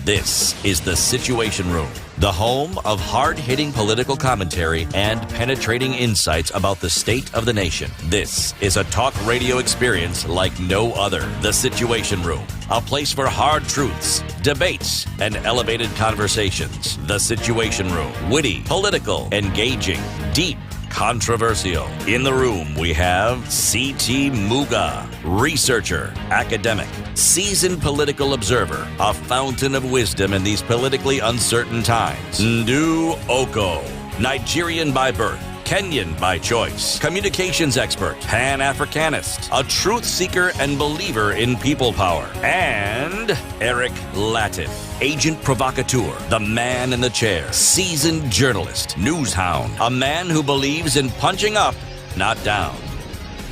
This is The Situation Room, the home of hard-hitting political commentary and penetrating insights about the state of the nation. This is a talk radio experience like no other. The Situation Room, a place for hard truths, debates, and elevated conversations. The Situation Room, witty, political, engaging, deep, controversial. In the room, we have C.T. Muga, researcher, academic, seasoned political observer, a fountain of wisdom in these politically uncertain times. Ndu Oko, Nigerian by birth, Kenyan by choice, communications expert, Pan-Africanist, a truth seeker and believer in people power, and Eric Latif, agent provocateur, the man in the chair, seasoned journalist, news hound, a man who believes in punching up, not down.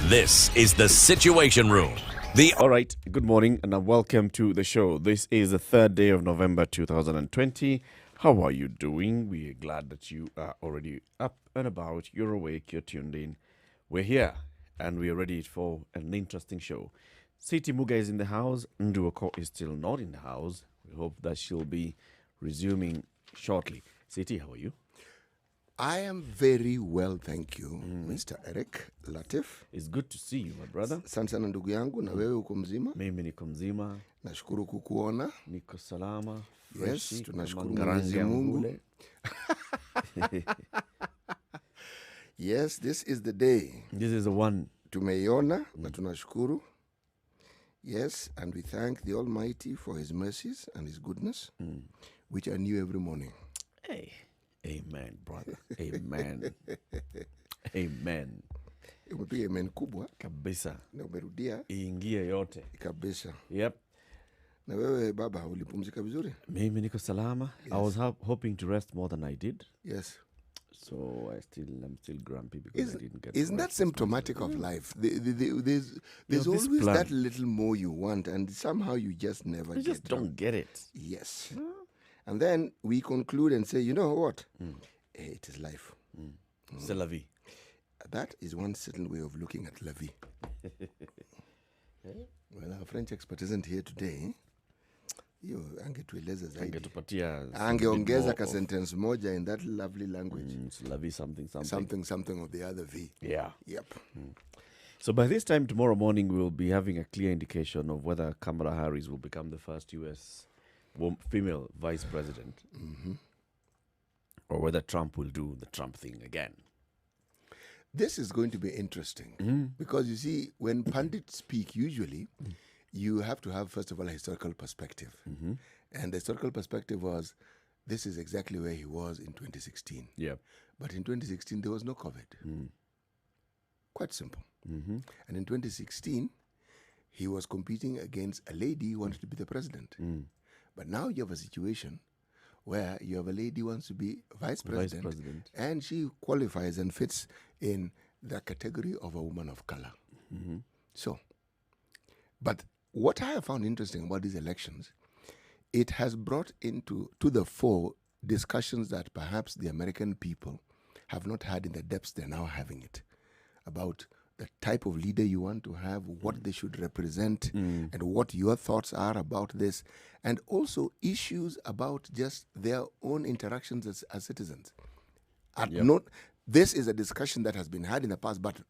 This is The Situation Room. All right, good morning and welcome to the show. This is the third day of November 2020. How are you doing? We are glad that you are already up and about. You're awake, you're tuned in. We're here and we're ready for an interesting show. City Muga is in the house. Nduoko is still not in the house. We hope that she'll be resuming shortly. City, how are you? I am very well, thank you, Mr. Eric Latif. It's good to see you, my brother. Asante sana ndugu yangu, na wewe uko mzima? Mimi niko mzima. Nashukuru kukuona. Niko salama. Yes, tunashukuru Mwenyezi Mungu. Yes, this is the day. This is the one. Tumeiona na tunashukuru. Yes, and we thank the Almighty for His mercies and His goodness, which are new every morning. Hey, amen, brother. Amen. Amen. Umepiga amen kubwa. Kabisa. Na umerudia. Iingie yote. Kabisa. Yep. Na wewe baba, ulipumzika vizuri? Mimi niko salama. Yes. I was hoping to rest more than I did. Yes. So I'm still grumpy because I didn't get to Isn't that rest symptomatic of life? There's this always plan. that little more you want, and somehow you just never You get just don't get it. Yes. And then we conclude and say, you know what? It is life. C'est la vie. That is one certain way of looking at la vie. Well, our French expert isn't here today. Yo, angetueleza zaidi. Angetupatia Angeongeza ka sentence moja in that lovely language. it's la vie something. Something of the other V. Yeah. Yep. So by this time tomorrow morning, we will be having a clear indication of whether Kamala Harris will become the first U.S. female vice president, or whether Trump will do the Trump thing again. This is going to be interesting because you see, when pundits speak, usually you have to have, first of all, a historical perspective. And the historical perspective was, this is exactly where he was in 2016. Yeah. But in 2016, there was no COVID. Quite simple. And in 2016, he was competing against a lady who wanted to be the president. But now you have a situation where you have a lady who wants to be vice president, and she qualifies and fits in the category of a woman of color. So, but what I have found interesting about these elections, it has brought to the fore discussions that perhaps the American people have not had in the depths they're now having it, about the type of leader you want to have, what they should represent, and what your thoughts are about this, and also issues about just their own interactions as citizens. This is a discussion that has been had in the past, but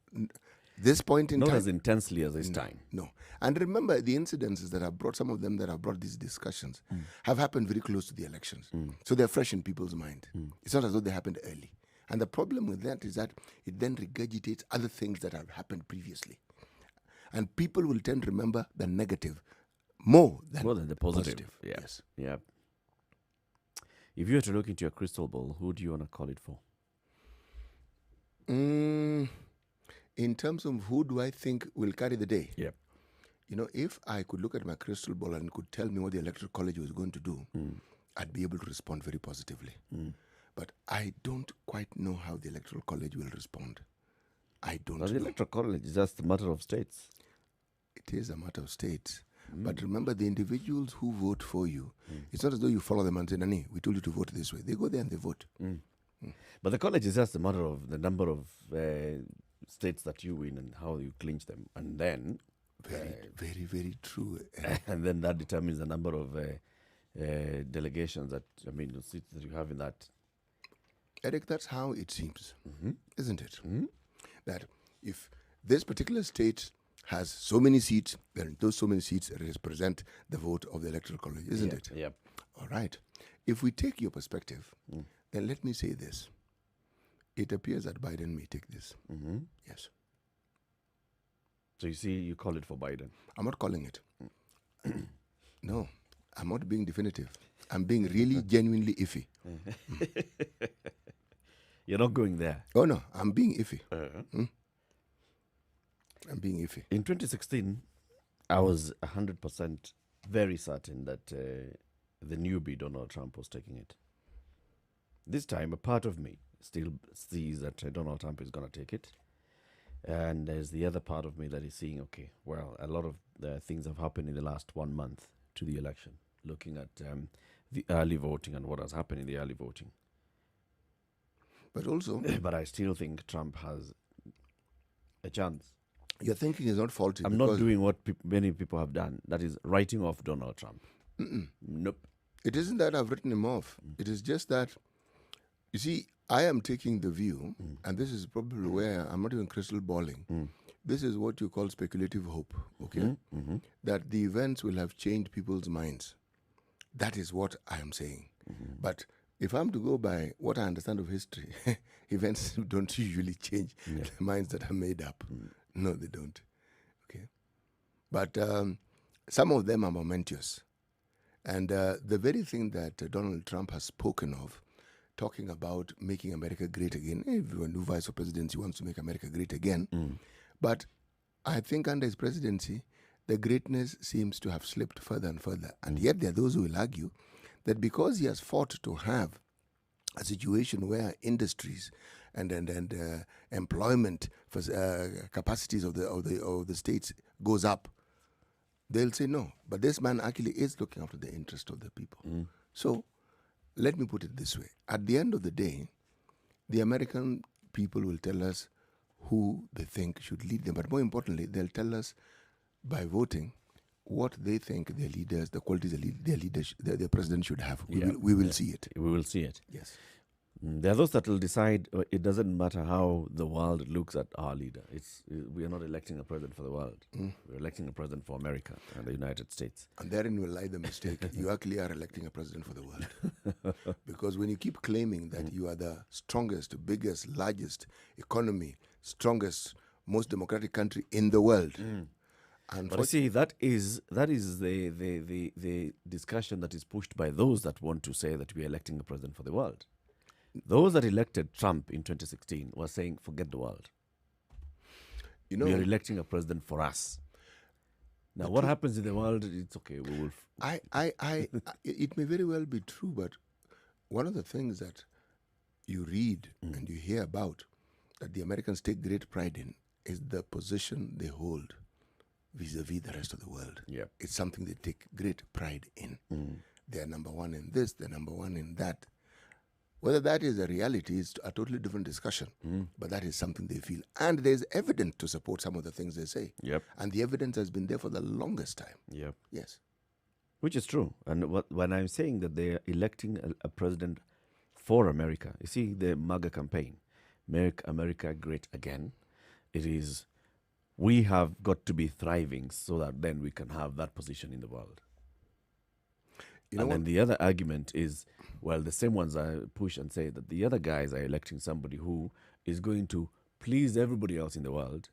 this point in Not time, as intensely as this time. no. And remember, the incidences that have brought, some of them that have brought these discussions, have happened very close to the elections. So they're fresh in people's mind. It's not as though they happened early. And the problem with that is that it then regurgitates other things that have happened previously. And people will tend to remember the negative more than the positive. Yes. Yeah. If you were to look into your crystal ball, who do you want to call it for? In terms of who do I think will carry the day? Yep. You know, if I could look at my crystal ball and could tell me what the Electoral College was going to do, I'd be able to respond very positively. But I don't quite know how the Electoral College will respond. I don't know. The Electoral College is just a matter of states. It is a matter of states. But remember, the individuals who vote for you, it's not as though you follow them and say, Nani, we told you to vote this way. They go there and they vote. But the college is just a matter of the number of states that you win and how you clinch them. And then Very, very, very true. and then that determines the number of delegations that, the seats that you have in that. Eric, that's how it seems, isn't it? That if this particular state has so many seats, then those so many seats represent the vote of the Electoral College, isn't it? Yep. All right. If we take your perspective, then let me say this. It appears that Biden may take this. Yes. So you see, you call it for Biden. I'm not calling it. No, I'm not being definitive. I'm being really genuinely iffy. You're not going there. Oh, no, I'm being iffy. I'm being iffy. In 2016, I was 100% very certain that the newbie Donald Trump was taking it. This time, a part of me still sees that Donald Trump is going to take it. And there's the other part of me that is seeing, okay, well, a lot of things have happened in the last 1 month to the election, looking at the early voting and what has happened in the early voting. But also... but I still think Trump has a chance. Your thinking is not faulty. I'm not doing what many people have done. That is writing off Donald Trump. Nope. It isn't that I've written him off. It is just that, you see, I am taking the view, and this is probably where I'm not even crystal balling. This is what you call speculative hope, okay? That the events will have changed people's minds. That is what I am saying. But if I'm to go by what I understand of history, events don't usually change the minds that are made up. No, they don't. Okay, but some of them are momentous. And the very thing that Donald Trump has spoken of, talking about making America great again, everyone who vice for presidency wants to make America great again. But I think under his presidency, the greatness seems to have slipped further and further. And yet there are those who will argue that because he has fought to have a situation where industries and employment for, capacities of the states goes up, they'll say no. But this man actually is looking after the interest of the people. So let me put it this way. At the end of the day, the American people will tell us who they think should lead them. But more importantly, they'll tell us by voting what they think their leaders, the qualities their president should have. We will see it. We will see it. Yes. There are those that will decide it doesn't matter how the world looks at our leader. We are not electing a president for the world. We're electing a president for America and the United States. And therein will lie the mistake. You actually are electing a president for the world. Because when you keep claiming that you are the strongest, biggest, largest economy, strongest, most democratic country in the world. But you see, that is the discussion that is pushed by those that want to say that we are electing a president for the world. Those that elected Trump in 2016 were saying, forget the world. We are electing a president for us. Now, what happens in the world, it's okay. We will. It may very well be true, but one of the things that you read and you hear about that the Americans take great pride in is the position they hold vis-a-vis the rest of the world. It's something they take great pride in. They're number one in this, they're number one in that. Whether that is a reality is a totally different discussion, but that is something they feel. And there's evidence to support some of the things they say. And the evidence has been there for the longest time. Yes. Which is true. And when I'm saying that they're electing a president for America, you see the MAGA campaign, Make America Great Again, it is, we have got to be thriving so that then we can have that position in the world. And then the other argument is, well, the same ones I push and say that the other guys are electing somebody who is going to please everybody else in the world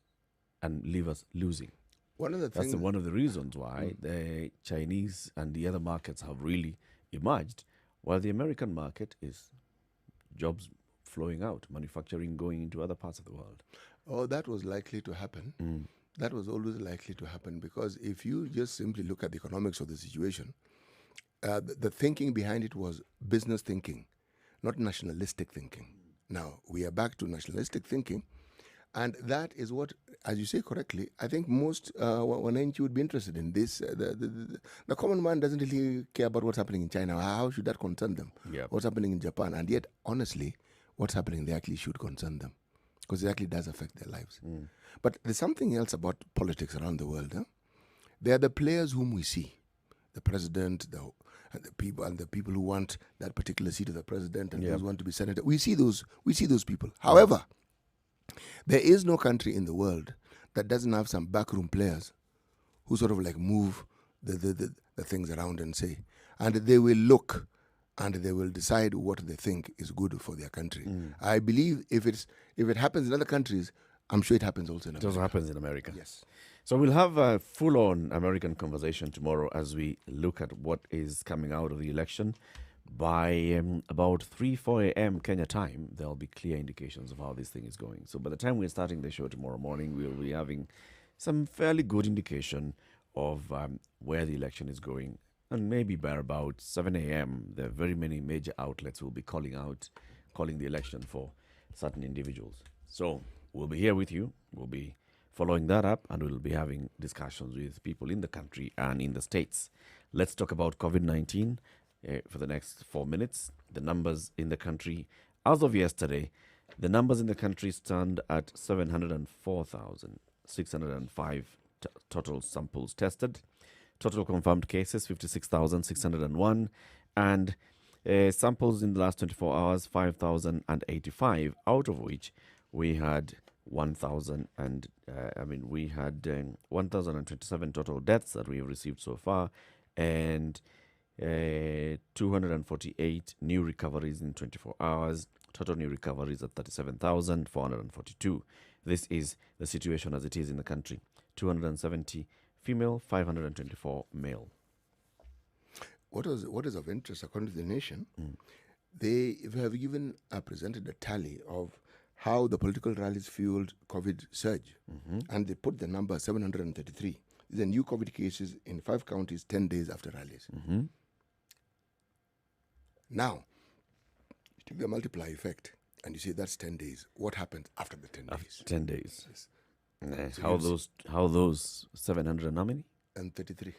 and leave us losing. That's one of the reasons why the Chinese and the other markets have really emerged, while the American market is jobs flowing out, manufacturing going into other parts of the world. Oh, that was likely to happen. That was always likely to happen because if you just simply look at the economics of the situation, the thinking behind it was business thinking, not nationalistic thinking. Now, we are back to nationalistic thinking, and that is what, as you say correctly, I think most Wananchi would be interested in this. The common man doesn't really care about what's happening in China. How should that concern them? What's happening in Japan? And yet, honestly, what's happening there actually should concern them because it actually does affect their lives. But there's something else about politics around the world. They are the players whom we see. The president, and the people who want that particular seat of the president and those who want to be senator. We see those people. However, there is no country in the world that doesn't have some backroom players who sort of like move the things around and say, and they will look and they will decide what they think is good for their country. I believe if it happens in other countries, I'm sure it happens also in America. It also happens in America. Yes. So we'll have a full-on American conversation tomorrow as we look at what is coming out of the election. By about 3-4 a.m. Kenya time, there'll be clear indications of how this thing is going. So by the time we're starting the show tomorrow morning, we'll be having some fairly good indication of where the election is going. And maybe by about 7 a.m., there are very many major outlets will be calling the election for certain individuals. So we'll be here with you. We'll be following that up, and we'll be having discussions with people in the country and in the states. Let's talk about COVID-19 for the next 4 minutes. The numbers in the country, as of yesterday, the numbers in the country stand at 704,605 total samples tested. Total confirmed cases, 56,601. And samples in the last 24 hours, 5,085, out of which we had 1,027 total deaths that we have received so far, and 248 new recoveries in 24 hours. Total new recoveries at 37,442. This is the situation as it is in the country. 270 female, 524 male. What is of interest, according to the Nation, they have even presented a tally of how the political rallies fueled COVID surge. And they put the number 733. These are new COVID cases in 5 counties 10 days after rallies. Now, you take the multiply effect and you say that's 10 days. What happened after the 10 days? 10 days. Yes. So how those 700 and how many? And 33.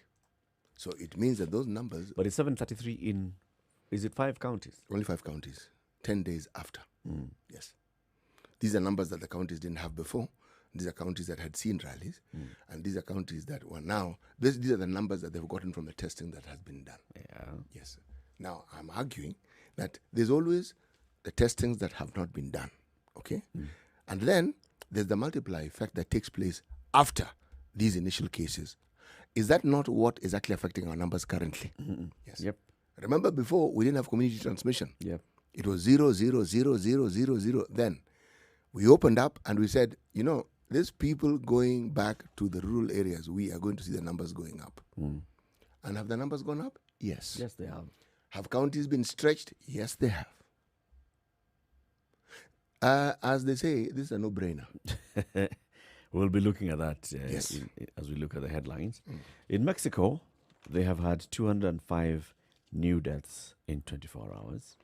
So it means that those numbers... But it's 733 in, is it 5 counties? Only 5 counties, 10 days after. Yes. These are numbers that the counties didn't have before. These are counties that had seen rallies. And these are counties that were now... These are the numbers that they've gotten from the testing that has been done. Yeah. Yes. Now, I'm arguing that there's always the testings that have not been done. Okay? And then there's the multiply effect that takes place after these initial cases. Is that not what is actually affecting our numbers currently? Yes. Yep. Remember before, we didn't have community transmission. Yep. It was 0, 0, 0, 0, 0, 0. Then we opened up and we said, these people going back to the rural areas, we are going to see the numbers going up. And have the numbers gone up? Yes. Yes, they have. Have counties been stretched? Yes, they have. As they say, this is a no-brainer. We'll be looking at that Yes. as we look at the headlines. In Mexico, they have had 205 new deaths in 24 hours.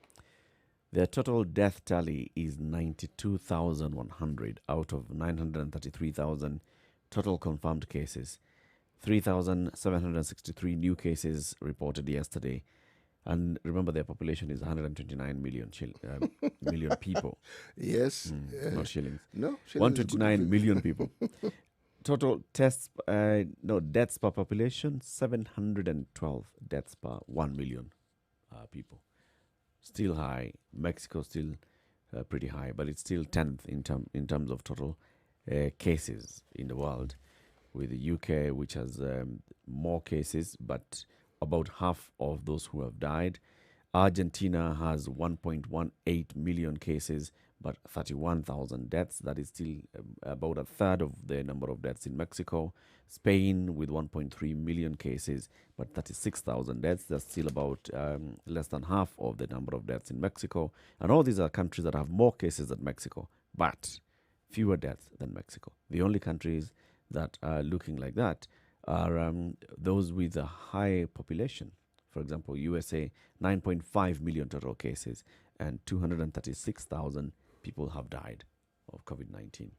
Their total death tally is 92,100 out of 933,000 total confirmed cases. 3,763 new cases reported yesterday. And remember, their population is 129 million people. Yes. Not shillings. No, 129 million people. Total deaths per population, 712 deaths per 1 million people. Still high. Mexico still pretty high, but it's still 10th in terms of total cases in the world, with the UK, which has more cases, but about half of those who have died. Argentina has 1.18 million cases, but 31,000 deaths. That is still about a third of the number of deaths in Mexico. Spain with 1.3 million cases, but 36,000 deaths. That's still about less than half of the number of deaths in Mexico. And all these are countries that have more cases than Mexico, but fewer deaths than Mexico. The only countries that are looking like that are those with a high population. For example, USA, 9.5 million total cases, and 236,000 people have died of COVID-19.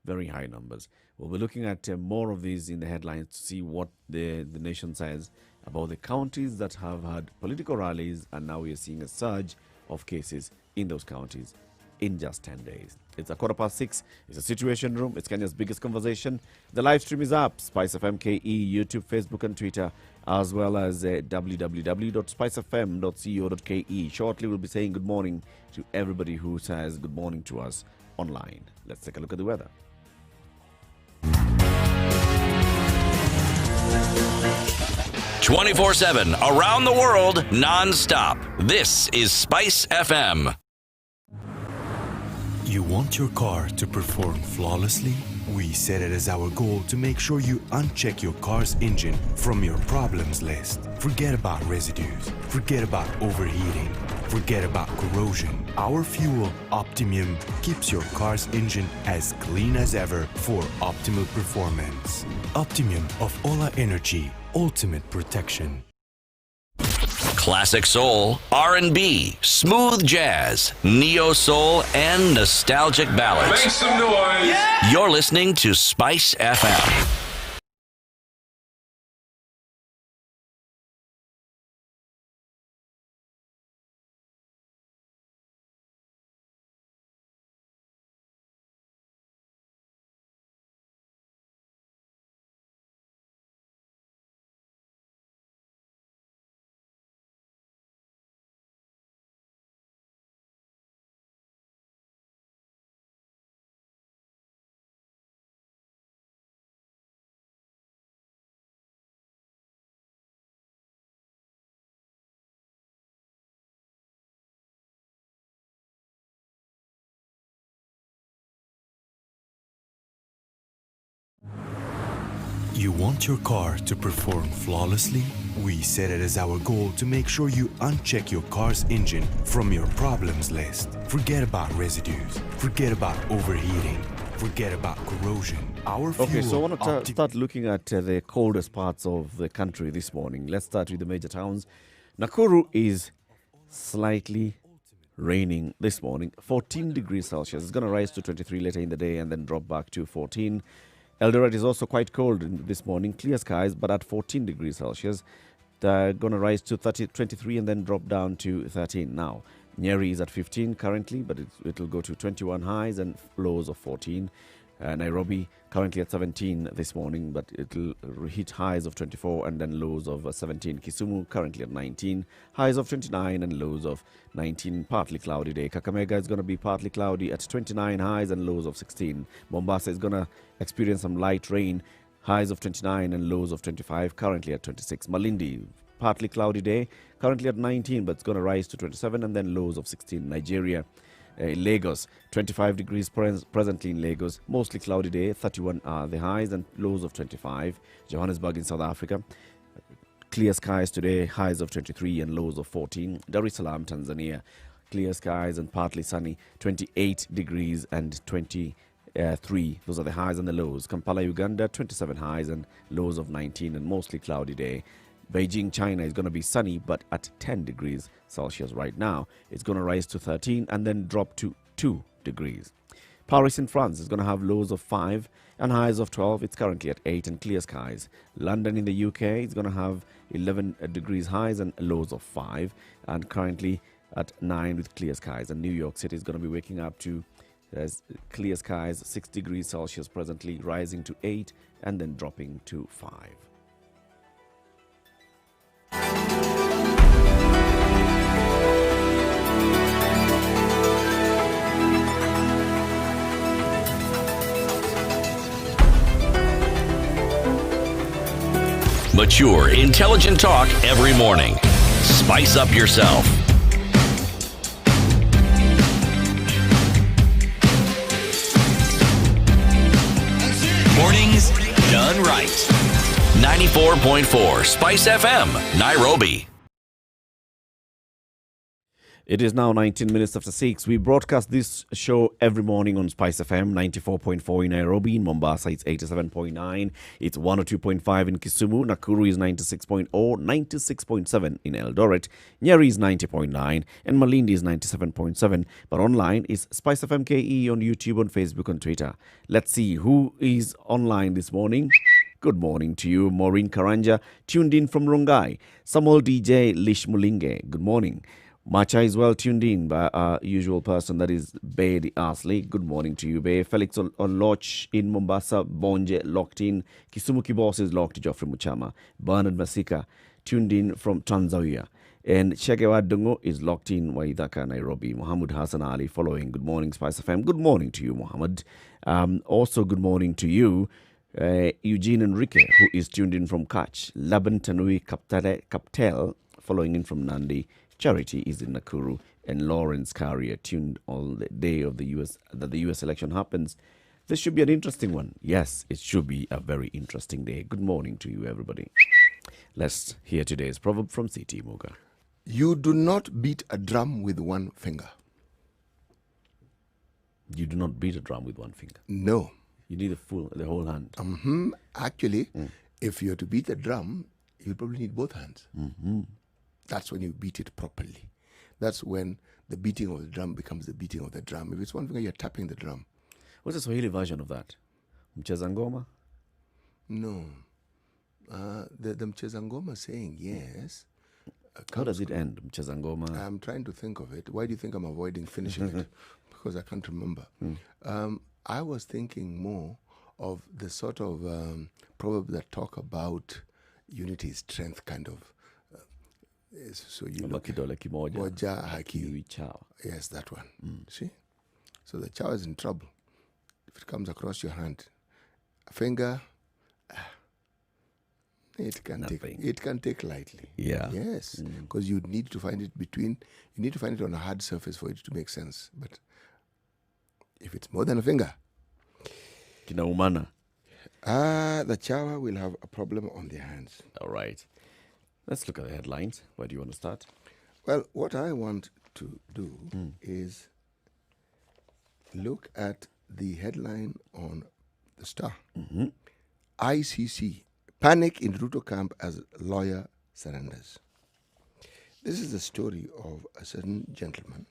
Very high numbers. We'll be looking at more of these in the headlines to see what the nation says about the counties that have had political rallies, and now we are seeing a surge of cases in those counties in just 10 days. It's a 6:15. It's a Situation Room. It's Kenya's biggest conversation. The live stream is up. Spice FM KE, YouTube, Facebook, and Twitter, as well as www.spicefm.co.ke. Shortly, we'll be saying good morning to everybody who says good morning to us online. Let's take a look at the weather. 24/7 around the world, non-stop. This is Spice FM. You want your car to perform flawlessly? We set it as our goal to make sure you uncheck your car's engine from your problems list. Forget about residues. Forget about overheating. Forget about corrosion. Our fuel, Optimum, keeps your car's engine as clean as ever for optimal performance. Optimum of Ola Energy, ultimate protection. Classic soul, R&B, smooth jazz, neo soul, and nostalgic ballads. Make some noise. Yeah. You're listening to Spice FM. You want your car to perform flawlessly? We set it as our goal to make sure you uncheck your car's engine from your problems list. Forget about residues. Forget about overheating. Forget about corrosion. Our fuel. Okay, so I want to start looking at the coldest parts of the country this morning. Let's start with the major towns. Nakuru is slightly raining this morning, 14 degrees Celsius. It's going to rise to 23 later in the day and then drop back to 14. Eldoret is also quite cold this morning, clear skies, but at 14 degrees Celsius. They're going to rise to 23 and then drop down to 13 now. Nyeri is at 15 currently, but it'll go to 21 highs and lows of 14. Nairobi currently at 17 this morning, but it'll hit highs of 24 and then lows of 17. Kisumu currently at 19, highs of 29 and lows of 19. Partly cloudy day. Kakamega is going to be partly cloudy at 29, highs and lows of 16. Mombasa is going to experience some light rain, highs of 29 and lows of 25, currently at 26. Malindi, partly cloudy day, currently at 19, but it's going to rise to 27 and then lows of 16. Nigeria, Lagos, 25 degrees presently in Lagos, mostly cloudy day, 31 are the highs and lows of 25. Johannesburg in South Africa, clear skies today, highs of 23 and lows of 14. Dar es Salaam, Tanzania, clear skies and partly sunny, 28 degrees and 23. Those are the highs and the lows. Kampala, Uganda, 27 highs and lows of 19 and mostly cloudy day. Beijing, China is going to be sunny, but at 10 degrees Celsius right now. It's going to rise to 13 and then drop to 2 degrees. Paris in France is going to have lows of 5 and highs of 12. It's currently at 8 and clear skies. London in the UK is going to have 11 degrees highs and lows of 5 and currently at 9 with clear skies. And New York City is going to be waking up to clear skies, 6 degrees Celsius presently, rising to 8 and then dropping to 5. Mature, intelligent talk every morning. Spice up yourself. Mornings done right. 94.4 Spice FM, Nairobi. It is now 19 minutes after 6. We broadcast this show every morning on Spice FM, 94.4 in Nairobi. In Mombasa, it's 87.9. It's 102.5 in Kisumu. Nakuru is 96.0, 96.7 in Eldoret. Nyeri is 90.9 and Malindi is 97.7. But online is Spice FM KE on YouTube, on Facebook, and Twitter. Let's see who is online this morning. Good morning to you, Maureen Karanja, tuned in from Rongai. Samuel DJ Lish Mulinge, good morning. Macha is well tuned in by our usual person, that is Bay the Arsley. Good morning to you, Bay. Felix Oloch in Mombasa, Bonje locked in. Kisumu Kibos is locked, Geoffrey Muchama. Bernard Masika tuned in from Tanzania. And Shegewa Dungo is locked in Waidaka, Nairobi. Muhammad Hassan Ali following. Good morning, Spice FM. Good morning to you, Muhammad. Also, good morning to you, Eugene Enrique, who is tuned in from Kach. Laban Tanui Kaptel following in from Nandi. Charity is in Nakuru, and Lawrence Carrier tuned all the day of the US election happens. This should be an interesting one. Yes, it should be a very interesting day. Good morning to you, everybody. Let's hear today's proverb from CT Muga. You do not beat a drum with one finger. You do not beat a drum with one finger. No. You need the whole hand. Actually, if you're to beat a drum, you probably need both hands. That's when you beat it properly. That's when the beating of the drum becomes the beating of the drum. If it's one finger, you're tapping the drum. What's the Swahili version of that? Mcheza ngoma? No. The Mcheza ngoma saying yes. How does it end, Mcheza ngoma? I'm trying to think of it. Why do you think I'm avoiding finishing it? Because I can't remember. I was thinking more of the sort of proverb that talk about unity, strength, kind of. So you look Kidole kimoja. Moja haki. Kiwi chawa. Yes, that one. See? So the chawa is in trouble. If it comes across your hand, a finger, it can take lightly. Yeah. Yes. Because you need to find it on a hard surface for it to make sense. But if it's more than a finger, Kinaumana. the chawa will have a problem on their hands. All right. Let's look at the headlines. Where do you want to start? Well, what I want to do is look at the headline on the Star. ICC, panic in Ruto camp as lawyer surrenders. This is the story of a certain gentleman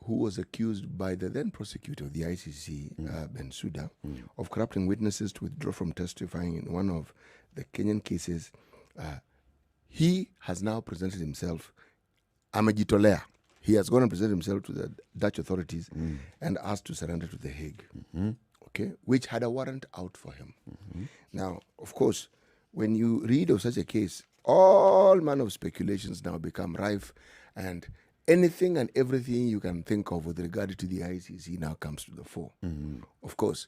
who was accused by the then prosecutor of the ICC, Bensouda, of corrupting witnesses to withdraw from testifying in one of the Kenyan cases. He has now presented himself, amejitolea. He has gone and presented himself to the Dutch authorities and asked to surrender to The Hague, okay, which had a warrant out for him. Now, of course, when you read of such a case, all manner of speculations now become rife, and anything and everything you can think of with regard to the ICC now comes to the fore. Of course,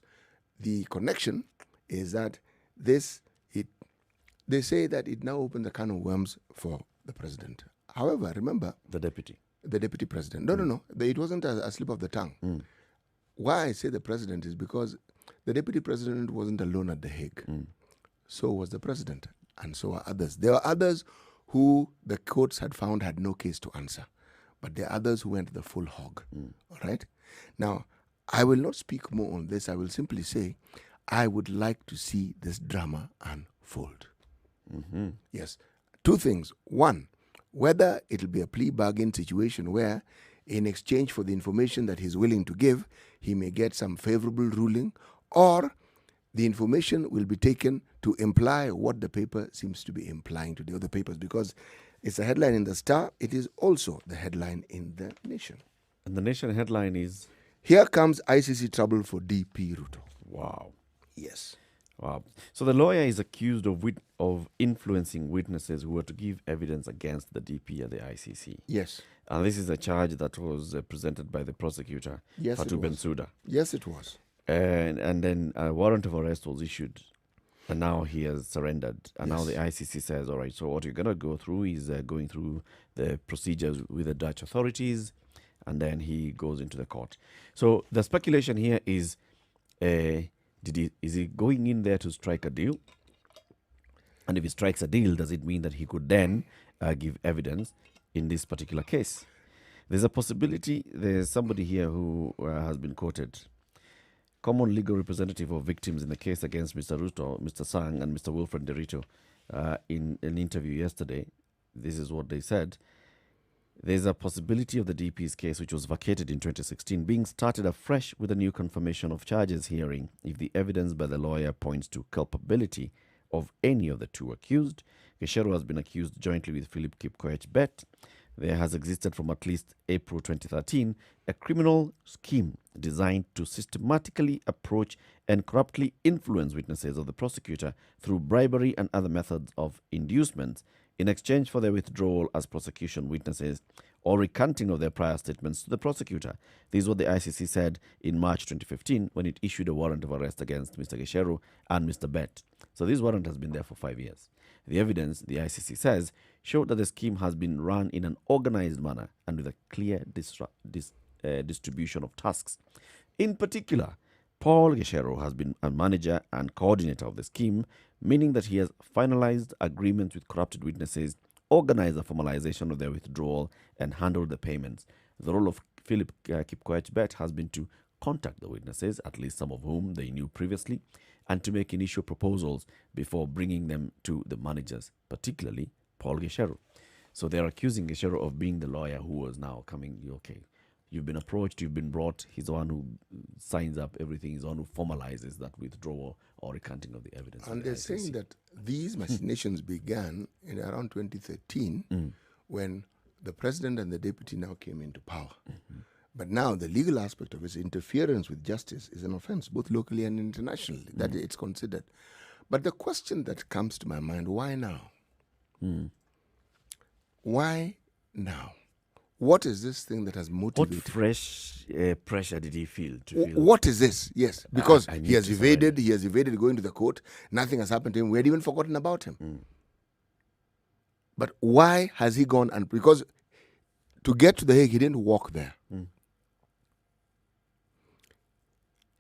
the connection is that they say that it now opens a can of worms for the president. However, remember... The deputy president. No. It wasn't a slip of the tongue. Why I say the president is because the deputy president wasn't alone at The Hague. So was the president, and so are others. There are others who the courts had found had no case to answer. But there are others who went the full hog. All right? Now, I will not speak more on this. I will simply say I would like to see this drama unfold. Yes. Two things. One, whether it'll be a plea bargain situation where, in exchange for the information that he's willing to give, he may get some favorable ruling, or the information will be taken to imply what the paper seems to be implying to the other papers, because it's a headline in the Star. It is also the headline in the Nation. And the Nation headline is... Here comes ICC trouble for DP Ruto. Wow. Yes. Wow. So the lawyer is accused of influencing witnesses who were to give evidence against the DP at the ICC. Yes. And this is a charge that was presented by the prosecutor, Fatu Bensouda. Yes, it was. And then a warrant of arrest was issued. And now he has surrendered. And now the ICC says, all right, so what you're going to go through is going through the procedures with the Dutch authorities, and then he goes into the court. So the speculation here is, is he going in there to strike a deal? And if he strikes a deal, does it mean that he could then give evidence in this particular case? There's a possibility. There's somebody here who has been quoted. Common legal representative of victims in the case against Mr. Ruto, Mr. Sang, and Mr. Wilfred Derito in an interview yesterday. This is what they said. There's a possibility of the DP's case, which was vacated in 2016, being started afresh with a new confirmation of charges hearing if the evidence by the lawyer points to culpability of any of the two accused. Gachero has been accused jointly with Philip Kipkoech-Bet. There has existed from at least April 2013 a criminal scheme designed to systematically approach and corruptly influence witnesses of the prosecutor through bribery and other methods of inducement in exchange for their withdrawal as prosecution witnesses or recanting of their prior statements to the prosecutor. This is what the ICC said in March 2015 when it issued a warrant of arrest against Mr. Gachero and Mr. Bet. So this warrant has been there for 5 years. The evidence, the ICC says, showed that the scheme has been run in an organized manner and with a clear distribution of tasks. In particular, Paul Gachero has been a manager and coordinator of the scheme, meaning that he has finalized agreements with corrupted witnesses, organized the formalization of their withdrawal, and handled the payments. The role of Philip Kipkoech-Bet has been to contact the witnesses, at least some of whom they knew previously, and to make initial proposals before bringing them to the managers, particularly Paul Gachero. So they're accusing Gachero of being the lawyer who was now coming, okay, you've been approached, you've been brought, he's the one who signs up everything, he's the one who formalizes that withdrawal or recanting of the evidence. And they're saying that these machinations began in around 2013 when the president and the deputy now came into power. But now the legal aspect of his interference with justice is an offense, both locally and internationally, that it's considered. But the question that comes to my mind, why now? Why now? What is this thing that has motivated? What fresh pressure did he feel? What is this? Yes, because I he has evaded going to the court. Nothing has happened to him. We had even forgotten about him. But why has he gone? And because to get to The Hague, he didn't walk there.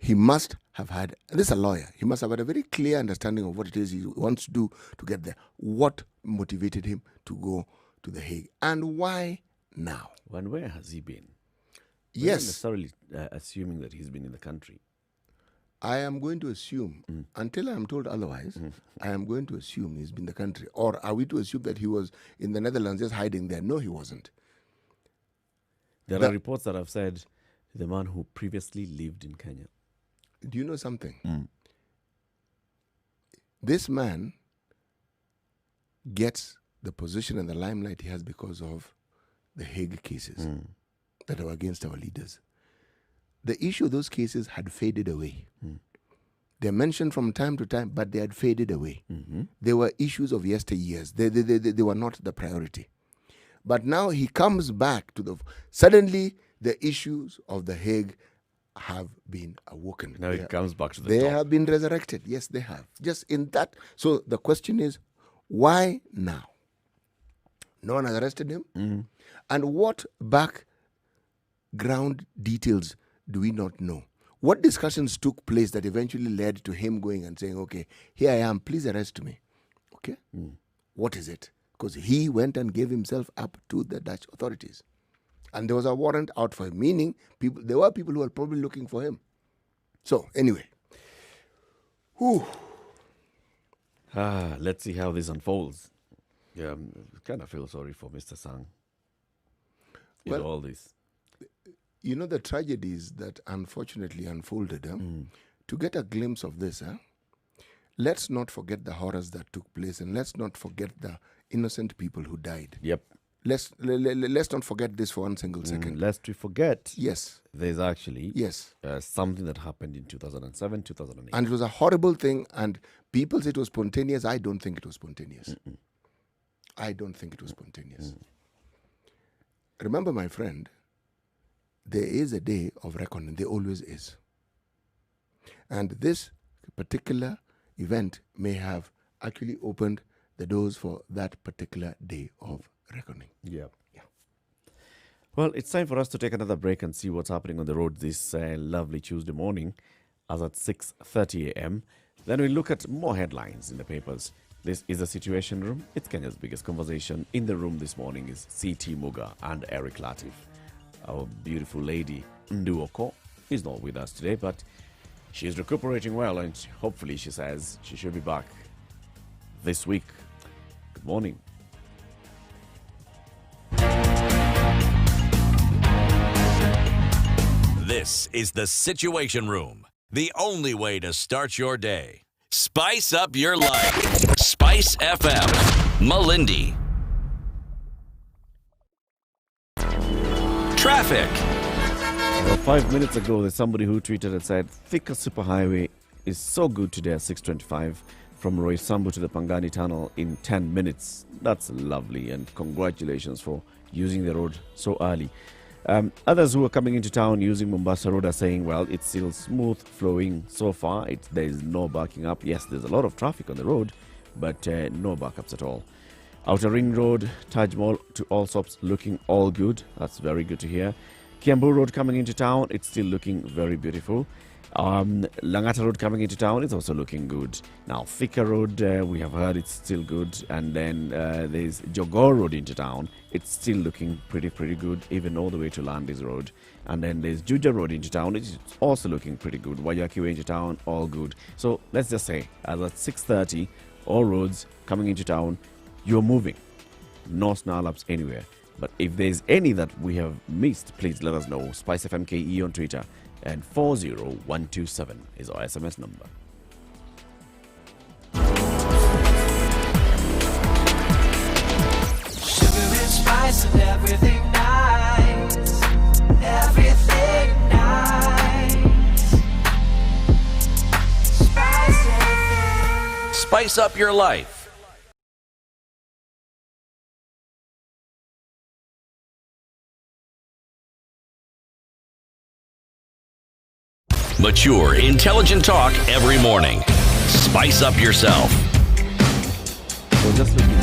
He must have had, and this is a lawyer, he must have had a very clear understanding of what it is he wants to do to get there. What motivated him to go to The Hague? And why now? And where has he been? Yes. We're not necessarily assuming that he's been in the country. I am going to assume, until I am told otherwise, I am going to assume he's been in the country. Or are we to assume that he was in the Netherlands just hiding there? No, he wasn't. There are reports that have said the man who previously lived in Kenya. Do you know something? This man gets the position and the limelight he has because of the Hague cases that are against our leaders. The issue of those cases had faded away. They're mentioned from time to time, but they had faded away. They were issues of yesteryears. They were not the priority. But now he comes back to Suddenly, the issues of the Hague have been awoken. Now it comes back to the They top. have been resurrected. Yes, they have. Just in that. So the question is, why now? No one has arrested him. And what background details do we not know? What discussions took place that eventually led to him going and saying, okay, here I am, please arrest me. Okay? What is it? Because he went and gave himself up to the Dutch authorities. And there was a warrant out for him, meaning there were people who were probably looking for him. So, anyway. Let's see how this unfolds. Yeah, I kind of feel sorry for Mr. Sang in all this. You know, the tragedies that unfortunately unfolded, to get a glimpse of this, let's not forget the horrors that took place, and let's not forget the innocent people who died. Yep. Let's not forget this for one single second. Lest we forget, yes, there's actually yes something that happened in 2007, 2008. And it was a horrible thing, and people say it was spontaneous. I don't think it was spontaneous. I don't think it was spontaneous. Remember, my friend, there is a day of reckoning. There always is. And this particular event may have actually opened the doors for that particular day of reckoning. Yeah. Well, it's time for us to take another break and see what's happening on the road this lovely Tuesday morning, as at 6:30 a.m. Then we look at more headlines in the papers. This is the Situation Room. It's Kenya's biggest conversation. In the room this morning is C.T. Muga and Eric Latif. Our beautiful lady, Ndu Okwa, is not with us today, but she's recuperating well, and hopefully, she says, she should be back this week. Good morning. This is the Situation Room, the only way to start your day. Spice up your life. Spice FM. Malindi. Traffic. Well, 5 minutes ago, there's somebody who tweeted and said, Thika Superhighway is so good today at 6:25 from Roysambu to the Pangani Tunnel in 10 minutes. That's lovely, and congratulations for using the road so early. Others who are coming into town using Mombasa Road are saying, well, it's still smooth flowing so far. There is no backing up. Yes, there's a lot of traffic on the road, but no backups at all. Outer Ring Road, Taj Mall to Allsops looking all good. That's very good to hear. Kiambu Road coming into town, it's still looking very beautiful. Langata Road coming into town is also looking good. Now, Thika Road, we have heard it's still good. And then there's Jogoo Road into town. It's still looking pretty good, even all the way to Landis Road. And then there's Juja Road into town. It's also looking pretty good. Wayaki Way into town, all good. So let's just say, as at 6:30, all roads coming into town, you're moving. No snarl-ups anywhere. But if there's any that we have missed, please let us know. Spice FMKE on Twitter. And 40127 is our SMS number. Sugar and spice and everything nice. Everything nice. Spice FM. Spice up your life. Mature, intelligent talk every morning. Spice up yourself. So just looking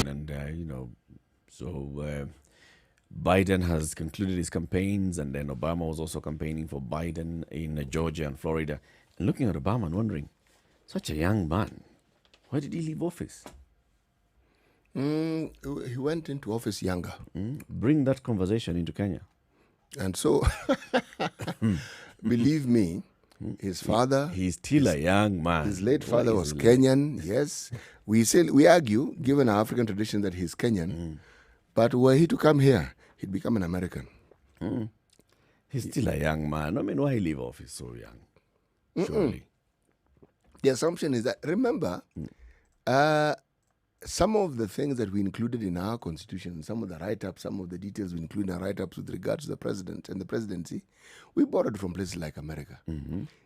and Biden has concluded his campaigns, and then Obama was also campaigning for Biden in Georgia and Florida. And looking at Obama and wondering, such a young man, why did he leave office? He went into office younger. Bring that conversation into Kenya. And so, believe me, his father... He's still a young man. His late father was Kenyan, yes. We argue, given our African tradition, that he's Kenyan. But were he to come here, he'd become an American. He's still a young man. I mean, why leave office so young? Surely. The assumption is that, remember, some of the things that we included in our constitution, some of the write-ups, some of the details we include in our write-ups with regards to the president and the presidency, we borrowed from places like America.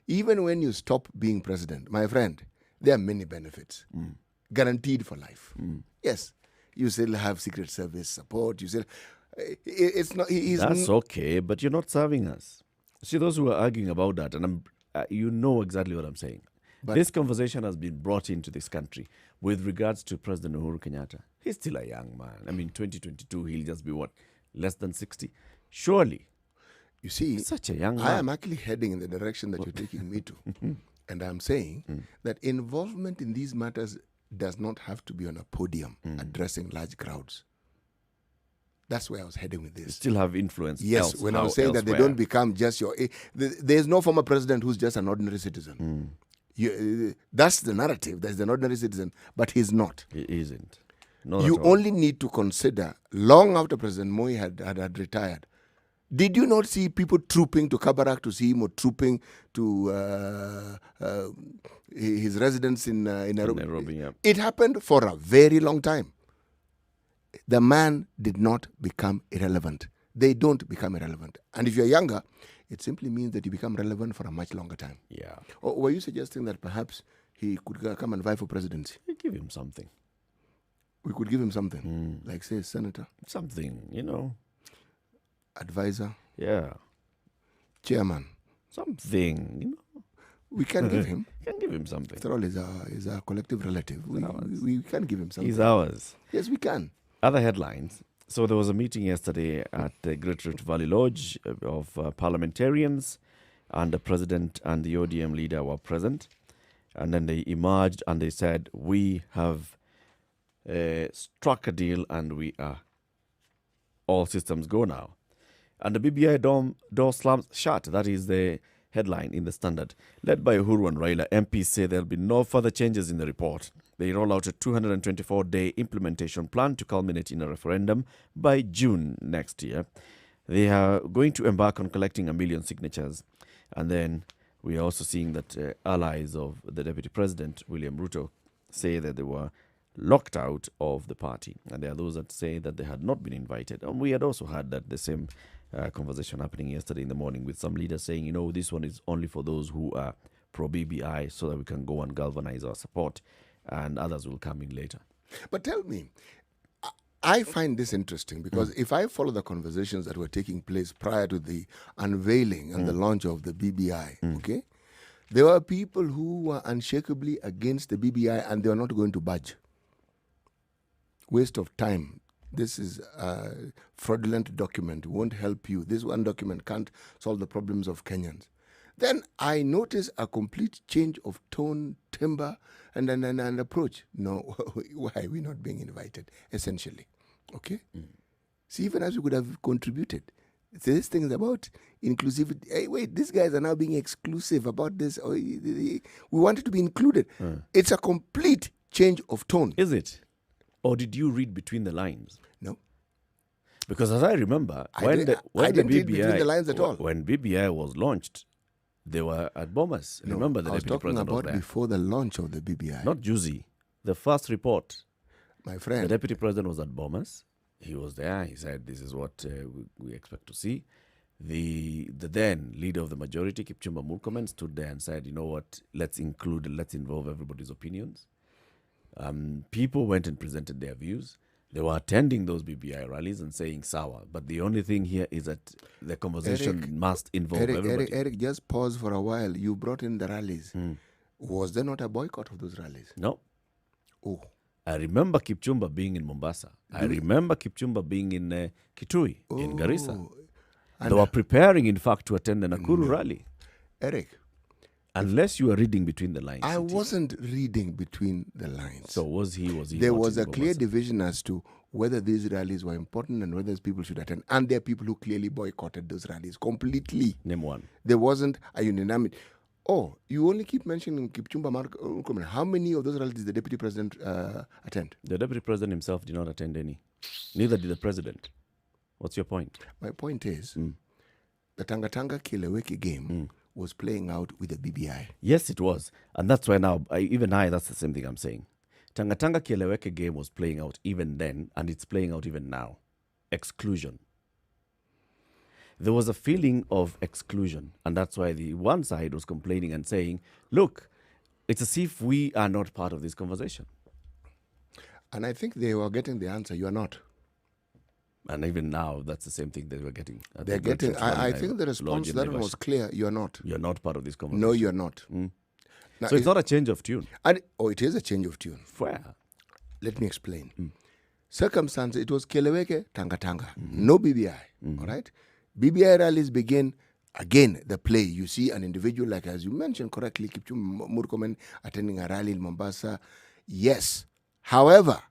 Even when you stop being president, my friend, there are many benefits guaranteed for life. Yes, you still have Secret Service support. You still, it's not. That's okay, but you're not serving us. See, those who are arguing about that, and you know exactly what I'm saying. But this conversation has been brought into this country with regards to President Uhuru Kenyatta. He's still a young man. I mean, 2022, he'll just be, less than 60? Surely. You see, he's such a young man. I am actually heading in the direction that you're taking me to. And I'm saying that involvement in these matters does not have to be on a podium addressing large crowds. That's where I was heading with this. You still have influence. Yes, when I was saying that they don't become just your... There's no former president who's just an ordinary citizen. That's the narrative. There's an ordinary citizen, but he's not. He isn't. You only need to consider, long after President Moi had retired, did you not see people trooping to Kabarak to see him, or trooping to his residence in Nairobi? Nairobi, yeah. It happened for a very long time. The man did not become irrelevant. They don't become irrelevant. And if you're younger, it simply means that you become relevant for a much longer time. Yeah. Or were you suggesting that perhaps he could come and vie for presidency? We give him something. We could give him something, like, say, senator. Something, Advisor. Yeah. Chairman. Something, We can give him. Can give him something. After all, he's a collective relative. We can give him something. He's ours. Yes, we can. Other headlines. So there was a meeting yesterday at the Great Rift Valley Lodge of parliamentarians, and the president and the ODM leader were present. And then they emerged and they said, we have struck a deal and we are all systems go now. And the BBI door slams shut. That is the headline in the Standard. Led by Uhuru and Raila, MPs say there will be no further changes in the report. They roll out a 224-day implementation plan to culminate in a referendum by June next year. They are going to embark on collecting 1 million signatures. And then We are also seeing that allies of the Deputy President, William Ruto, say that they were locked out of the party. And there are those that say that they had not been invited. And we had also had that the same conversation happening yesterday in the morning with some leaders saying, you know, this one is only for those who are pro-BBI so that we can go and galvanize our support, and others will come in later. But tell me, I find this interesting because if I follow the conversations that were taking place prior to the unveiling and the launch of the BBI, okay, there were people who were unshakably against the BBI and they were not going to budge. Waste of time. This is a fraudulent document. It won't help you. This one document can't solve the problems of Kenyans. Then I notice a complete change of tone, timbre, and approach. No, why are we not being invited, essentially? Okay? See, even as we could have contributed. So this thing is about inclusivity. Hey, wait, these guys are now being exclusive about this. We wanted to be included. It's a complete change of tone. Is it? Or did you read between the lines? No. Because as I remember, I didn't read between the lines at all. When BBI was launched, they were at Bomas. No, Remember, the I was Deputy talking President was about there. before the launch of the BBI. Not Juicy. The first report, My the friend. Deputy President was at Bomas. He was there. He said, this is what we expect to see. The then leader of the majority, Kipchumba Murkomen, stood there and said, you know what, let's involve everybody's opinions. People went and presented their views. They were attending those BBI rallies and saying sour. But the only thing here is that the conversation must involve everybody. Eric, just pause for a while. You brought in the rallies. Was there not a boycott of those rallies? No. Oh. I remember Kipchumba being in Mombasa. I remember Kipchumba being in Kitui, in Garissa. They were preparing, in fact, to attend the Nakuru rally. Eric, Unless you are reading between the lines. I wasn't reading between the lines. So was he? There not was in a clear Mombasa? division as to whether these rallies were important and whether people should attend. And there are people who clearly boycotted those rallies completely. Name one. There wasn't a unanimity. Oh, you only keep mentioning Kipchumba Murkomen. How many of those rallies did the deputy president attend? The deputy president himself did not attend any. Neither did the president. What's your point? My point is, the Tanga Tanga Kileweki game was playing out with the BBI. Yes, it was. And that's why now, that's the same thing I'm saying. Tanga Tanga Kieleweke game was playing out even then, and it's playing out even now. Exclusion. There was a feeling of exclusion, and that's why the one side was complaining and saying, look, it's as if we are not part of this conversation. And I think they were getting the answer, you are not. And even now, that's the same thing they were getting. They're getting, I think the response to that one was clear, you are not. You're not part of this conversation. No, you're not. Now, So it's not a change of tune. it is a change of tune. Where? Let me explain. Circumstance, it was Keleweke, Tanga Tanga. No BBI, all right? BBI rallies begin, again, the play. You see an individual, like as you mentioned correctly, Kipchumba Murkomen attending a rally in Mombasa. Yes. However,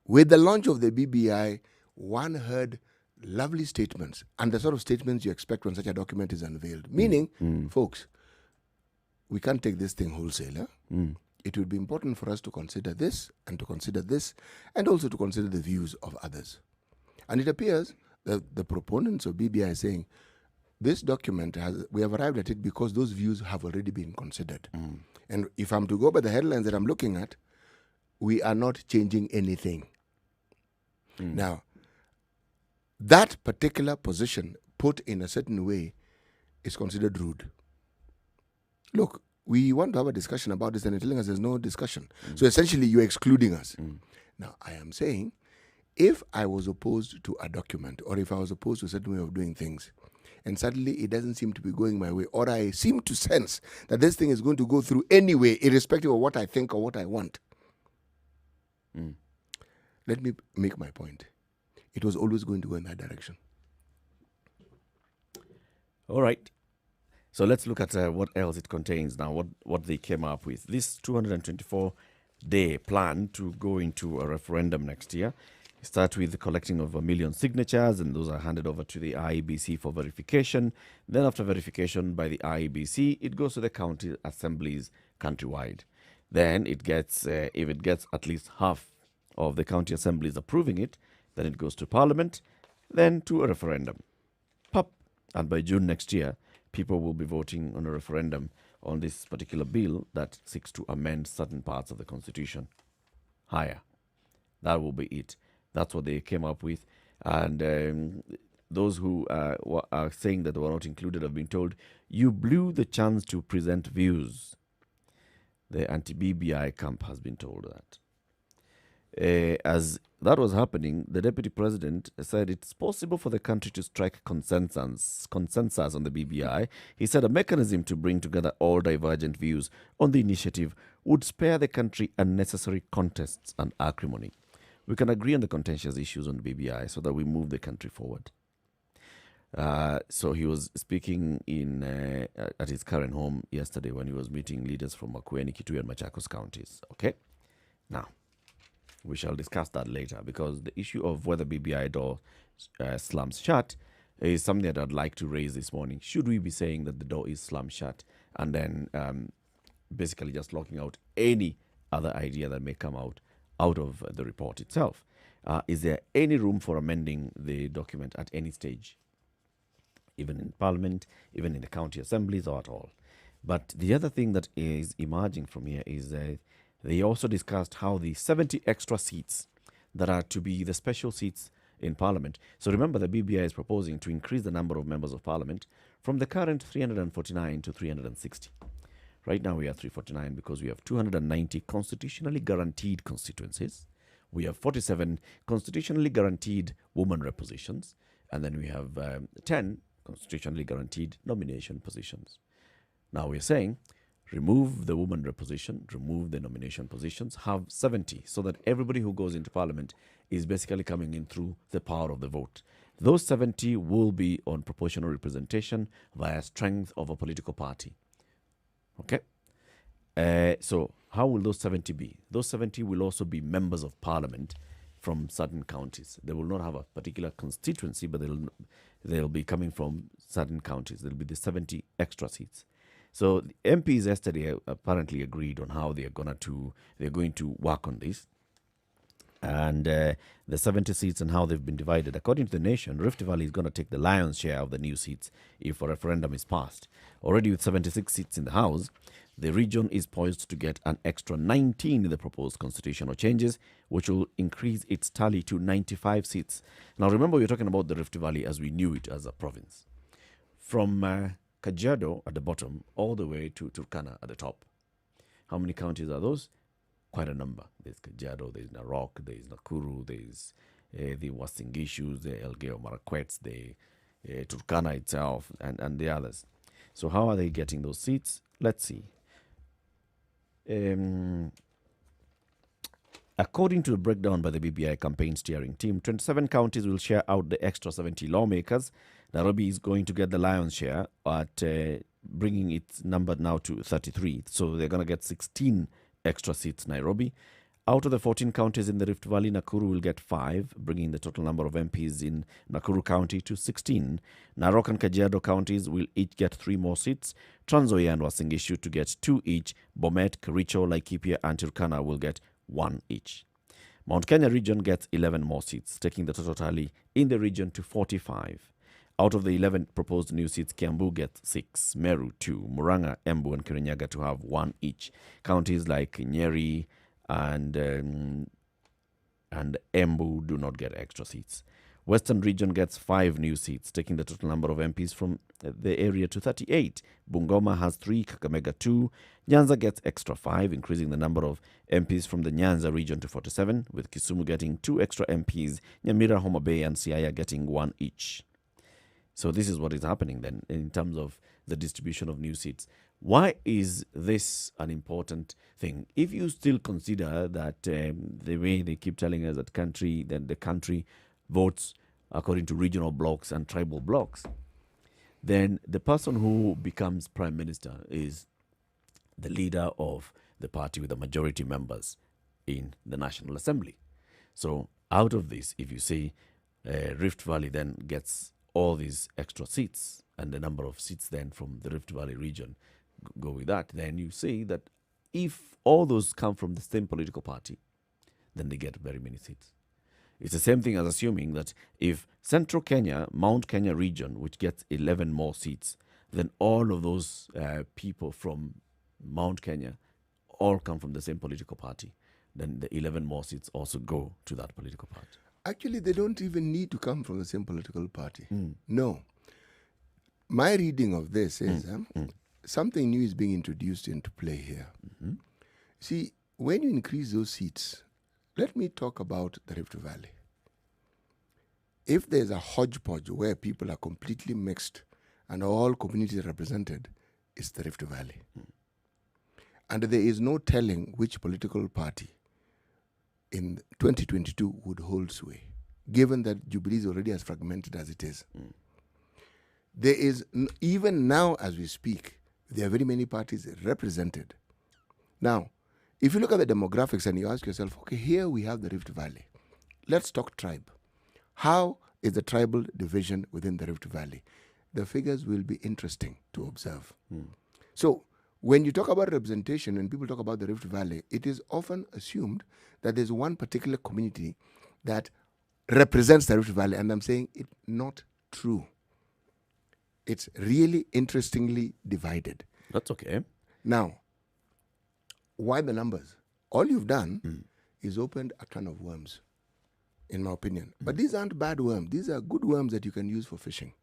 with the launch of the BBI, one heard lovely statements, and the sort of statements you expect when such a document is unveiled. Meaning, folks, we can't take this thing wholesale. It would be important for us to consider this, and to consider this, and also to consider the views of others. And it appears that the proponents of BBI are saying, this document, we have arrived at it because those views have already been considered. And if I'm to go by the headlines that I'm looking at, we are not changing anything. Now, that particular position put in a certain way is considered rude. Look, we want to have a discussion about this and you're telling us there's no discussion. So essentially you're excluding us. Now, I am saying, if I was opposed to a document or if I was opposed to a certain way of doing things, and suddenly it doesn't seem to be going my way, or I seem to sense that this thing is going to go through anyway, irrespective of what I think or what I want. Let me make my point. It was always going to go in that direction. All right. So let's look at what else it contains now, what they came up with. This 224-day plan to go into a referendum next year. Start with the collecting of 1 million signatures, and those are handed over to the IEBC for verification. Then after verification by the IEBC, it goes to the county assemblies countrywide. Then it gets, if it gets at least half of the county assemblies approving it, then it goes to Parliament, then to a referendum. Pop. And by June next year, people will be voting on a referendum on this particular bill that seeks to amend certain parts of the constitution higher. That will be it. That's what they came up with. And those who are saying that they were not included have been told, you blew the chance to present views. The anti-BBI camp has been told that. As that was happening, the deputy president said it's possible for the country to strike consensus on the BBI. He said a mechanism to bring together all divergent views on the initiative would spare the country unnecessary contests and acrimony. We can agree on the contentious issues on the BBI so that we move the country forward. So he was speaking at his current home yesterday when he was meeting leaders from Makueni, Kitui and Machakos counties. Okay? Now, we shall discuss that later, because the issue of whether BBI door slams shut is something that I'd like to raise this morning. Should we be saying that the door is slammed shut and then basically just locking out any other idea that may come out of the report itself? Is there any room for amending the document at any stage, even in Parliament, even in the county assemblies, or at all? But the other thing that is emerging from here is they also discussed how the 70 extra seats that are to be the special seats in Parliament. So remember, the BBI is proposing to increase the number of members of Parliament from the current 349 to 360. Right now we are 349 because we have 290 constitutionally guaranteed constituencies. We have 47 constitutionally guaranteed women rep positions. And then we have 10 constitutionally guaranteed nomination positions. Now we're saying, remove the woman rep position, remove the nomination positions, have 70, so that everybody who goes into Parliament is basically coming in through the power of the vote. Those 70 will be on proportional representation via strength of a political party. Okay? So how will those 70 be? Those 70 will also be members of Parliament from certain counties. They will not have a particular constituency, but they'll be coming from certain counties. There'll be the 70 extra seats. So the MPs yesterday apparently agreed on how they're going to work on this. And the 70 seats and how they've been divided. According to the Nation, Rift Valley is going to take the lion's share of the new seats if a referendum is passed. Already with 76 seats in the House, the region is poised to get an extra 19 in the proposed constitutional changes, which will increase its tally to 95 seats. Now remember, we're talking about the Rift Valley as we knew it as a province. From Kajiado at the bottom all the way to Turkana at the top. How many counties are those? Quite a number. There's Kajiado, there's Narok, there's Nakuru, there's the Uasin Gishu, the Elgeyo Marakwet, the Turkana itself, and the others. So how are they getting those seats? Let's see. According to the breakdown by the BBI campaign steering team, 27 counties will share out the extra 70 lawmakers. Nairobi is going to get the lion's share at bringing its number now to 33. So they're going to get 16 extra seats, Nairobi. Out of the 14 counties in the Rift Valley, Nakuru will get 5, bringing the total number of MPs in Nakuru County to 16. Narok and Kajiado counties will each get 3 more seats. Trans Nzoia and Uasin Gishu to get 2 each. Bomet, Kericho, Laikipia and Turkana will get 1 each. Mount Kenya region gets 11 more seats, taking the total tally in the region to 45. Out of the 11 proposed new seats, Kiambu gets 6, Meru 2, Murang'a, Embu and Kirinyaga to have 1 each. Counties like Nyeri and Embu do not get extra seats. Western region gets 5 new seats, taking the total number of MPs from the area to 38. Bungoma has 3, Kakamega 2. Nyanza gets extra 5, increasing the number of MPs from the Nyanza region to 47, with Kisumu getting 2 extra MPs, Nyamira, Homa Bay and Siaya getting 1 each. So this is what is happening then in terms of the distribution of new seats. Why is this an important thing? If you still consider that the way they keep telling us that the country votes according to regional blocks and tribal blocks, then the person who becomes prime minister is the leader of the party with the majority members in the National Assembly. So out of this, if you say Rift Valley then gets all these extra seats, and the number of seats then from the Rift Valley region go with that, then you say that if all those come from the same political party, then they get very many seats. It's the same thing as assuming that if Central Kenya, Mount Kenya region, which gets 11 more seats, then all of those people from Mount Kenya all come from the same political party. Then the 11 more seats also go to that political party. Actually, they don't even need to come from the same political party. No. My reading of this is something new is being introduced into play here. See, when you increase those seats, let me talk about the Rift Valley. If there's a hodgepodge where people are completely mixed and all communities are represented, it's the Rift Valley. And there is no telling which political party in 2022 would hold sway, given that Jubilee is already as fragmented as it is. There is, even now as we speak, there are very many parties represented. Now, if you look at the demographics and you ask yourself, okay, here we have the Rift Valley. Let's talk tribe. How is the tribal division within the Rift Valley? The figures will be interesting to observe. So, when you talk about representation and people talk about the Rift Valley, it is often assumed that there's one particular community that represents the Rift Valley, and I'm saying it's not true. It's really interestingly divided. That's okay. Now, why the numbers? All you've done is opened a can of worms, in my opinion. But these aren't bad worms. These are good worms that you can use for fishing.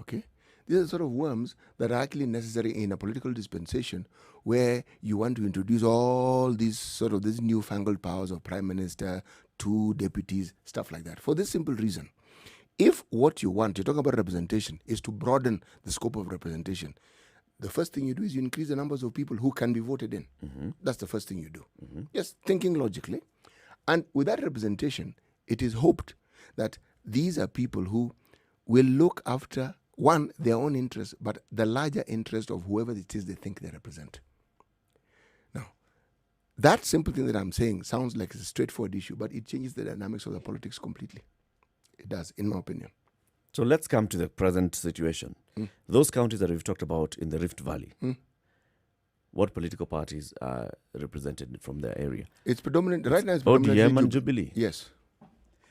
Okay? These are sort of worms that are actually necessary in a political dispensation where you want to introduce all these newfangled powers of prime minister, 2 deputies, stuff like that. For this simple reason. If what you want, you're talking about representation, is to broaden the scope of representation, the first thing you do is you increase the numbers of people who can be voted in. That's the first thing you do. Just thinking logically. And with that representation, it is hoped that these are people who will look after, one, their own interest, but the larger interest of whoever it is they think they represent. Now, that simple thing that I'm saying sounds like it's a straightforward issue, but it changes the dynamics of the politics completely. It does, in my opinion. So let's come to the present situation. Those counties that we've talked about in the Rift Valley, what political parties are represented from their area? It's predominant, right now it's predominantly ODM and Jubilee. Yes.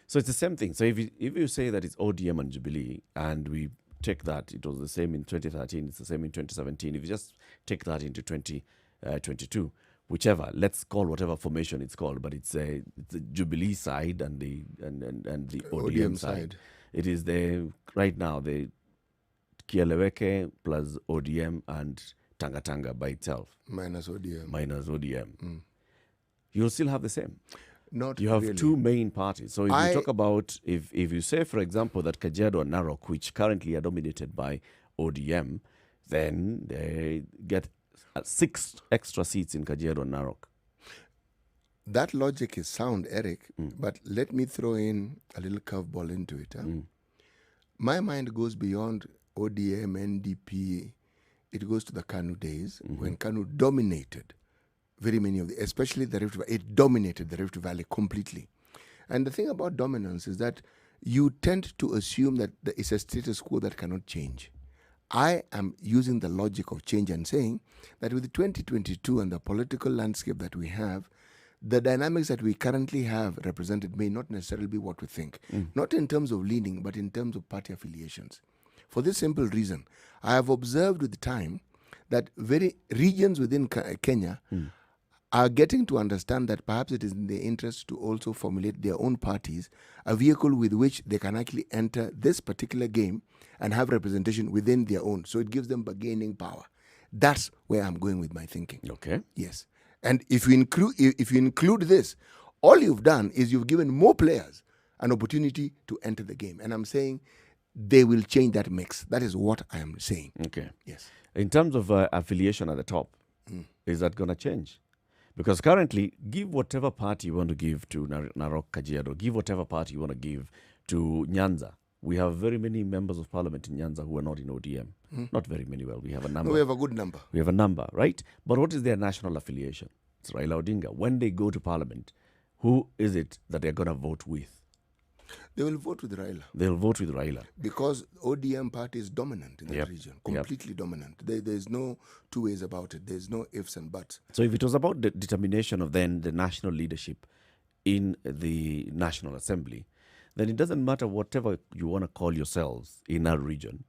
So it's the same thing. So if you say that it's ODM and Jubilee, and we take that, it was the same in 2013, it's the same in 2017. If you just take that into 2022, whichever, let's call whatever formation it's called, but it's the Jubilee side and the ODM side. It is right now the Kieleweke plus ODM and Tanga by itself. Minus ODM. You'll still have the same. Not You have really. 2 main parties. So if you talk about, if you say, for example, that Kajiado and Narok, which currently are dominated by ODM, then they get 6 extra seats in Kajiado and Narok. That logic is sound, Eric, but let me throw in a little curveball into it. My mind goes beyond ODM, NDP. It goes to the KANU days when KANU dominated very many of especially the Rift Valley. It dominated the Rift Valley completely. And the thing about dominance is that you tend to assume that there is a status quo that cannot change. I am using the logic of change and saying that with 2022 and the political landscape that we have, the dynamics that we currently have represented may not necessarily be what we think. Not in terms of leaning, but in terms of party affiliations. For this simple reason, I have observed with time that very regions within Kenya are getting to understand that perhaps it is in their interest to also formulate their own parties, a vehicle with which they can actually enter this particular game and have representation within their own. So it gives them bargaining power. That's where I'm going with my thinking. Okay. Yes. And if you include this, all you've done is you've given more players an opportunity to enter the game. And I'm saying they will change that mix. That is what I am saying. Okay. Yes. In terms of affiliation at the top, is that going to change? Because currently, give whatever party you want to give to Narok Kajiado, give whatever party you want to give to Nyanza. We have very many members of parliament in Nyanza who are not in ODM. Not very many, well, we have a number. No, we have a good number. We have a number, right? But what is their national affiliation? It's Raila Odinga. When they go to parliament, who is it that they're going to vote with? They will vote with Raila. They'll vote with Raila. Because ODM party is dominant in that region. Completely dominant. There's no 2 ways about it. There's no ifs and buts. So if it was about the determination of then the national leadership in the National Assembly, then it doesn't matter whatever you want to call yourselves in our region.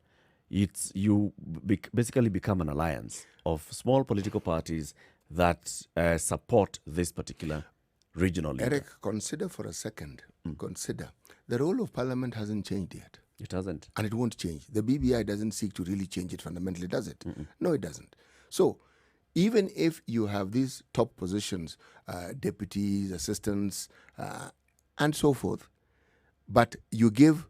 basically become an alliance of small political parties that support this particular regional leader. Eric, consider for a second, consider. The role of parliament hasn't changed yet. It hasn't. And it won't change. The BBI doesn't seek to really change it fundamentally, does it? No, it doesn't. So, even if you have these top positions, deputies, assistants, and so forth, but you give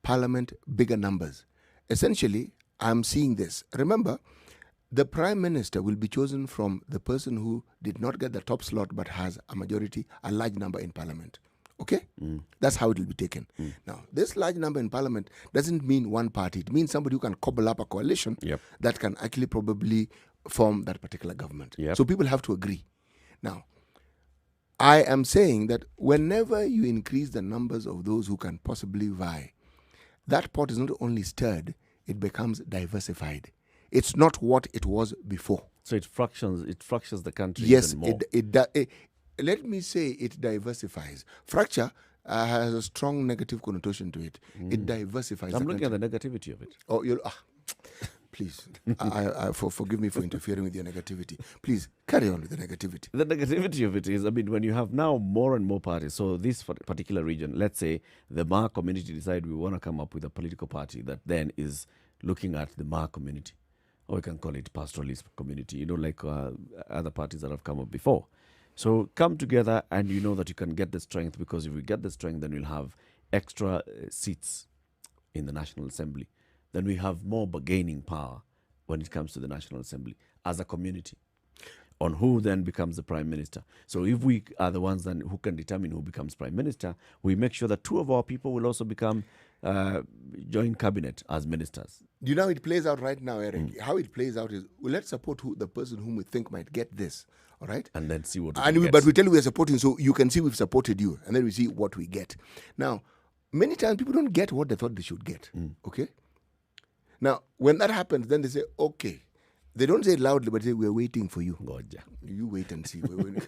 parliament bigger numbers, essentially, I'm seeing this. Remember, the prime minister will be chosen from the person who did not get the top slot but has a majority, a large number in parliament. Okay? That's how it will be taken. Now, this large number in parliament doesn't mean one party. It means somebody who can cobble up a coalition that can actually probably form that particular government. So people have to agree. Now, I am saying that whenever you increase the numbers of those who can possibly vie, that pot is not only stirred, it becomes diversified. It's not what it was before. So it fractures the country Yes, even more. Let me say it diversifies. Fracture has a strong negative connotation to it. It diversifies. I'm looking at the negativity of it. Oh, please, forgive me for interfering with your negativity. Please, carry on with the negativity. The negativity of it is, when you have now more and more parties, so this particular region, let's say the Ma community decide we want to come up with a political party that then is looking at the Ma community, or we can call it pastoralist community, like other parties that have come up before. So come together and you know that you can get the strength, because if we get the strength, then we'll have extra seats in the National Assembly. Then we have more bargaining power when it comes to the National Assembly as a community on who then becomes the prime minister. So if we are the ones then who can determine who becomes prime minister, we make sure that two of our people will also become join cabinet as ministers. You know how it plays out right now, Eric? How it plays out is, let's support the person whom we think might get this. All right, and then see what. But we tell you we are supporting, so you can see we've supported you, and then we see what we get. Now, many times people don't get what they thought they should get. Okay. Now, when that happens, then they say, "Okay." They don't say it loudly, but they say, "We're waiting for you." Goja. You wait and see. Goja.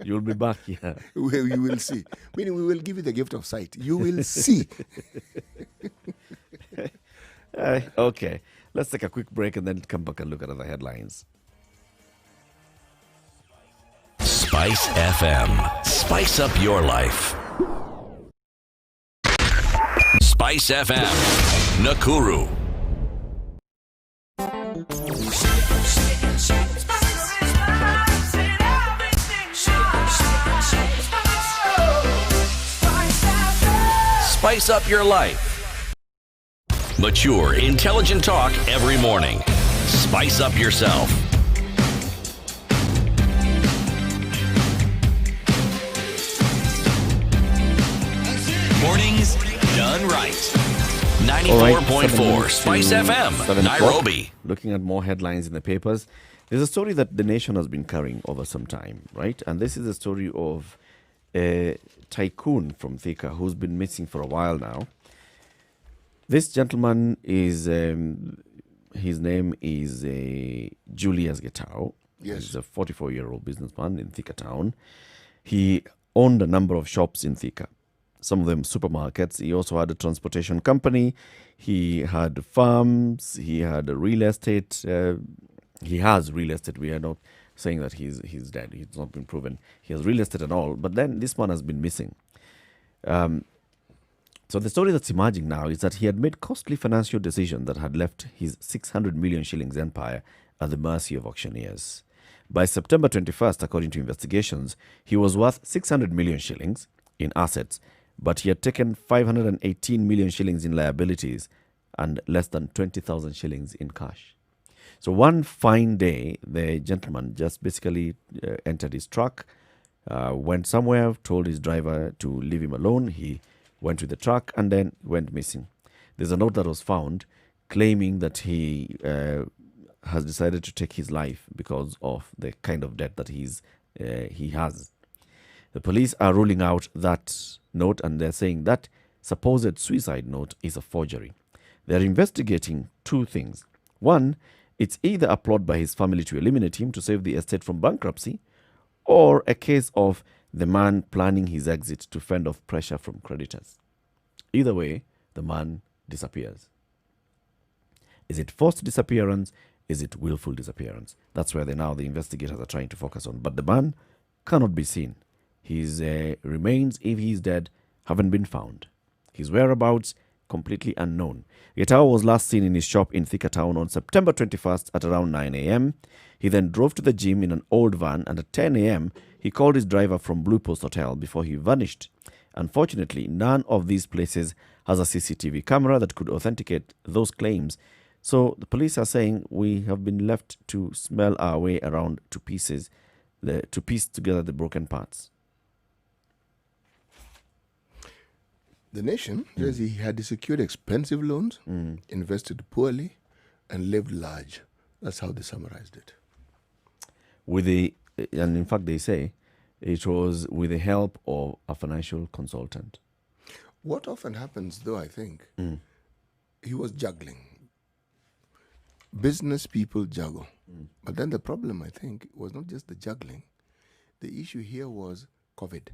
You'll be back here. You will see. Meaning, we will give you the gift of sight. You will see. Okay. Let's take a quick break and then come back and look at other headlines. Spice FM. Spice up your life. Spice FM. Nakuru. Spice up your life. Mature, intelligent talk every morning. Spice up yourself. Mornings done right. 94.4 Spice FM, Nairobi. Looking at more headlines in the papers, there's a story that the nation has been carrying over some time, right? And this is a story of a tycoon from Thika who's been missing for a while now. This gentleman is, his name is Julius Getao. Yes. He's a 44-year-old businessman in Thika town. He owned a number of shops in Thika, some of them supermarkets. He also had a transportation company. He had farms. He had a real estate. He has real estate. We are not saying that he's dead. He's not been proven. He has real estate and all. But then this man has been missing. So the story that's emerging now is that he had made costly financial decisions that had left his 600 million shillings empire at the mercy of auctioneers. By September 21st, according to investigations, he was worth 600 million shillings in assets, but he had taken 518 million shillings in liabilities and less than 20,000 shillings in cash. So one fine day, the gentleman just basically entered his truck, went somewhere, told his driver to leave him alone. He went with the truck and then went missing. There's a note that was found claiming that he has decided to take his life because of the kind of debt that he has. The police are ruling out that note, and they're saying that supposed suicide note is a forgery. They're investigating two things. One, it's either a plot by his family to eliminate him to save the estate from bankruptcy, or a case of the man planning his exit to fend off pressure from creditors. Either way, the man disappears. Is it forced disappearance? Is it willful disappearance? That's where the investigators are trying to focus on. But the man cannot be seen. His remains, if he is dead, haven't been found. His whereabouts, completely unknown. Getawa was last seen in his shop in Thika Town on September 21st at around 9 a.m. He then drove to the gym in an old van, and at 10 a.m. he called his driver from Blue Post Hotel before he vanished. Unfortunately, none of these places has a CCTV camera that could authenticate those claims. So the police are saying we have been left to smell our way around to piece together the broken parts. The Nation says he had secured expensive loans, invested poorly, and lived large. That's how they summarized it. And in fact, they say it was with the help of a financial consultant. What often happens, though, I think, he was juggling. Business people juggle. But then the problem, I think, was not just the juggling. The issue here was COVID.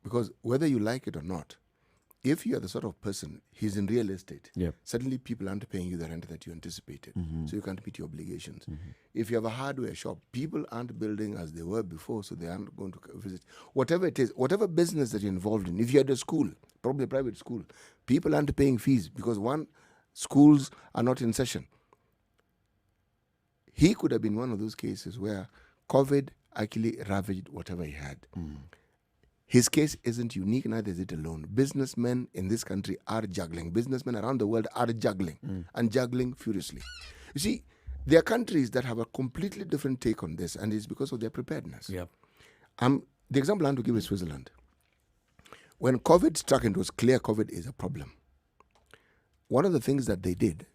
Because whether you like it or not, if you are the sort of person, he's in real estate, suddenly people aren't paying you the rent that you anticipated, so you can't meet your obligations. If you have a hardware shop, people aren't building as they were before, so they aren't going to visit. Whatever it is, whatever business that you're involved in, if you're at a school, probably a private school, people aren't paying fees because schools are not in session. He could have been one of those cases where COVID actually ravaged whatever he had. His case isn't unique, neither is it alone. Businessmen in this country are juggling. Businessmen around the world are juggling and juggling furiously. You see, there are countries that have a completely different take on this, and it's because of their preparedness. Yep. The example I want to give is Switzerland. When COVID struck and it was clear COVID is a problem, one of the things that they did,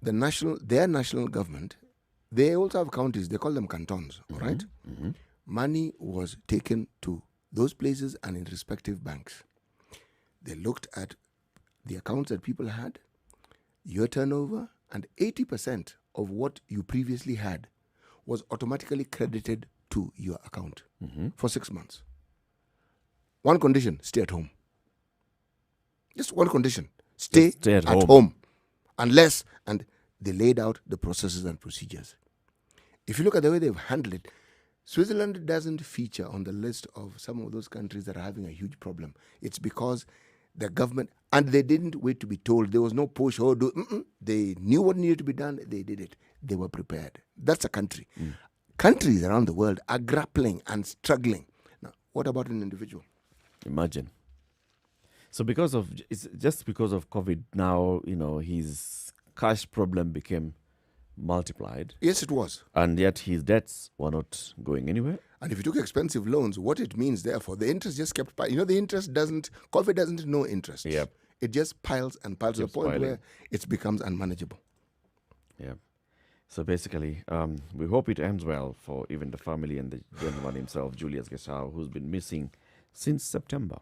their national government, they also have counties, they call them cantons, all right? Money was taken to those places and in respective banks. They looked at the accounts that people had, your turnover, and 80% of what you previously had was automatically credited to your account for 6 months. One condition, stay at home. Just one condition, stay at home. Unless, and they laid out the processes and procedures. If you look at the way they've handled it, Switzerland doesn't feature on the list of some of those countries that are having a huge problem. It's because the government, and they didn't wait to be told. There was no push or do. They knew what needed to be done. They did it. They were prepared. That's a country. Countries around the world are grappling and struggling. Now, what about an individual? Imagine. So it's just because of COVID now, his cash problem became multiplied. Yes, it was. And yet his debts were not going anywhere. And if you took expensive loans, what it means, therefore, the interest just kept piling. The interest COVID doesn't know interest. Yep. It just piles and piles to the point where it becomes unmanageable. Yeah. So basically, we hope it ends well for even the family and the gentleman himself, Julius Gesau, who's been missing since September.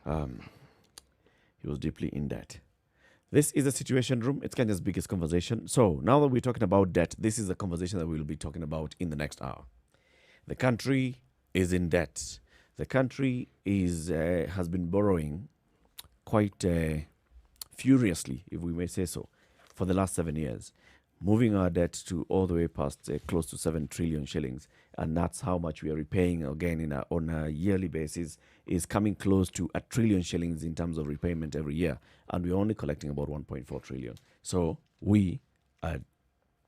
He was deeply in debt. This is the Situation Room. It's Kenya's biggest conversation. So now that we're talking about debt, this is the conversation that we'll be talking about in the next hour. The country is in debt. The country has been borrowing quite furiously, if we may say so, for the last 7 years, moving our debt to all the way past close to 7 trillion shillings. And that's how much we are repaying again on a yearly basis, is coming close to 1 trillion shillings in terms of repayment every year. And we're only collecting about 1.4 trillion. So we are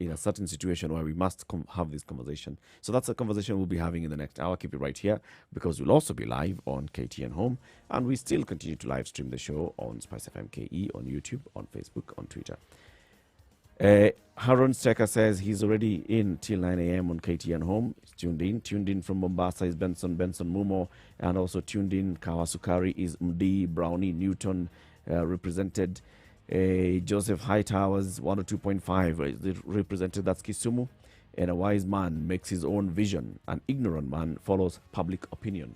in a certain situation where we must have this conversation. So that's a conversation we'll be having in the next hour. Keep it right here, because we'll also be live on KTN Home. And we still continue to live stream the show on Spice FM KE, on YouTube, on Facebook, on Twitter. Harun Steka says he's already in till 9 a.m. on KTN Home. He's tuned in from Mombasa is Benson Mumo, and also tuned in Kawasukari is Mdi Brownie Newton, represented. Joseph Hightowers 102.5 represented, that's Kisumu. And a wise man makes his own vision, an ignorant man follows public opinion.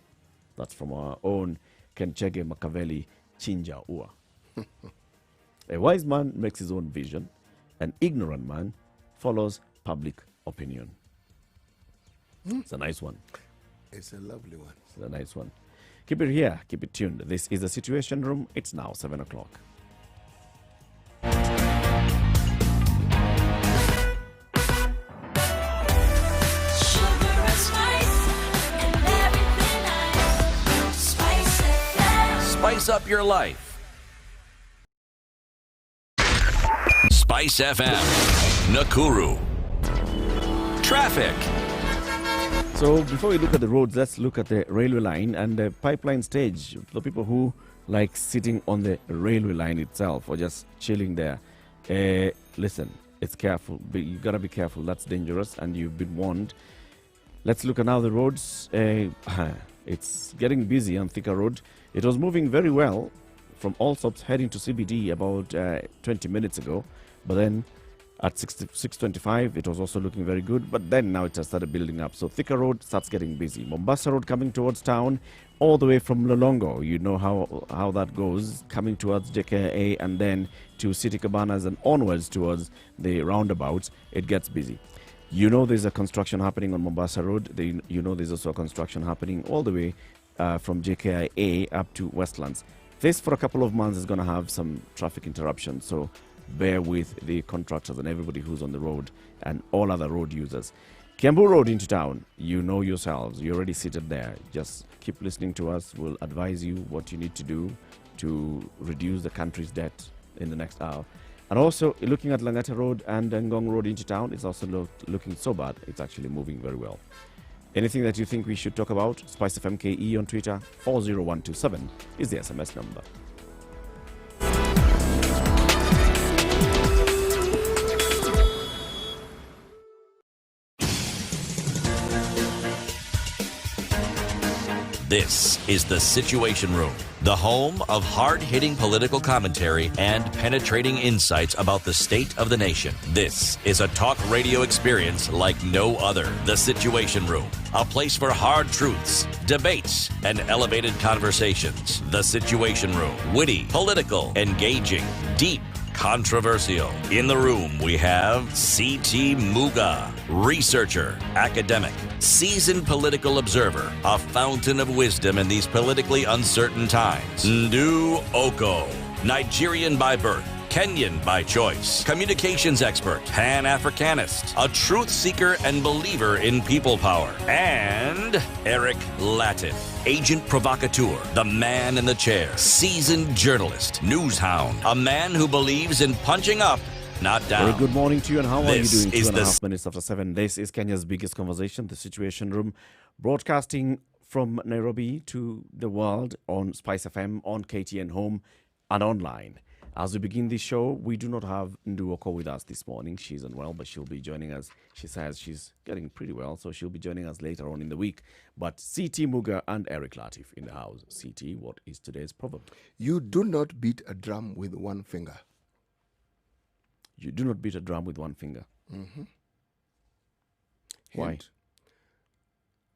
That's from our own Kenchege Makaveli Chinja Ua. A wise man makes his own vision, an ignorant man follows public opinion. It's a nice one. It's a lovely one. It's a nice one. Keep it here, keep it tuned. This is the Situation Room. It's now 7 o'clock. Sugar and spice and everything nice. Spice FM. Spice up your life. Spice FM. Nakuru. Traffic. So before we look at the roads, let's look at the railway line and the pipeline stage. The people who like sitting on the railway line itself or just chilling there. Listen, it's careful. You gotta be careful. That's dangerous, and you've been warned. Let's look at now the roads. It's getting busy on Thika Road. It was moving very well from Allsops heading to CBD about 20 minutes ago, but then at 6:25 it was also looking very good, but then now it has started building up. So Thika Road starts getting busy. Mombasa Road coming towards town all the way from Lolongo. You know how that goes, coming towards JKA and then to City Cabanas and onwards towards the roundabouts. It gets busy. You know there's a construction happening on Mombasa Road. You know there's also a construction happening all the way from JKIA up to Westlands. This for a couple of months is going to have some traffic interruptions, so bear with the contractors and everybody who's on the road and all other road users. Kiambu Road into town, you know yourselves, you're already seated there. Just keep listening to us. We'll advise you what you need to do to reduce the country's debt in the next hour. And also looking at Langata Road and Ngong Road into town, it's also looking so bad. It's actually moving very well. Anything that you think we should talk about, Spice FMKE on Twitter, 40127 is the SMS number. This is the Situation Room, the home of hard-hitting political commentary and penetrating insights about the state of the nation. This is a talk radio experience like no other. The Situation Room, a place for hard truths, debates, and elevated conversations. The Situation Room, witty, political, engaging, deep, controversial. In the room, we have C.T. Muga, researcher, academic, seasoned political observer, a fountain of wisdom in these politically uncertain times. Ndu Oko, Nigerian by birth, Kenyan by choice, communications expert, Pan-Africanist, a truth seeker and believer in people power, and Eric Latif, agent provocateur, the man in the chair, seasoned journalist, news hound, a man who believes in punching up, not down. Very good morning to you, and how are you This doing? is 2.5 minutes after 7. This is Kenya's biggest conversation, the Situation Room, broadcasting from Nairobi to the world on Spice FM, on KTN Home, and online. As we begin this show, we do not have Ndu Oko with us this morning. She's unwell, but she'll be joining us. She says she's getting pretty well, so she'll be joining us later on in the week. But C.T. Muga and Eric Latif in the house. C.T., what is today's proverb? You do not beat a drum with one finger. You do not beat a drum with one finger. Why? Hint.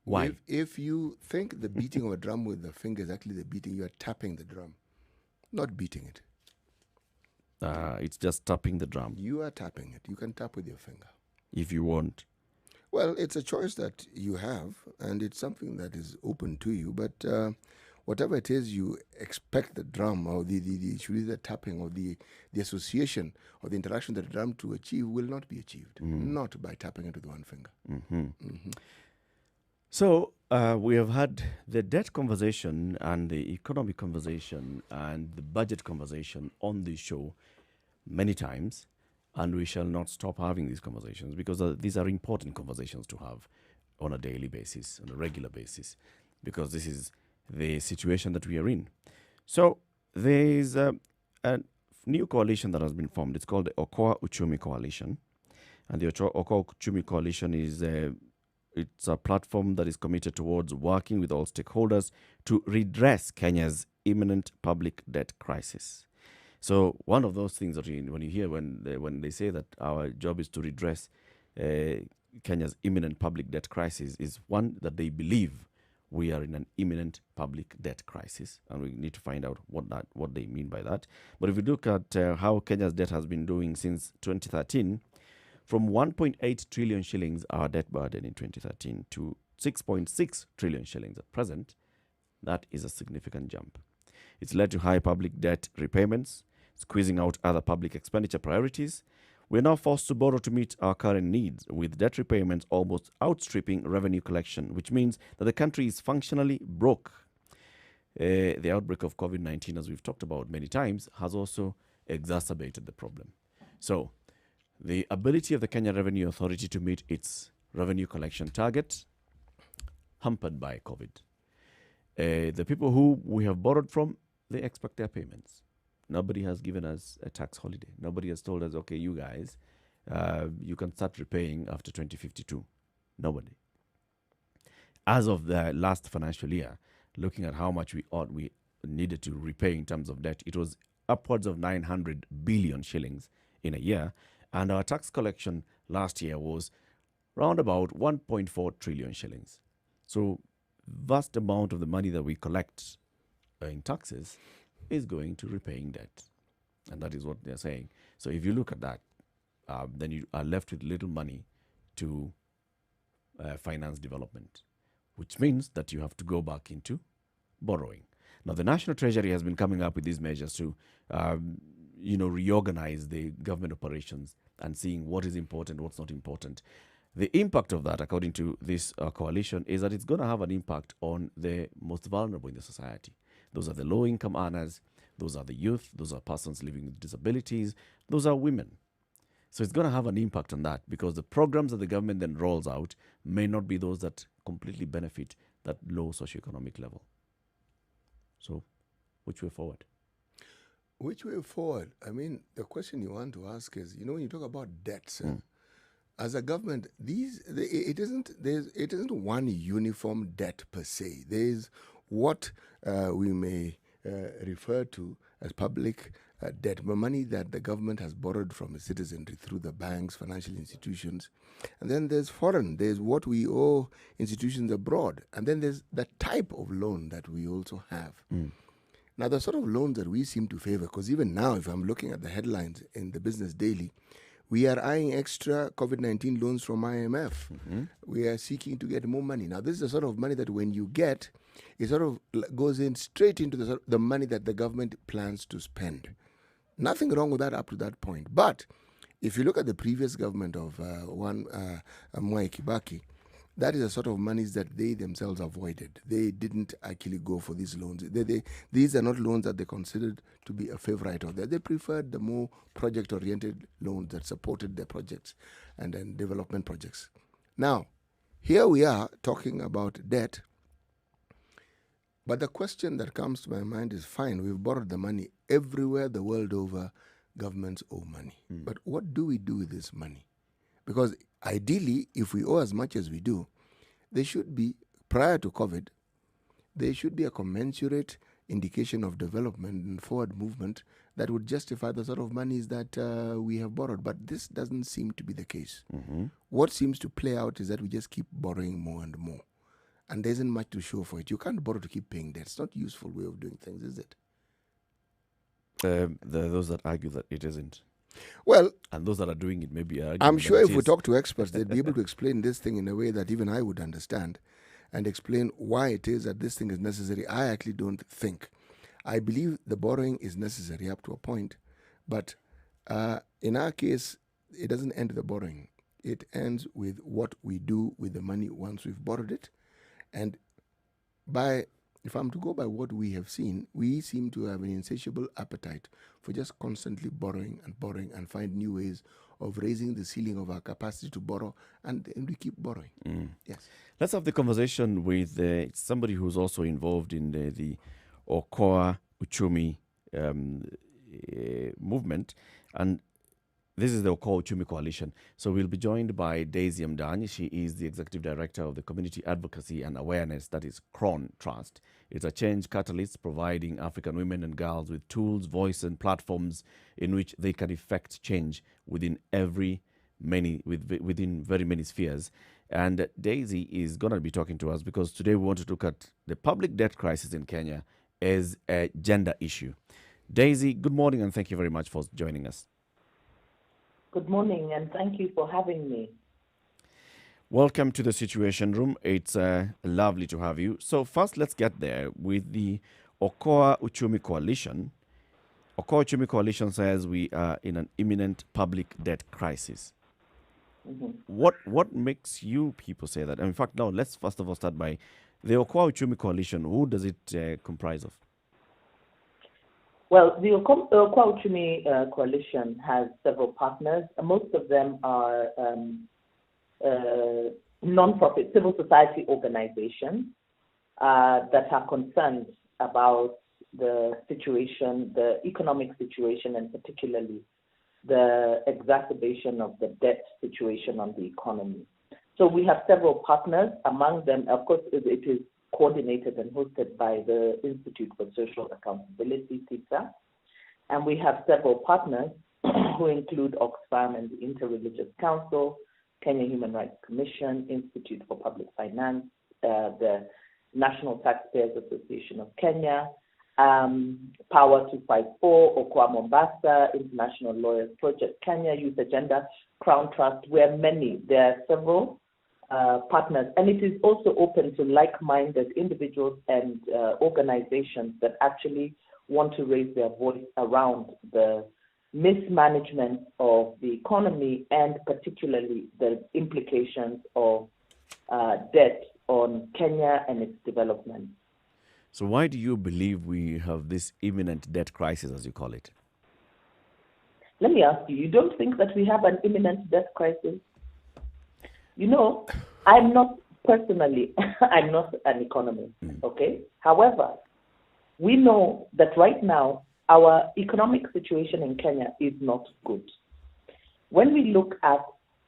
Why? If you think the beating of a drum with the finger is actually the beating, you are tapping the drum, not beating it. It's just tapping the drum You are tapping it. You can tap with your finger. if you want. Well, it's a choice that you have, and it's something that is open to you. But whatever it is, you expect the drum or the tapping or the association or the interaction that the drum to achieve will not be achieved, not by tapping it with one finger. So we have had the debt conversation and the economic conversation and the budget conversation on this show many times, and we shall not stop having these conversations because these are important conversations to have on a daily basis, on a regular basis, because this is the situation that we are in. So there is a new coalition that has been formed. It's called the Okwa Uchumi Coalition, and the Okwa Uchumi Coalition is it's a platform that is committed towards working with all stakeholders to redress Kenya's imminent public debt crisis. So one of those things that when you hear when they say that our job is to redress Kenya's imminent public debt crisis, is one that they believe we are in an imminent public debt crisis, and we need to find out what they mean by that. But if we look at how Kenya's debt has been doing since 2013, from 1.8 trillion shillings our debt burden in 2013 to 6.6 trillion shillings at present, That is a significant jump. It's led to high public debt repayments, squeezing out other public expenditure priorities. We're now forced to borrow to meet our current needs, with debt repayments almost outstripping revenue collection, which means that the country is functionally broke. The outbreak of COVID-19, as we've talked about many times, has also exacerbated the problem. So, the ability of the Kenya Revenue Authority to meet its revenue collection target, hampered by COVID. The people who we have borrowed from, they expect their payments. Nobody has given us a tax holiday. Nobody has told us, okay, you guys, you can start repaying after 2052. Nobody. As of the last financial year, looking at how much we needed to repay in terms of debt, it was upwards of 900 billion shillings in a year. And our tax collection last year was round about 1.4 trillion shillings. So vast amount of the money that we collect in taxes is going to repaying debt. And that is what they're saying. So if you look at that, then you are left with little money to finance development, which means that you have to go back into borrowing. Now, the National Treasury has been coming up with these measures to, reorganize the government operations and seeing what is important, what's not important. The impact of that, according to this coalition, is that it's going to have an impact on the most vulnerable in the society. Those are the low-income earners, those are the youth, those are persons living with disabilities, those are women. So it's going to have an impact on that, because the programs that the government then rolls out may not be those that completely benefit that low socioeconomic level. So, which way forward? Which way forward? I mean, the question you want to ask is, when you talk about debts, as a government, it isn't one uniform debt per se. There's what we may refer to as public debt, money that the government has borrowed from its citizenry through the banks, financial institutions. And then there's foreign, there's what we owe institutions abroad. And then there's the type of loan that we also have. Now, the sort of loans that we seem to favor, because even now, if I'm looking at the headlines in the Business Daily, we are eyeing extra COVID-19 loans from IMF. We are seeking to get more money. Now, this is the sort of money that when you get, it sort of goes in straight into the money that the government plans to spend. Nothing wrong with that up to that point. But if you look at the previous government of Mwai Kibaki, that is the sort of monies that they themselves avoided. They didn't actually go for these loans. These are not loans that they considered to be a favorite of theirs. They preferred the more project-oriented loans that supported their projects and then development projects. Now, here we are talking about debt. But the question that comes to my mind is, fine, we've borrowed the money everywhere the world over, governments owe money. But what do we do with this money? Because ideally, if we owe as much as we do, there should be, prior to COVID, there should be a commensurate indication of development and forward movement that would justify the sort of monies that we have borrowed. But this doesn't seem to be the case. What seems to play out is that we just keep borrowing more and more. And there isn't much to show for it. You can't borrow to keep paying debt. It's not a useful way of doing things, is it? There are those that argue that it isn't. Well, And those that are doing it maybe are I'm arguing sure that if it we is. talk to experts, they'd be able to explain this thing in a way that even I would understand and explain why it is that this thing is necessary. I actually don't think. I believe the borrowing is necessary up to a point, but in our case, it doesn't end the borrowing. It ends with what we do with the money once we've borrowed it. And if I'm to go by what we have seen, we seem to have an insatiable appetite for just constantly borrowing and find new ways of raising the ceiling of our capacity to borrow, and we keep borrowing. Yes. Let's have the conversation with somebody who's also involved in the Okwa Uchumi movement. And this is the Okwa Uchumi Coalition. So we'll be joined by Daisy Mdani. She is the Executive Director of the Community Advocacy and Awareness, that is CRON Trust. It's a change catalyst providing African women and girls with tools, voice, and platforms in which they can effect change within very many spheres. And Daisy is going to be talking to us because today we want to look at the public debt crisis in Kenya as a gender issue. Daisy, good morning, and thank you very much for joining us. Good morning, and thank you for having me. Welcome to the Situation Room. It's lovely to have you. So first, let's get there with the Okwa Uchumi Coalition. Okwa Uchumi Coalition says we are in an imminent public debt crisis. What makes you people say that? In fact, now let's first of all start by the Okwa Uchumi Coalition. Who does it comprise of? Well, the Okwa Uchumi Coalition has several partners. Most of them are non-profit civil society organizations that are concerned about the situation, the economic situation, and particularly the exacerbation of the debt situation on the economy. So we have several partners. Among them, of course, it is coordinated and hosted by the Institute for Social Accountability, TISA. And we have several partners who include Oxfam and the Interreligious Council, Kenya Human Rights Commission, Institute for Public Finance, the National Taxpayers Association of Kenya, Power 254, Okwa Mombasa, International Lawyers Project Kenya, Youth Agenda, Crown Trust. There are several partners, and it is also open to like-minded individuals and organizations that actually want to raise their voice around the mismanagement of the economy and particularly the implications of debt on Kenya and its development. So why do you believe we have this imminent debt crisis, as you call it? Let me ask you, you don't think that we have an imminent debt crisis? You know, I'm not personally, I'm not an economist, okay? However, we know that right now, our economic situation in Kenya is not good. When we look at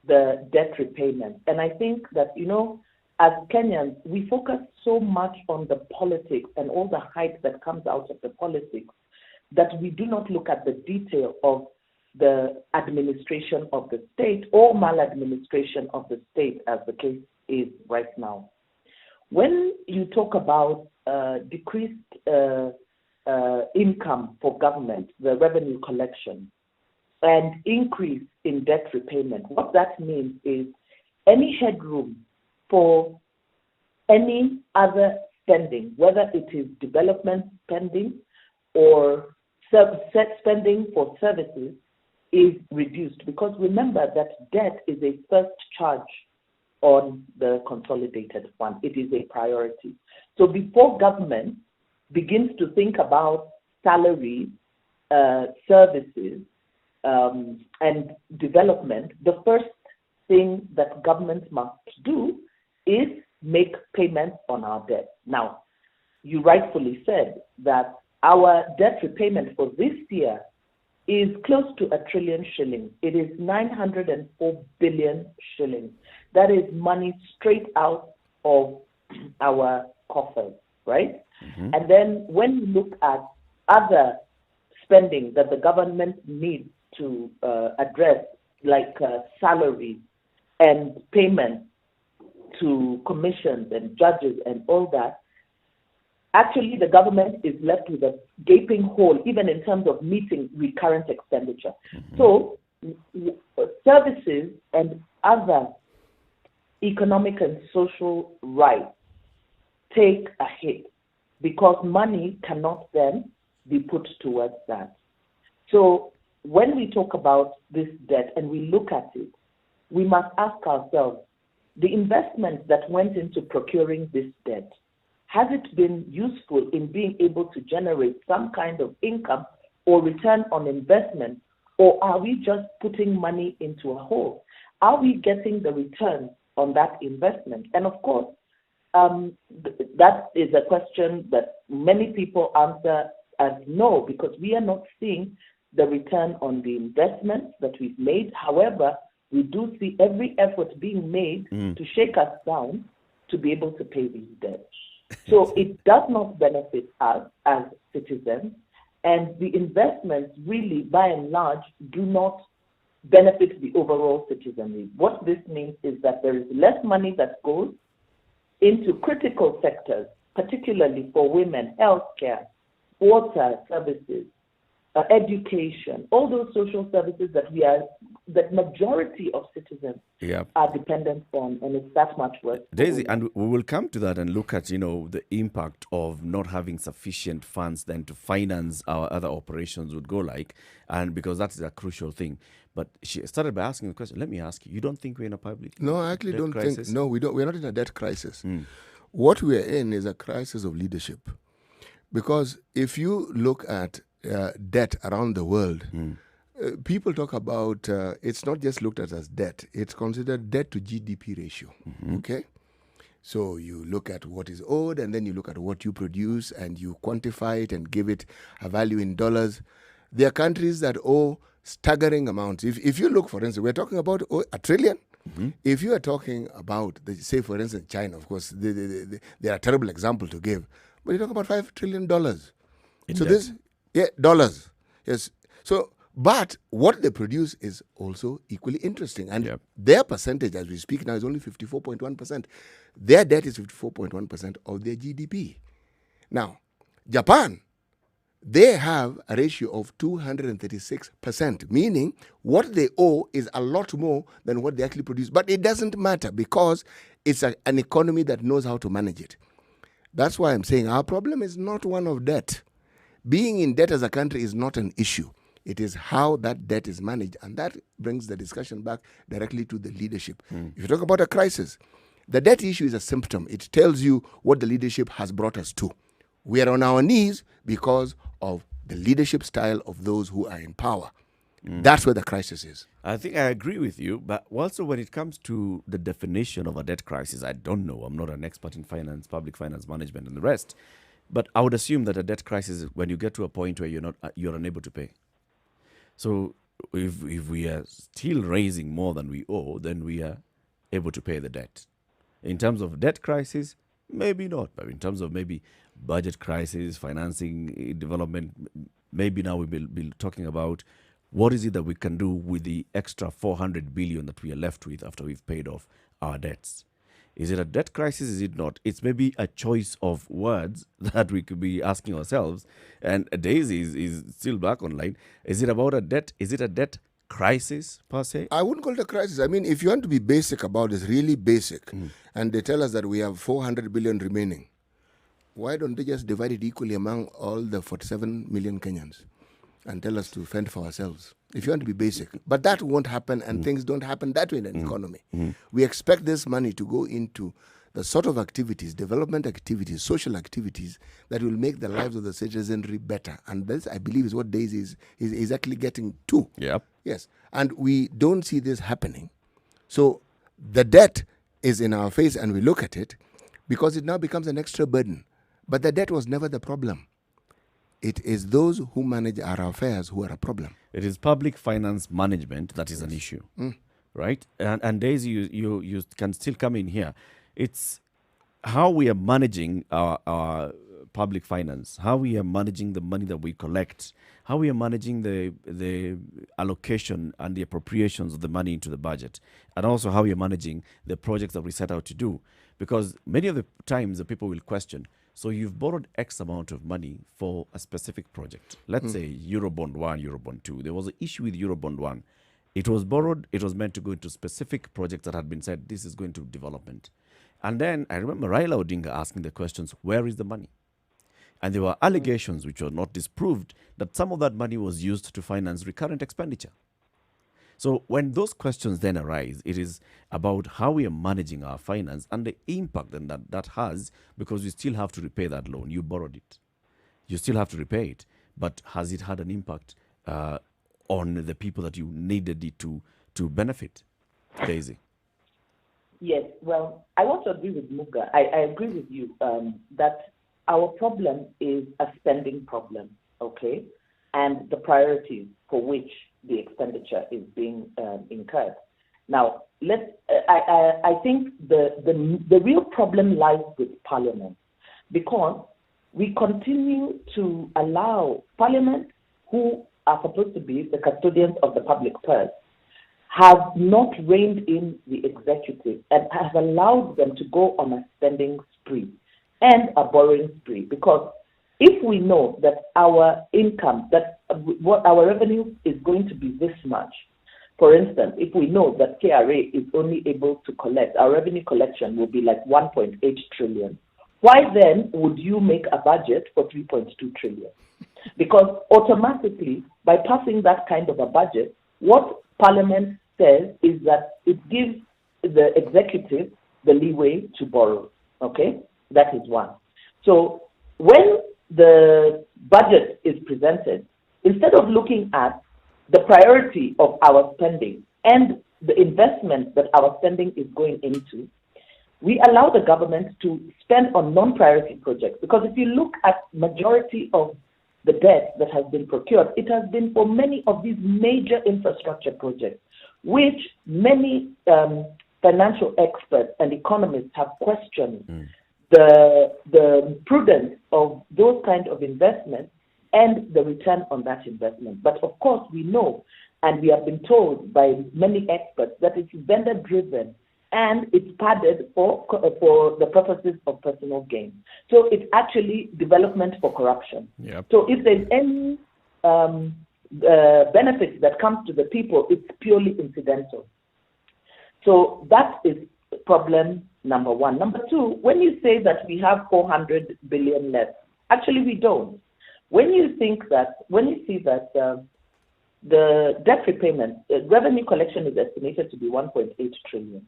the debt repayment, and I think that, you know, as Kenyans, we focus so much on the politics and all the hype that comes out of the politics that we do not look at the detail of the administration of the state or maladministration of the state, as the case is right now. When you talk about decreased income for government, the revenue collection, and increase in debt repayment, what that means is any headroom for any other spending, whether it is development spending or spending for services, is reduced. Because remember that debt is a first charge on the consolidated fund. It is a priority. So before government begins to think about salaries, services, and development, the first thing that government must do is make payments on our debt. Now, you rightfully said that our debt repayment for this year is close to 1 trillion shillings. It is 904 billion shillings. That is money straight out of our coffers, right? And then when you look at other spending that the government needs to address, like salaries and payments to commissions and judges and all that, actually the government is left with a gaping hole, even in terms of meeting recurrent expenditure. So services and other economic and social rights take a hit because money cannot then be put towards that. So when we talk about this debt and we look at it, we must ask ourselves, the investment that went into procuring this debt, has it been useful in being able to generate some kind of income or return on investment, or are we just putting money into a hole? Are we getting the return on that investment? And of course, that is a question that many people answer as no, because we are not seeing the return on the investments that we've made. However, we do see every effort being made to shake us down to be able to pay these debts. So it does not benefit us as citizens, and the investments really, by and large, do not benefit the overall citizenry. What this means is that there is less money that goes into critical sectors, particularly for women, healthcare, water services, education, all those social services that majority of citizens Yeah. are dependent on, and it's that much worse. for Daisy, women. and we will come to that and look at, the impact of not having sufficient funds then to finance our other operations would go like, and because that's a crucial thing. But she started by asking the question, let me ask you, you don't think we're in a public No, I actually debt don't crisis? think. No, we don't. We're not in a debt crisis. What we're in is a crisis of leadership. Because if you look at debt around the world, people talk about it's not just looked at as debt, it's considered debt to GDP ratio. Okay? So you look at what is owed, and then you look at what you produce, and you quantify it and give it a value in dollars. There are countries that owe staggering amounts. If you look, for instance, we're talking about a trillion. If you are talking about, say, for instance, China, of course, they are a terrible example to give, but you're talking about $5 trillion. So debt. dollars. Yes. So, but what they produce is also equally interesting. And Yep. their percentage, as we speak now, is only 54.1%. Their debt is 54.1% of their GDP. Now, Japan, they have a ratio of 236%, meaning what they owe is a lot more than what they actually produce. But it doesn't matter because it's an economy that knows how to manage it. That's why I'm saying our problem is not one of debt. Being in debt as a country is not an issue. It is how that debt is managed. And that brings the discussion back directly to the leadership. If you talk about a crisis, the debt issue is a symptom. It tells you what the leadership has brought us to. We are on our knees because of the leadership style of those who are in power. That's where the crisis is. I think I agree with you, but also when it comes to the definition of a debt crisis, I don't know. I'm not an expert in finance, public finance management, and the rest. But I would assume that a debt crisis is when you get to a point where you're unable to pay. So if we are still raising more than we owe, then we are able to pay the debt. In terms of debt crisis, maybe not. But in terms of maybe budget crisis, financing, development, maybe now we will be talking about what is it that we can do with the extra 400 billion that we are left with after we've paid off our debts. Is it a debt crisis? Is it not? It's maybe a choice of words that we could be asking ourselves. And Daisy is still back online. Is it about a debt? Is it a debt crisis per se? I wouldn't call it a crisis. I mean, if you want to be basic about this, really basic, and they tell us that we have 400 billion remaining, why don't they just divide it equally among all the 47 million Kenyans and tell us to fend for ourselves? If you want to be basic. But that won't happen, and things don't happen that way in an economy. We expect this money to go into the sort of activities, development activities, social activities that will make the lives of the citizenry better. And this, I believe, is what Daisy is actually getting to. Yep. Yes. And we don't see this happening. So the debt is in our face, and we look at it because it now becomes an extra burden. But the debt was never the problem. It is those who manage our affairs who are a problem. It is public finance management that is an issue, right? And Daisy, you can still come in here. It's how we are managing our public finance, how we are managing the money that we collect, how we are managing the allocation and the appropriations of the money into the budget, and also how we are managing the projects that we set out to do. Because many of the times the people will question, so you've borrowed X amount of money for a specific project. Let's say Eurobond 1, Eurobond 2. There was an issue with Eurobond 1. It was borrowed. It was meant to go into specific projects that had been said, this is going to development. And then I remember Raila Odinga asking the questions, where is the money? And there were allegations which were not disproved that some of that money was used to finance recurrent expenditure. So when those questions then arise, it is about how we are managing our finance and the impact that has, because you still have to repay that loan. You borrowed it. You still have to repay it. But has it had an impact on the people that you needed it to benefit? Daisy? Yes, well, I want to agree with Muga. I agree with you that our problem is a spending problem, okay? And the priorities for which the expenditure is being incurred. Now, I think the real problem lies with Parliament, because we continue to allow Parliament, who are supposed to be the custodians of the public purse, have not reined in the executive and have allowed them to go on a spending spree and a borrowing spree. Because if we know that our income, that what our revenue is going to be this much, for instance, if we know that KRA is only able to collect, our revenue collection will be like 1.8 trillion, why then would you make a budget for 3.2 trillion? Because automatically, by passing that kind of a budget, what Parliament says is that it gives the executive the leeway to borrow. Okay? That is one. So when the budget is presented, instead of looking at the priority of our spending and the investment that our spending is going into, we allow the government to spend on non-priority projects. Because if you look at majority of the debt that has been procured, it has been for many of these major infrastructure projects, which many financial experts and economists have questioned the prudence of those kind of investments and the return on that investment. But of course, we know, and we have been told by many experts, that it's vendor-driven and it's padded for the purposes of personal gain. So it's actually development for corruption. Yep. So if there's any benefit that comes to the people, it's purely incidental. So that is problem number one. Number two, when you say that we have 400 billion left, actually we don't. When you see that the debt repayment, revenue collection is estimated to be 1.8 trillion.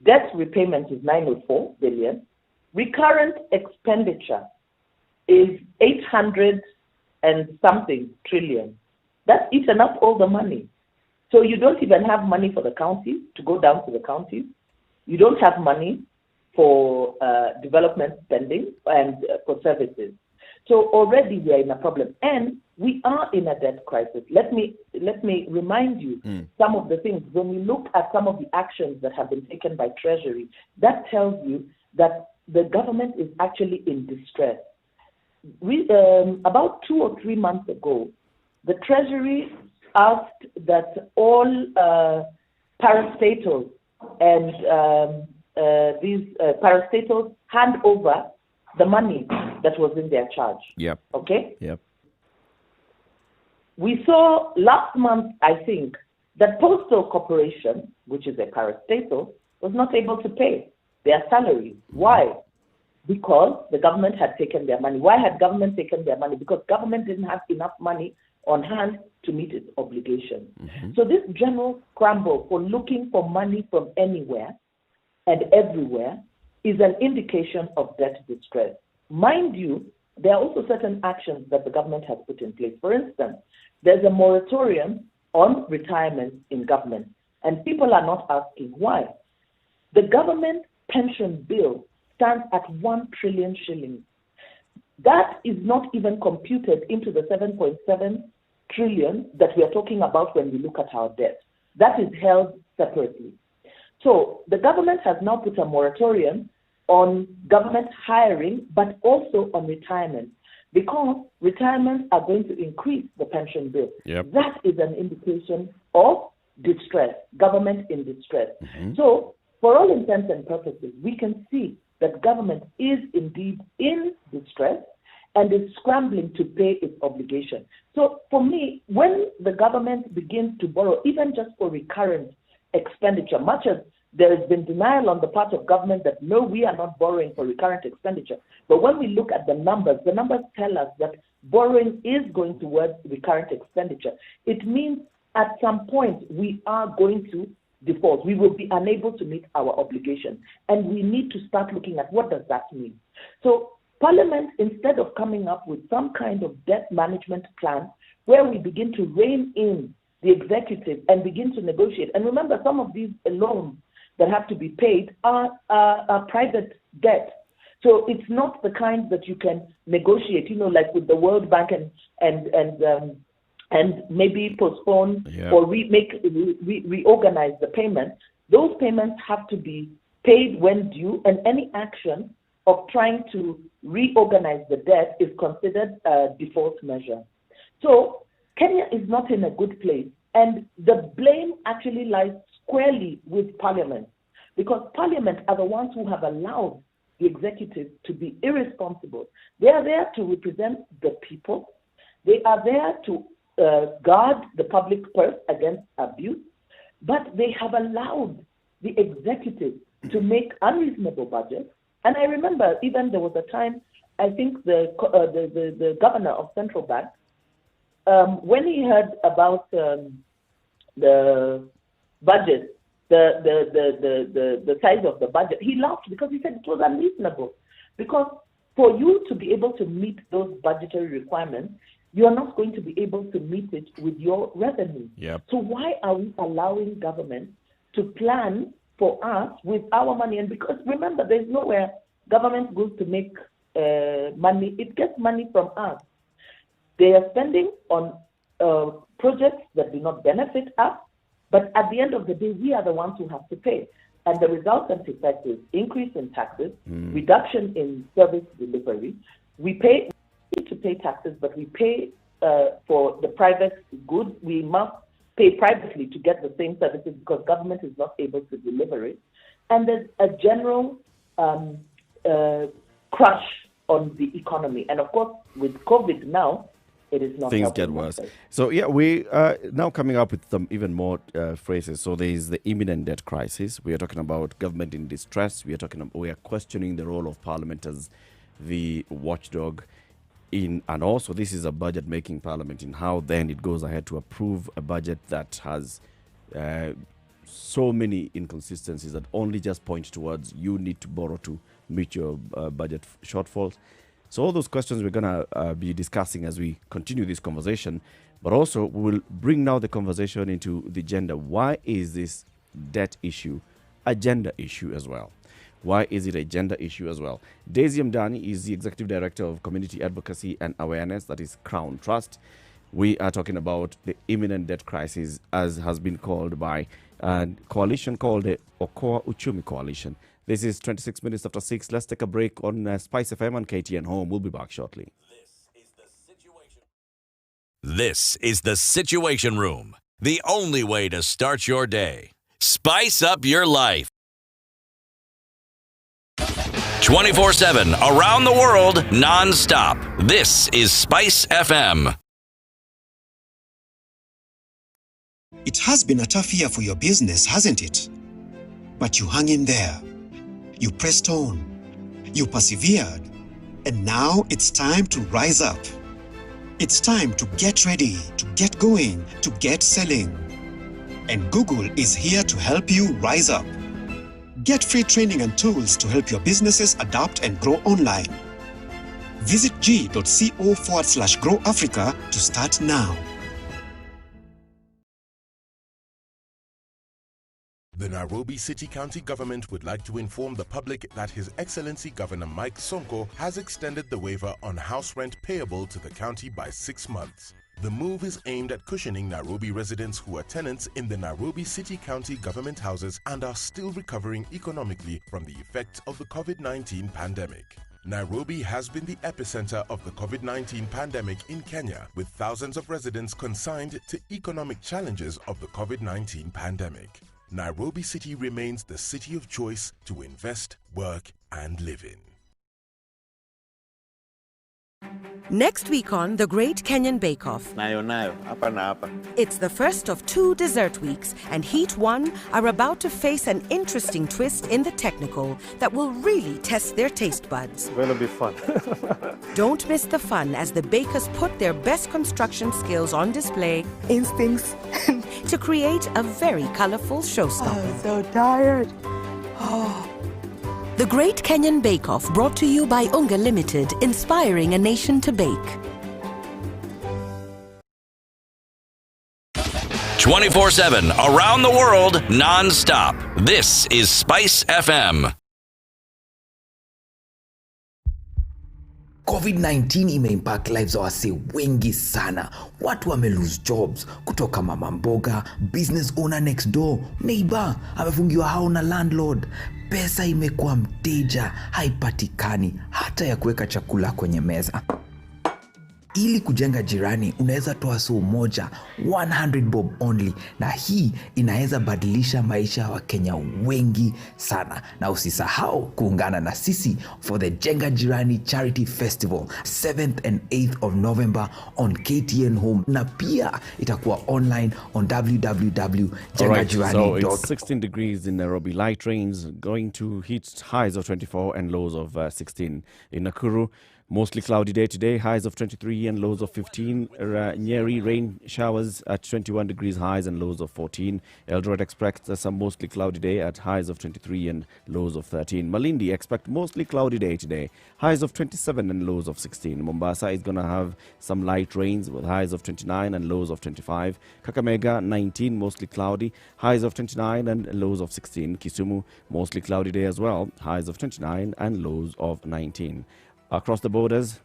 Debt repayment is 904 billion. Recurrent expenditure is 800 and something trillion. That's eaten up all the money. So you don't even have money for the counties to go down to the counties. You don't have money for development spending and for services. So already we are in a problem, and we are in a debt crisis. Let me remind you some of the things. When we look at some of the actions that have been taken by Treasury, that tells you that the government is actually in distress. We about 2 or 3 months ago, the Treasury asked that all parastatals and these parastatals hand over the money that was in their charge. Yep. Okay? Yep. We saw last month, I think, that Postal Corporation, which is a parastatal, was not able to pay their salaries. Why? Because the government had taken their money. Why had government taken their money? Because government didn't have enough money on hand to meet its obligations. So this general scramble for looking for money from anywhere and everywhere is an indication of debt distress. Mind you, there are also certain actions that the government has put in place. For instance, there's a moratorium on retirement in government, and people are not asking why. The government pension bill stands at 1 trillion shillings. That is not even computed into the 7.7 trillion that we are talking about when we look at our debt. That is held separately. So the government has now put a moratorium on government hiring, but also on retirement, because retirements are going to increase the pension bill. Yep. That is an indication of distress, government in distress. So for all intents and purposes, we can see that government is indeed in distress and is scrambling to pay its obligation. So for me, when the government begins to borrow, even just for recurrent expenditure, much as there has been denial on the part of government that no, we are not borrowing for recurrent expenditure. But when we look at the numbers tell us that borrowing is going towards recurrent expenditure. It means at some point we are going to default. We will be unable to meet our obligation. And we need to start looking at what does that mean. So Parliament, instead of coming up with some kind of debt management plan where we begin to rein in the executive and begin to negotiate. And remember, some of these loans that have to be paid are private debt. So it's not the kind that you can negotiate, like with the World Bank and maybe postpone or reorganize the payment. Those payments have to be paid when due, and any action of trying to reorganize the debt is considered a default measure. So Kenya is not in a good place, and the blame actually lies squarely with Parliament, because Parliament are the ones who have allowed the executive to be irresponsible. They are there to represent the people. They are there to guard the public purse against abuse, but they have allowed the executive to make unreasonable budgets. And I remember even there was a time, I think the governor of Central Bank, when he heard about the budget, the size of the budget, he laughed because he said it was unreasonable. Because for you to be able to meet those budgetary requirements, you are not going to be able to meet it with your revenue. Yep. So why are we allowing government to plan for us with our money? And because remember, there's nowhere government goes to make money. It gets money from us. They are spending on projects that do not benefit us, but at the end of the day, we are the ones who have to pay. And the resultant effect is increase in taxes, reduction in service delivery. We need to pay taxes, but we pay for the private goods. We must pay privately to get the same services because government is not able to deliver it. And there's a general crush on the economy. And of course, with COVID now, it is not things get worse. So yeah, we are now coming up with some even more phrases. So there is the imminent debt crisis. We are talking about government in distress. We are questioning the role of Parliament as the watchdog and also this is a budget making Parliament in how then it goes ahead to approve a budget that has so many inconsistencies that only just point towards you need to borrow to meet your budget shortfalls. So all those questions we're going to be discussing as we continue this conversation, but also we will bring now the conversation into the gender. Why is this debt issue a gender issue as well? Why is it a gender issue as well? Daisy Mdani is the Executive Director of Community Advocacy and Awareness, that is Crown Trust. We are talking about the imminent debt crisis, as has been called by a coalition called the Okwa Uchumi Coalition. This is 26 minutes after 6. Let's take a break on Spice FM and KTN Home. We'll be back shortly. This is the Situation Room, the only way to start your day. Spice up your life. 24/7, around the world, non-stop. This is Spice FM. It has been a tough year for your business, hasn't it? But you hung in there. You pressed on. You persevered. And now it's time to rise up. It's time to get ready, to get going, to get selling. And Google is here to help you rise up. Get free training and tools to help your businesses adapt and grow online. Visit g.co/Grow Africa to start now. The Nairobi City County Government would like to inform the public that His Excellency Governor Mike Sonko has extended the waiver on house rent payable to the county by 6 months. The move is aimed at cushioning Nairobi residents who are tenants in the Nairobi City County government houses and are still recovering economically from the effects of the COVID-19 pandemic. Nairobi has been the epicenter of the COVID-19 pandemic in Kenya, with thousands of residents consigned to economic challenges of the COVID-19 pandemic. Nairobi City remains the city of choice to invest, work, and live in. Next week on The Great Kenyan Bake Off. It's the first of 2 dessert weeks, and Heat 1 are about to face an interesting twist in the technical that will really test their taste buds. It's gonna be fun. Don't miss the fun as the bakers put their best construction skills on display, instincts, to create a very colorful showstopper. I'm so tired. The Great Kenyan Bake Off, brought to you by Unga Limited, inspiring a nation to bake. 24/7, around the world, non-stop. This is Spice FM. COVID-19 imeimpact lives za wase wengi sana. Watu wame lose jobs, kutoka mama mboga, business owner next door, neighbor amefungiwa hao na landlord. Pesa imekuwa mteja, haipatikani hata ya kuweka chakula kwenye meza. Ili kujenga jirani, unaweza toa suu moja, 100 bob only, na hii inaweza badilisha maisha ya Wakenya wengi sana. Na usisahau kuungana na sisi for the Jenga Jirani Charity Festival 7th and 8th of November on KTN Home, na pia itakuwa online on www.jengajirani.com. So it's 16 degrees in Nairobi, light rains going to hit highs of 24 and lows of 16. In Nakuru, mostly cloudy day today, highs of 23 and lows of 15. Nyeri, rain showers at 21 degrees, highs and lows of 14. Eldoret expects some mostly cloudy day at highs of 23 and lows of 13. Malindi expect mostly cloudy day today, highs of 27 and lows of 16. Mombasa is going to have some light rains with highs of 29 and lows of 25. Kakamega, 19, mostly cloudy, highs of 29 and lows of 16. Kisumu, mostly cloudy day as well, highs of 29 and lows of 19. Across the borders,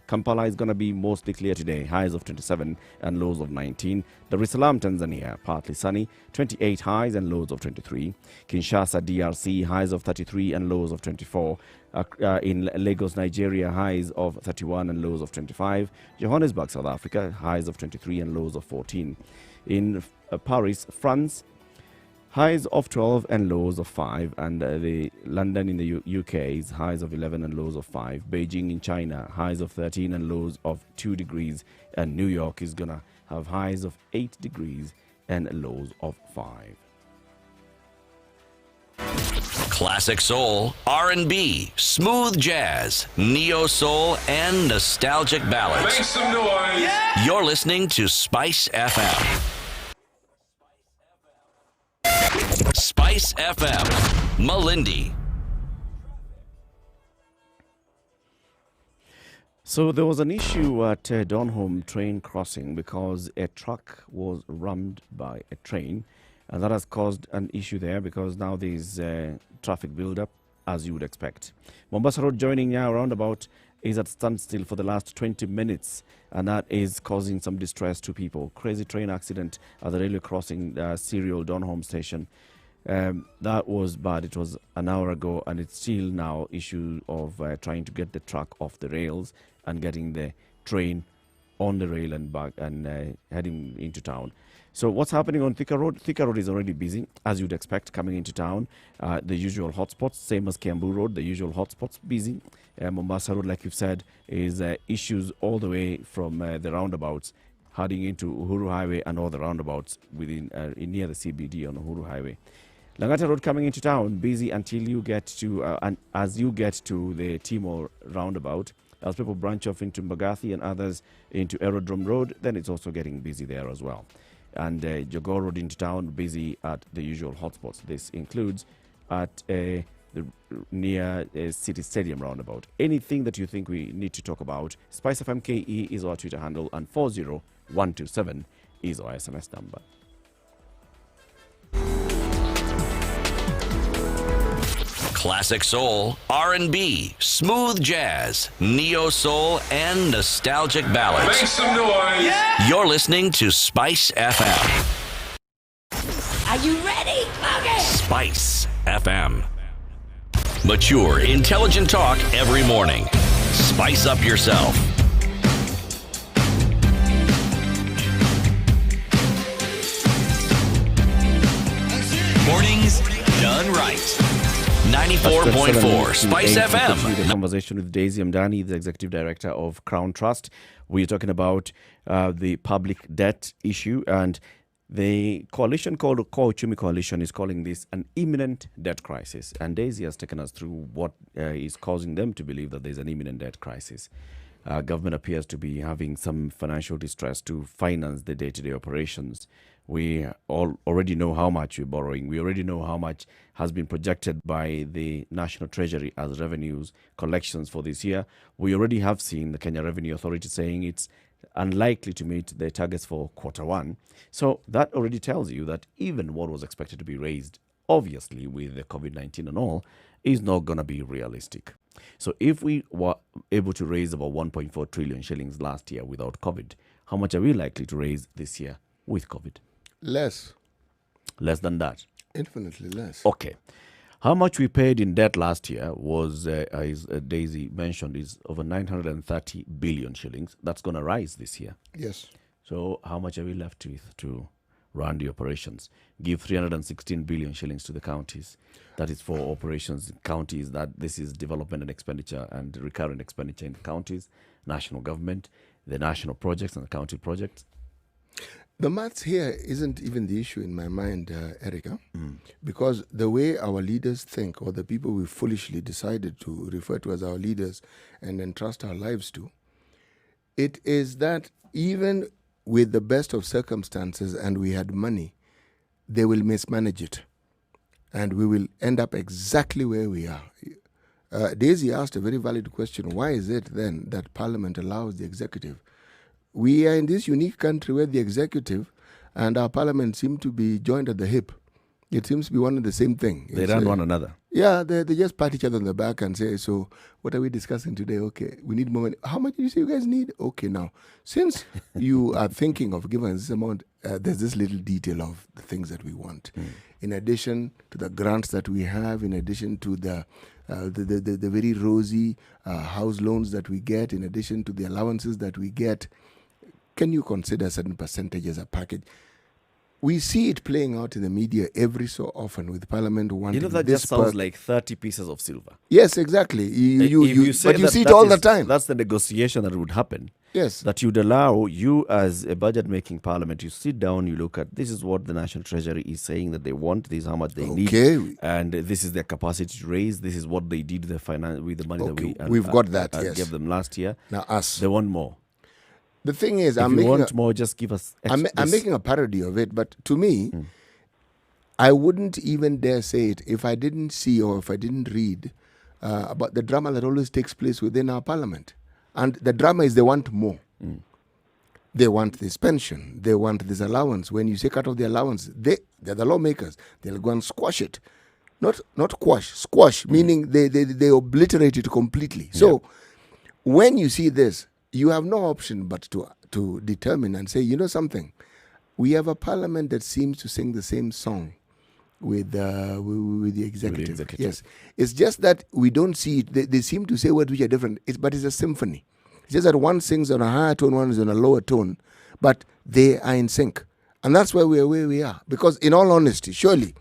Kampala is going to be mostly clear today, highs of 27 and lows of 19. Dar es Salaam, Tanzania, partly sunny, 28 highs and lows of 23. Kinshasa, DRC, highs of 33 and lows of 24. In Lagos, Nigeria, highs of 31 and lows of 25. Johannesburg, South Africa, highs of 23 and lows of 14. In Paris, France, highs of 12 and lows of 5, and the London in the UK is highs of 11 and lows of 5. Beijing in China, highs of 13 and lows of 2 degrees, and New York is gonna have highs of 8 degrees and lows of 5. Classic soul, R&B, smooth jazz, neo soul, and nostalgic ballads. Make some noise. You're listening to Spice FM. Spice FM, Malindi. So there was an issue at Donholm train crossing because a truck was rammed by a train, and that has caused an issue there because now there's traffic build-up, as you would expect. Mombasa Road joining now roundabout is at standstill for the last 20 minutes, and that is causing some distress to people. Crazy train accident at the railway crossing, Serial Donholm station. That was bad. It was an hour ago, and it's still now issue of trying to get the truck off the rails and getting the train on the rail and back and heading into town. So what's happening on Thika Road? Thika Road is already busy, as you'd expect, coming into town. The usual hotspots, same as Kiambu Road, the usual hotspots busy. Mombasa Road, like you've said, is issues all the way from the roundabouts heading into Uhuru Highway and all the roundabouts within near the CBD on Uhuru Highway. Langata Road coming into town, busy until you get to, and as you get to the Timor roundabout. As people branch off into Mbagathi and others into Aerodrome Road, then it's also getting busy there as well. And Jogoo Road into town, busy at the usual hotspots. This includes at the near City Stadium roundabout. Anything that you think we need to talk about, Spice FM KE is our Twitter handle, and 40127 is our SMS number. Classic soul, R&B, smooth jazz, neo soul, and nostalgic ballads. Make some noise. You're listening to Spice FM. Are you ready? Okay. Spice FM. Mature, intelligent talk every morning. Spice up yourself. Mornings done right. 94.4 Spice FM. The conversation with Daisy Amdani, the Executive Director of Crown Trust. We're talking about the public debt issue, and the coalition called Uchumi Coalition is calling this an imminent debt crisis. And Daisy has taken us through what is causing them to believe that there's an imminent debt crisis. Government appears to be having some financial distress to finance the day-to-day operations. We already know how much we're borrowing. We already know how much has been projected by the National Treasury as revenues collections for this year. We already have seen the Kenya Revenue Authority saying it's unlikely to meet their targets for Q1. So that already tells you that even what was expected to be raised, obviously with the COVID-19 and all, is not going to be realistic. So if we were able to raise about 1.4 trillion shillings last year without COVID, how much are we likely to raise this year with COVID? Less. Less than that? Infinitely less. Okay. How much we paid in debt last year was, as Daisy mentioned, is over 930 billion shillings. That's going to rise this year. Yes. So how much are we left with to run the operations? Give 316 billion shillings to the counties. That is for operations in counties. That this is development and expenditure and recurrent expenditure in the counties, national government, the national projects and the county projects. The maths here isn't even the issue in my mind, Erica, because the way our leaders think, or the people we foolishly decided to refer to as our leaders and entrust our lives to, it is that even with the best of circumstances and we had money, they will mismanage it. And we will end up exactly where we are. Daisy asked a very valid question. Why is it then that Parliament allows the executive? We are in this unique country where the executive and our Parliament seem to be joined at the hip. It seems to be one and the same thing. They run one another. Yeah, they just pat each other on the back and say, so what are we discussing today? Okay, we need more money. How much did you say you guys need? Okay, now, since you are thinking of giving us this amount, there's this little detail of the things that we want. In addition to the grants that we have, in addition to the very rosy house loans that we get, in addition to the allowances that we get, can you consider a certain percentage as a package? We see it playing out in the media every so often with Parliament wanting that this just sounds like 30 pieces of silver. Yes, exactly. But you see it all the time. That's the negotiation that would happen. Yes. That you'd allow you as a budget-making Parliament, you sit down, you look at, this is what the National Treasury is saying that they want, this is how much they need, and this is their capacity to raise, this is what they did with the money that we've got that, yes. gave them last year. Now they want more. The thing is, if you want more, just give us. I'm making a parody of it, but to me, I wouldn't even dare say it if I didn't see or if I didn't read about the drama that always takes place within our Parliament. And the drama is they want more. They want this pension. They want this allowance. When you say cut off the allowance, they're the lawmakers. They'll go and squash it. Not quash, squash, meaning they obliterate it completely. So when you see this, you have no option but to determine and say, you know something, we have a Parliament that seems to sing the same song with the executive. Yes, it's just that we don't see it. They seem to say words which are different. But it's a symphony. It's just that one sings on a higher tone, one is on a lower tone, but they are in sync, and that's why we are where we are. Because in all honesty, surely,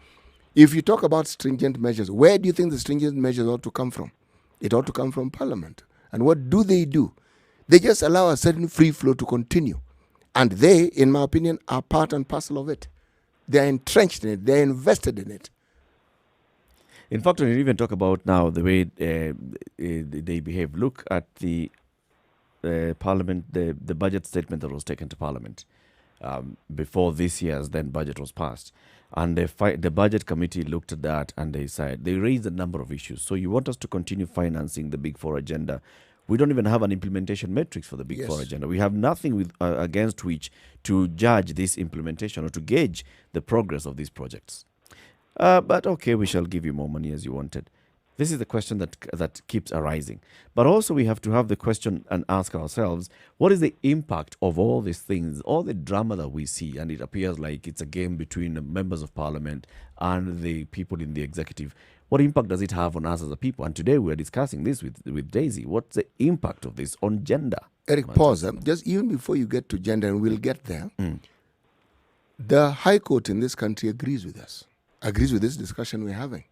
if you talk about stringent measures, where do you think the stringent measures ought to come from? It ought to come from Parliament. And what do? They just allow a certain free flow to continue. And they, in my opinion, are part and parcel of it. They are entrenched in it. They are invested in it. In fact, when you even talk about now the way they behave, look at the Parliament, the budget statement that was taken to Parliament before this year's then budget was passed. And the budget committee looked at that and they raised a number of issues. So you want us to continue financing the Big Four agenda. We don't even have an implementation matrix for the Big Four agenda. We have nothing against which to judge this implementation or to gauge the progress of these projects. But okay, we shall give you more money as you wanted. This is the question that keeps arising. But also we have to have the question and ask ourselves, what is the impact of all these things, all the drama that we see? And it appears like it's a game between the members of Parliament and the people in the executive. What impact does it have on us as a people? And today we're discussing this with Daisy. What's the impact of this on gender? Eric, pause. Just even before you get to gender, and we'll get there, the High Court in this country agrees with us, agrees with this discussion we're having.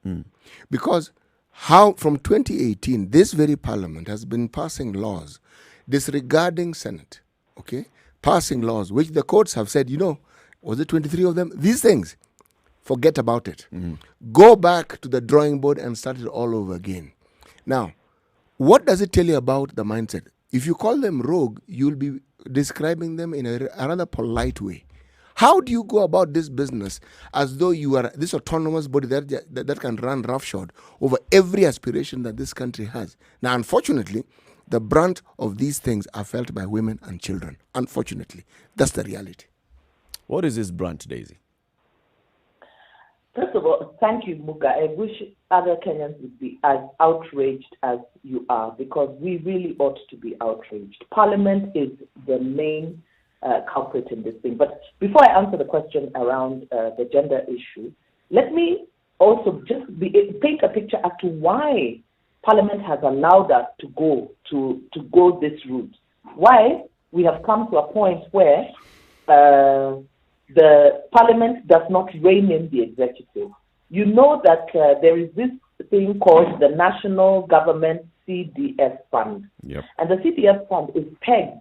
Because from 2018, this very Parliament has been passing laws disregarding Senate, passing laws which the courts have said, was it 23 of them? These things. Forget about it. Go back to the drawing board and start it all over again. Now, what does it tell you about the mindset? If you call them rogue, you'll be describing them in a rather polite way. How do you go about this business as though you are this autonomous body that can run roughshod over every aspiration that this country has? Now, unfortunately, the brunt of these things are felt by women and children. Unfortunately, that's the reality. What is this brunt, Daisy? First of all, thank you, Muga. I wish other Kenyans would be as outraged as you are, because we really ought to be outraged. Parliament is the main culprit in this thing. But before I answer the question around the gender issue, let me also just paint a picture as to why Parliament has allowed us to go this route. Why we have come to a point where the Parliament does not rein in the executive. You know that there is this thing called the National Government CDF Fund. Yep. And the CDF Fund is pegged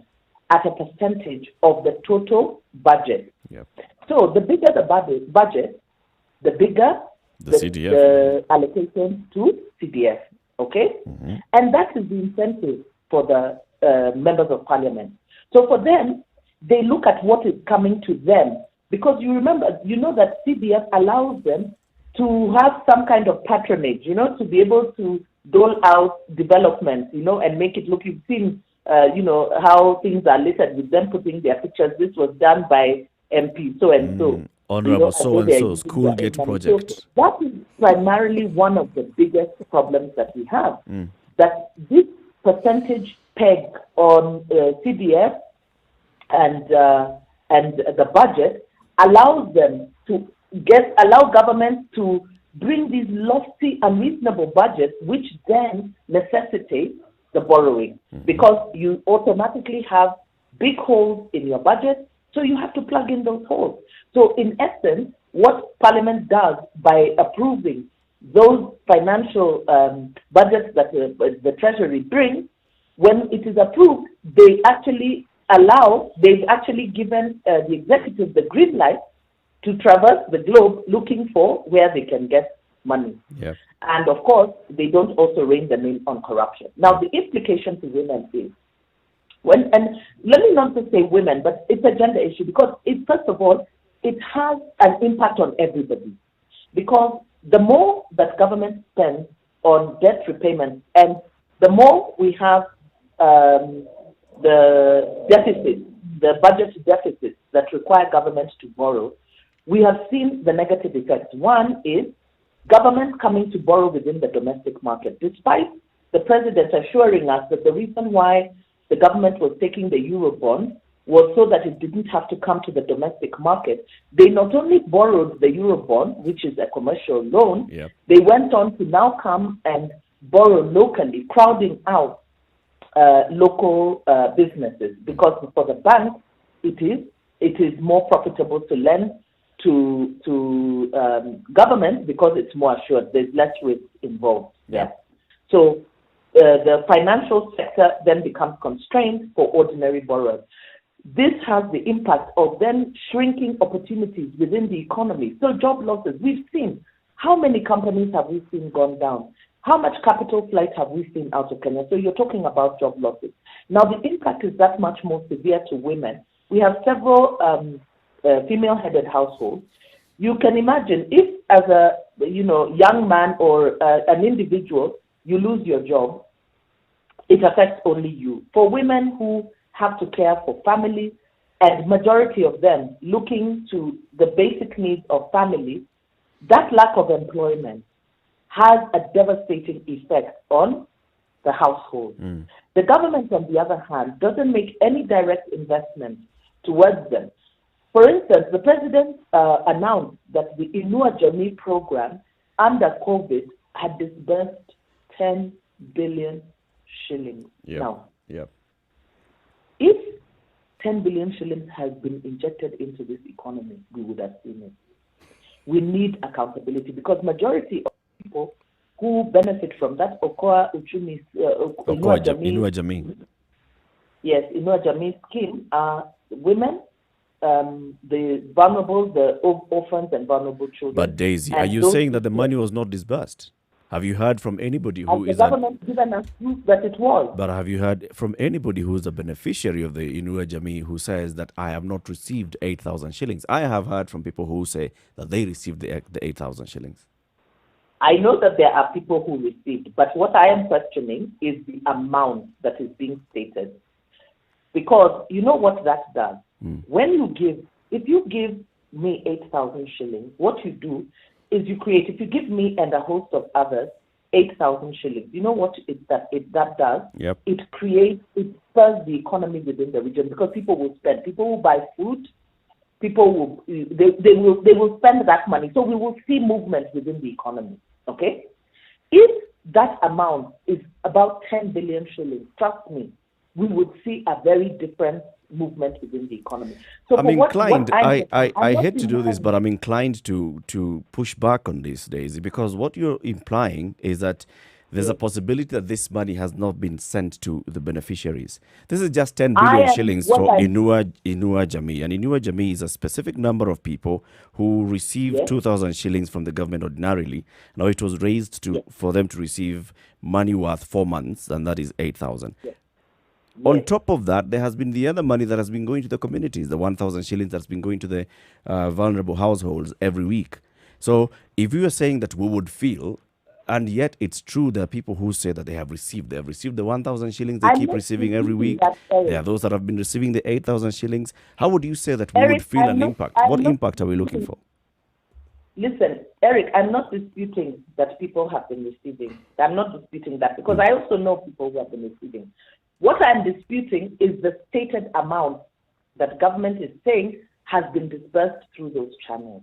at a percentage of the total budget. Yep. So the bigger the budget, the bigger the CDF. The allocation to CDF. Okay? Mm-hmm. And that is the incentive for the members of Parliament. So for them, they look at what is coming to them. Because you know that CDF allows them to have some kind of patronage, to be able to dole out development, and make it look, you've seen, how things are listed with them putting their pictures. This was done by MP so and so. Honorable so and so school gate project. So that is primarily one of the biggest problems that we have. That this percentage peg on CDF and the budget allows them to allow government to bring these lofty, unreasonable budgets, which then necessitate the borrowing, because you automatically have big holes in your budget, so you have to plug in those holes. So in essence, what Parliament does by approving those financial budgets that the Treasury brings, when it is approved, they've actually given the executive the green light to traverse the globe looking for where they can get money. Yep. And of course, they don't also rein them in on corruption. Now, the implication to women is, and let me not just say women, but it's a gender issue, because first of all, it has an impact on everybody. Because the more that government spends on debt repayment, and the more we have the deficits, the budget deficits that require government to borrow, we have seen the negative effects. One is government coming to borrow within the domestic market, despite the president assuring us that the reason why the government was taking the Eurobond was so that it didn't have to come to the domestic market. They not only borrowed the Eurobond, which is a commercial loan, they went on to now come and borrow locally, crowding out local businesses, because for the bank, it is more profitable to lend to government because it's more assured. There's less risk involved there. So the financial sector then becomes constrained for ordinary borrowers. This has the impact of then shrinking opportunities within the economy. So job losses, we've seen. How many companies have we seen gone down? How much capital flight have we seen out of Kenya? So you're talking about job losses. Now the impact is that much more severe to women. We have several female-headed households. You can imagine if, as a young man or an individual, you lose your job, it affects only you. For women who have to care for family, and majority of them looking to the basic needs of family, that lack of employment has a devastating effect on the household. The government, on the other hand, doesn't make any direct investment towards them. For instance, the president announced that the Inua Jamii program under COVID had disbursed 10 billion shillings. Now, if 10 billion shillings has been injected into this economy, we would have seen it. We need accountability, because majority of people who benefit from that Okwa Uchumi Inua Jamii. Yes, Inua Jamii scheme are women, the vulnerable, the orphans and vulnerable children. But Daisy, are you saying that the money was not disbursed? Have you heard from anybody who is the government given us proof that it was? But have you heard from anybody who is a beneficiary of the Inua Jamii who says that I have not received 8,000 shillings? I have heard from people who say that they received the 8,000 shillings. I know that there are people who received, but what I am questioning is the amount that is being stated. Because you know what that does? If you give me 8,000 shillings, what you do is you create, if you give me and a host of others 8,000 shillings, you know what that does? It spurs the economy within the region, because people will spend. People will buy food, people will they will spend that money. So we will see movement within the economy. Okay, if that amount is about 10 billion shillings, trust me, we would see a very different movement within the economy. So I'm inclined. I hate to do this, but I'm inclined to push back on this, Daisy, because what you're implying is that there's a possibility that this money has not been sent to the beneficiaries. This is just 10 billion shillings for Inua Jamii. And Inua Jamii is a specific number of people who receive 2,000 shillings from the government ordinarily. Now it was raised for them to receive money worth 4 months, and that is 8,000. On top of that, there has been the other money that has been going to the communities, the 1,000 shillings that's been going to the vulnerable households every week. So if you are saying that we would feel, and yet it's true, there are people who say that they have received the 1,000 shillings they keep receiving every week. There are those that have been receiving the 8,000 shillings. How would you say that we would feel an impact? What impact are we looking for? Listen, Eric, I'm not disputing that people have been receiving. I'm not disputing that because I also know people who have been receiving. What I'm disputing is the stated amount that government is saying has been dispersed through those channels.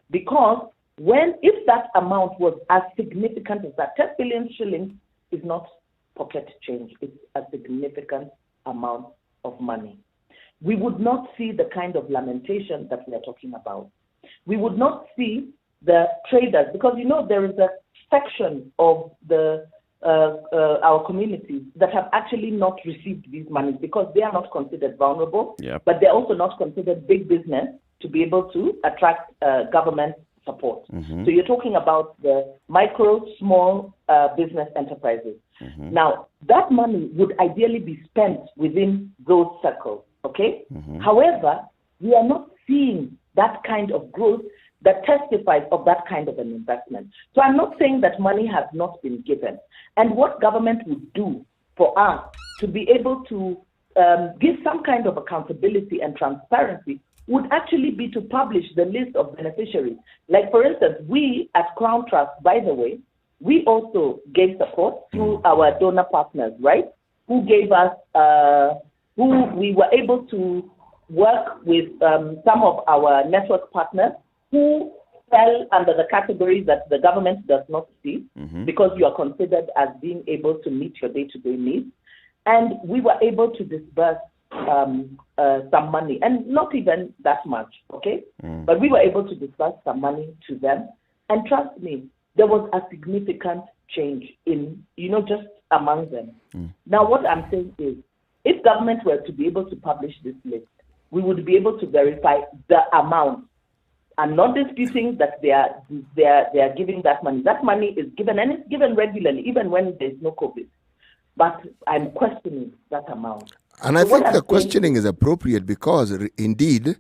Because if that amount was as significant as that, 10 billion shillings is not pocket change. It's a significant amount of money. We would not see the kind of lamentation that we are talking about. We would not see the traders, because there is a section of our communities that have actually not received these monies because they are not considered vulnerable, but they're also not considered big business to be able to attract government support. So you're talking about the micro, small business enterprises. Now, that money would ideally be spent within those circles, okay? However, we are not seeing that kind of growth that testifies of that kind of an investment. So I'm not saying that money has not been given. And what government would do for us to be able to give some kind of accountability and transparency would actually be to publish the list of beneficiaries. Like, for instance, we at Crown Trust, by the way, we also gave support through our donor partners, right? Who gave us, who we were able to work with some of our network partners who fell under the categories that the government does not see because you are considered as being able to meet your day-to-day needs. And we were able to disburse some money, and not even that much, okay? But we were able to disburse some money to them. And trust me, there was a significant change in, just among them. Now, what I'm saying is, if government were to be able to publish this list, we would be able to verify the amount. I'm not disputing that they are giving that money. That money is given, and it's given regularly, even when there's no COVID. But I'm questioning that amount. And I think the questioning is appropriate because, indeed,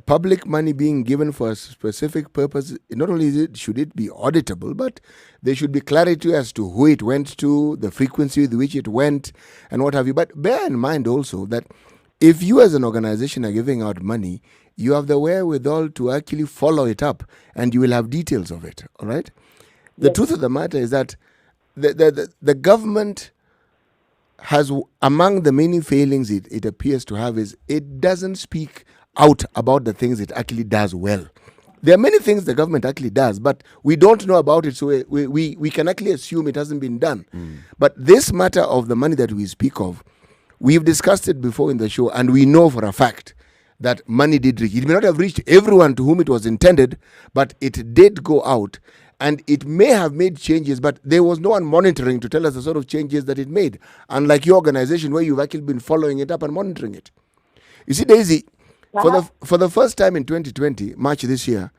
public money being given for a specific purpose, not only should it be auditable, but there should be clarity as to who it went to, the frequency with which it went, and what have you. But bear in mind also that if you as an organization are giving out money, you have the wherewithal to actually follow it up, and you will have details of it, all right? The truth of the matter is that the government has, among the many failings it appears to have, is it doesn't speak out about the things it actually does well. There are many things the government actually does, but we don't know about it, so we can actually assume it hasn't been done. But this matter of the money that we speak of, we've discussed it before in the show, and we know for a fact that money did reach. It may not have reached everyone to whom it was intended, but it did go out. And it may have made changes, but there was no one monitoring to tell us the sort of changes that it made. Unlike your organization, where you've actually been following it up and monitoring it. You see, Daisy, for the first time in 2020, March this year,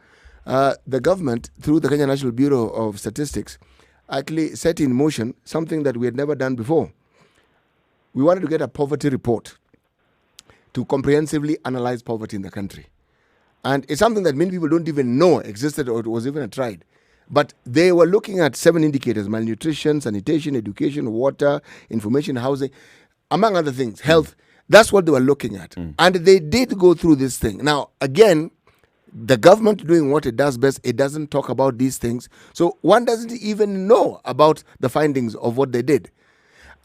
the government, through the Kenya National Bureau of Statistics, actually set in motion something that we had never done before. We wanted to get a poverty report to comprehensively analyze poverty in the country. And it's something that many people don't even know existed or it was even tried. But they were looking at 7 indicators: malnutrition, sanitation, education, water, information, housing, among other things, health. That's what they were looking at. And they did go through this thing. Now, again, the government doing what it does best, it doesn't talk about these things. So one doesn't even know about the findings of what they did.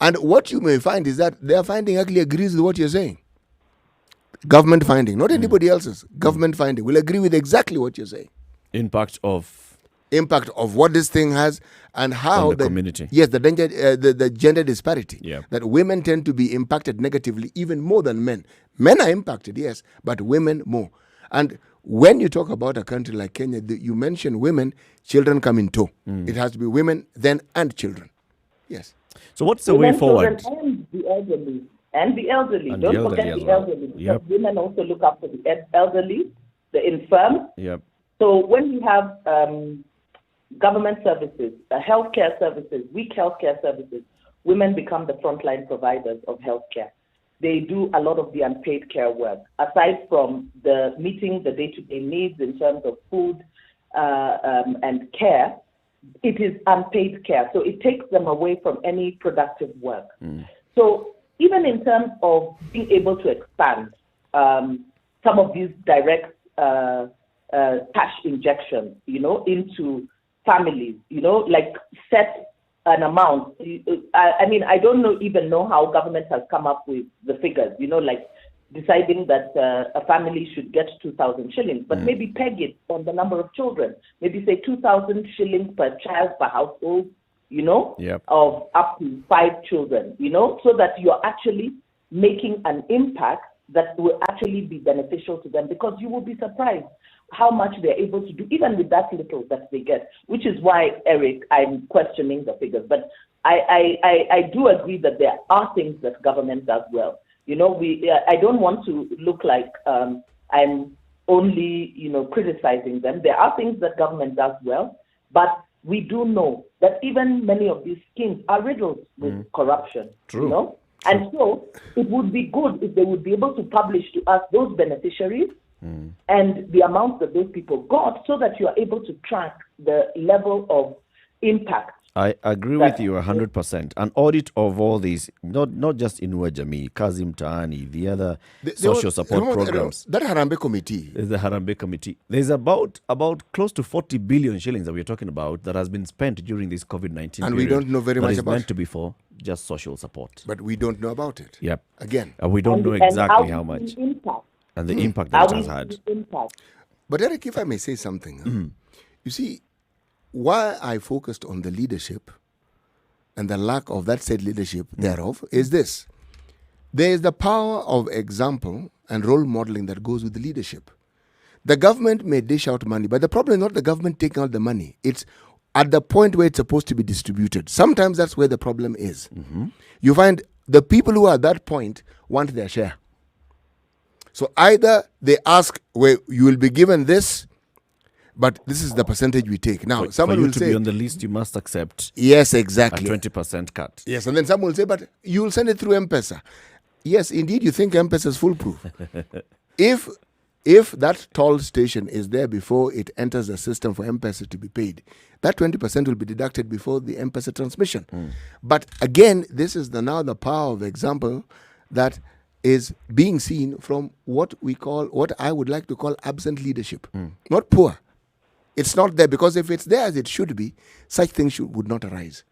And what you may find is that their finding actually agrees with what you're saying. Government finding, not anybody else's. Government finding. We'll agree with exactly what you're saying. Impact of what this thing has and how the community. Yes, the danger, the gender disparity. Yeah. That women tend to be impacted negatively even more than men. Men are impacted, yes, but women more. And when you talk about a country like Kenya, you mention women, children come in tow. It has to be women then and children. Yes. So what's the way forward? And the elderly. And the elderly. And Don't the elderly forget as the well. elderly. Because Yep. women also look after the elderly, the infirm. Yep. So when we have government services, healthcare services, weak healthcare services, women become the frontline providers of healthcare. They do a lot of the unpaid care work. Aside from the meeting the day-to-day needs in terms of food and care, it is unpaid care. So it takes them away from any productive work. So even in terms of being able to expand some of these direct cash injections, into families, like set an amount. I don't even know how government has come up with the figures, like deciding that a family should get 2,000 shillings, but maybe peg it on the number of children. Maybe say 2,000 shillings per child per household, Yep. of up to 5 children, so that you're actually making an impact that will actually be beneficial to them, because you will be surprised how much they're able to do, even with that little that they get, which is why, Eric, I'm questioning the figures. But I do agree that there are things that government does well. I don't want to look like I'm only, criticizing them. There are things that government does well, but we do know that even many of these schemes are riddled with corruption. True. And so it would be good if they would be able to publish to us those beneficiaries and the amounts that those people got, so that you are able to track the level of impact. I agree with you 100%. An audit of all these, not just Inua Jamii, Kazi Mtaani, the other social support programs. That Harambee Committee. There's the Harambee Committee. There's about close to 40 billion shillings that we're talking about that has been spent during this COVID-19 And we don't know very much about it. about Meant to be for just social support. But we don't know about it. Yep. Again. We don't know exactly how much. And the impact that it has had. But Eric, if I may say something, you see, why I focused on the leadership and the lack of that said leadership thereof is this. There is the power of example and role modeling that goes with the leadership. The government may dish out money, but the problem is not the government taking out the money. It's at the point where it's supposed to be distributed. Sometimes that's where the problem is. You find the people who are at that point want their share. So either they ask, well, you will be given this, but this is the percentage we take. Now, someone will say, to be on the list, you must accept. Yes, exactly. A 20% cut. Yes, and then someone will say, but you will send it through M-Pesa. Yes, indeed, you think M-Pesa is foolproof. If that toll station is there before it enters the system for M-Pesa to be paid, that 20% will be deducted before the M-Pesa transmission. But again, this is now the power of example that is being seen from what I would like to call absent leadership, not poor. It's not there, because if it's there as it should be, such things would not arise.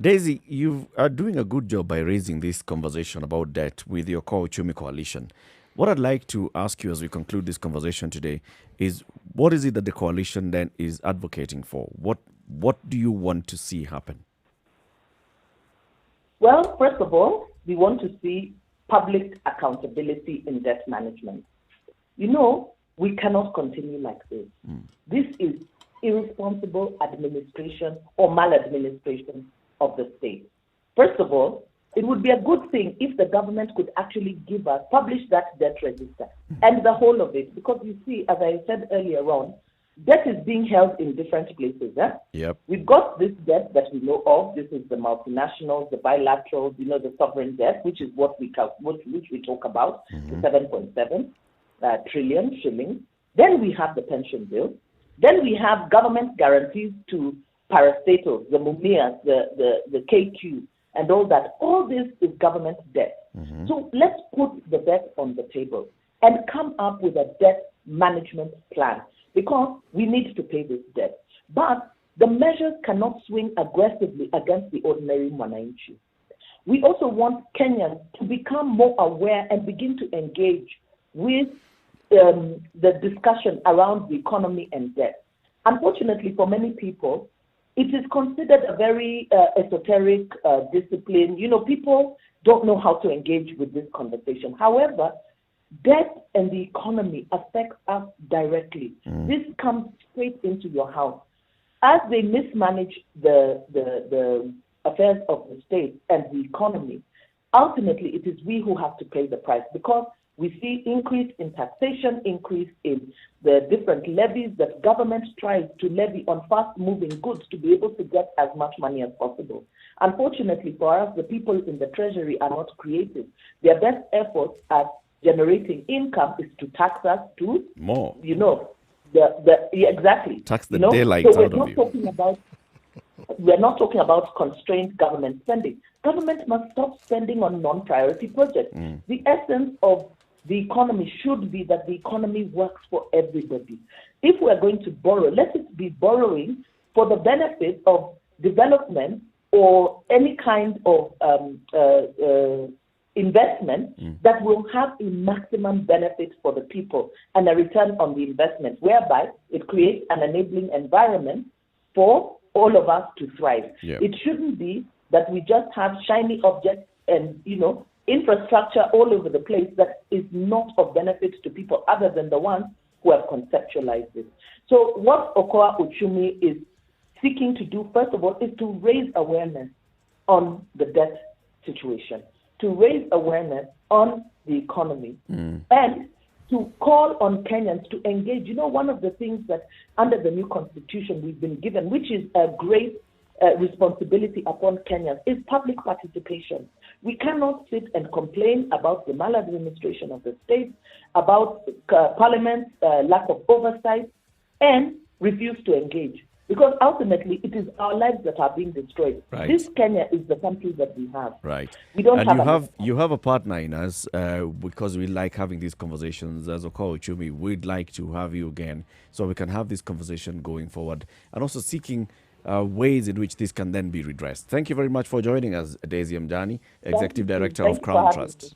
Daisy, you are doing a good job by raising this conversation about debt with your Uchumi coalition. What I'd like to ask you as we conclude this conversation today is, what is it that the coalition then is advocating for? What do you want to see happen? Well, first of all, we want to see public accountability in debt management. We cannot continue like this. This is irresponsible administration or maladministration of the state. First of all, it would be a good thing if the government could actually publish that debt register and the whole of it, because you see, as I said earlier on, debt is being held in different places. Yep. We've got this debt that we know of. This is the multinationals, the bilaterals, the sovereign debt, which is what we talk about, the 7.7 trillion shillings. Then we have the pension bill. Then we have government guarantees to parastatals, the Mumias, the KQ, and all that. All this is government debt. So let's put the debt on the table and come up with a debt management plan, because we need to pay this debt. But the measures cannot swing aggressively against the ordinary mwananchi. We also want Kenyans to become more aware and begin to engage with the discussion around the economy and debt. Unfortunately, for many people, it is considered a very esoteric discipline. People don't know how to engage with this conversation. However, debt and the economy affects us directly. This comes straight into your house. As they mismanage the affairs of the state and the economy, ultimately it is we who have to pay the price, because we see increase in taxation, increase in the different levies that government tries to levy on fast-moving goods to be able to get as much money as possible. Unfortunately for us, the people in the treasury are not creative. Their best efforts at generating income is to tax us to more. Exactly. Tax the daylights out of you. We're not talking about constrained government spending. Government must stop spending on non-priority projects. The essence of the economy should be that the economy works for everybody. If we're going to borrow, let it be borrowing for the benefit of development or any kind of investment that will have a maximum benefit for the people and a return on the investment, whereby it creates an enabling environment for all of us to thrive. Yeah. It shouldn't be that we just have shiny objects and, infrastructure all over the place that is not of benefit to people other than the ones who have conceptualized it. So what Okwa Uchumi is seeking to do, first of all, is to raise awareness on the debt situation, to raise awareness on the economy, and to call on Kenyans to engage. One of the things that under the new constitution we've been given, which is a great responsibility upon Kenyans, is public participation. We cannot sit and complain about the maladministration of the state, about Parliament's lack of oversight, and refuse to engage. Because ultimately, it is our lives that are being destroyed. Right. This Kenya is the country that we have. Right. We don't you have a partner in us because we like having these conversations. As Okwa Uchumi, we'd like to have you again so we can have this conversation going forward and also seeking ways in which this can then be redressed. Thank you very much for joining us, Daisy Mjani, Executive Director of Crown Trust.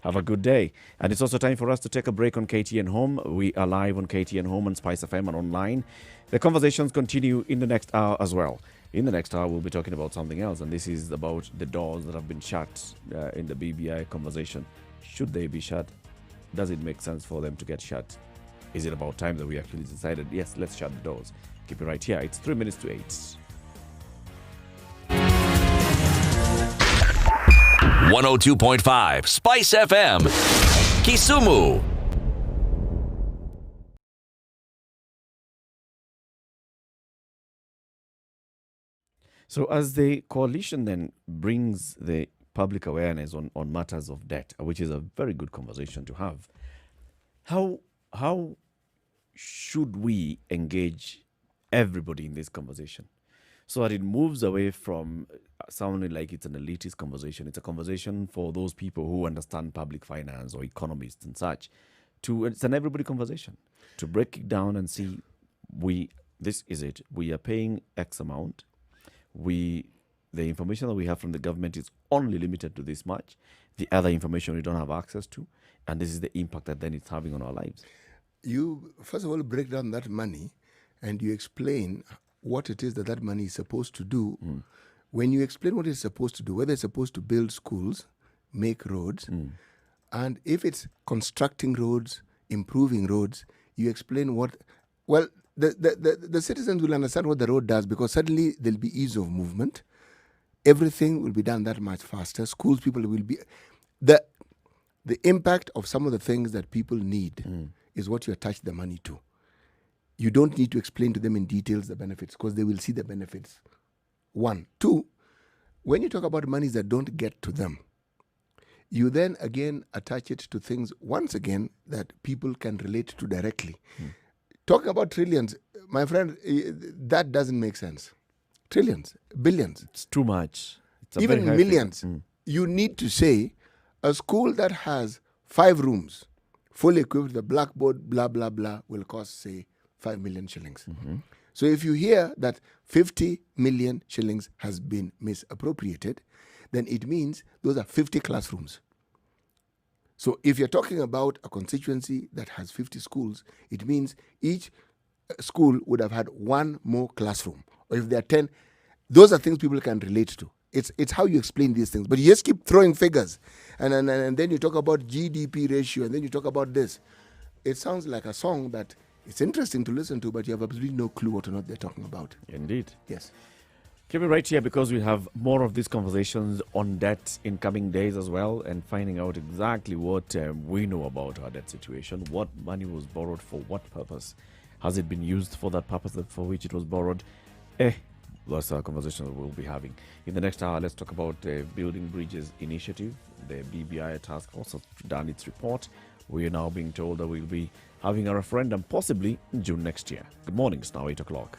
Have a good day. And it's also time for us to take a break on KTN Home. We are live on KTN Home and Spice FM and online. The conversations continue in the next hour as well. In the next hour, we'll be talking about something else, and this is about the doors that have been shut in the BBI conversation. Should they be shut? Does it make sense for them to get shut? Is it about time that we actually decided, yes, let's shut the doors? Keep it right here. It's 3 minutes to 8. 102.5 Spice FM, Kisumu. So as the coalition then brings the public awareness on matters of debt, which is a very good conversation to have, how should we engage everybody in this conversation so that it moves away from sounding like it's an elitist conversation? It's a conversation for those people who understand public finance or economists and such. It's an everybody conversation to break it down and see, this is it. We are paying X amount. The information that we have from the government is only limited to this much. The other information we don't have access to, and this is the impact that then it's having on our lives. You first of all break down that money, and you explain what it is that money is supposed to do. When you explain what it's supposed to do, whether it's supposed to build schools, make roads, and if it's constructing roads, improving roads, you explain what. Well, the citizens will understand what the road does, because suddenly there'll be ease of movement. Everything will be done that much faster. Schools, people will be... The impact of some of the things that people need is what you attach the money to. You don't need to explain to them in details the benefits, because they will see the benefits. 1. 2, when you talk about monies that don't get to them, you then again attach it to things, once again, that people can relate to directly. Talking about trillions, my friend, that doesn't make sense. Trillions, billions. It's too much. It's even millions. You need to say a school that has 5 rooms, fully equipped, the blackboard, blah, blah, blah, will cost, say, 5 million shillings. So if you hear that 50 million shillings has been misappropriated, then it means those are 50 classrooms. So if you're talking about a constituency that has 50 schools, it means each school would have had one more classroom. Or if there are 10, those are things people can relate to. It's how you explain these things. But you just keep throwing figures. And then you talk about GDP ratio, and then you talk about this. It sounds like a song that it's interesting to listen to, but you have absolutely no clue what or not they're talking about. Indeed. Yes. Keep it right here because we have more of these conversations on debt in coming days as well, and finding out exactly what we know about our debt situation, what money was borrowed for what purpose. Has it been used for that purpose for which it was borrowed? That's our conversation that we'll be having. In the next hour, let's talk about the Building Bridges Initiative. The BBI task force has done its report. We are now being told that we'll be having a referendum possibly in June next year. Good morning, it's now 8 o'clock.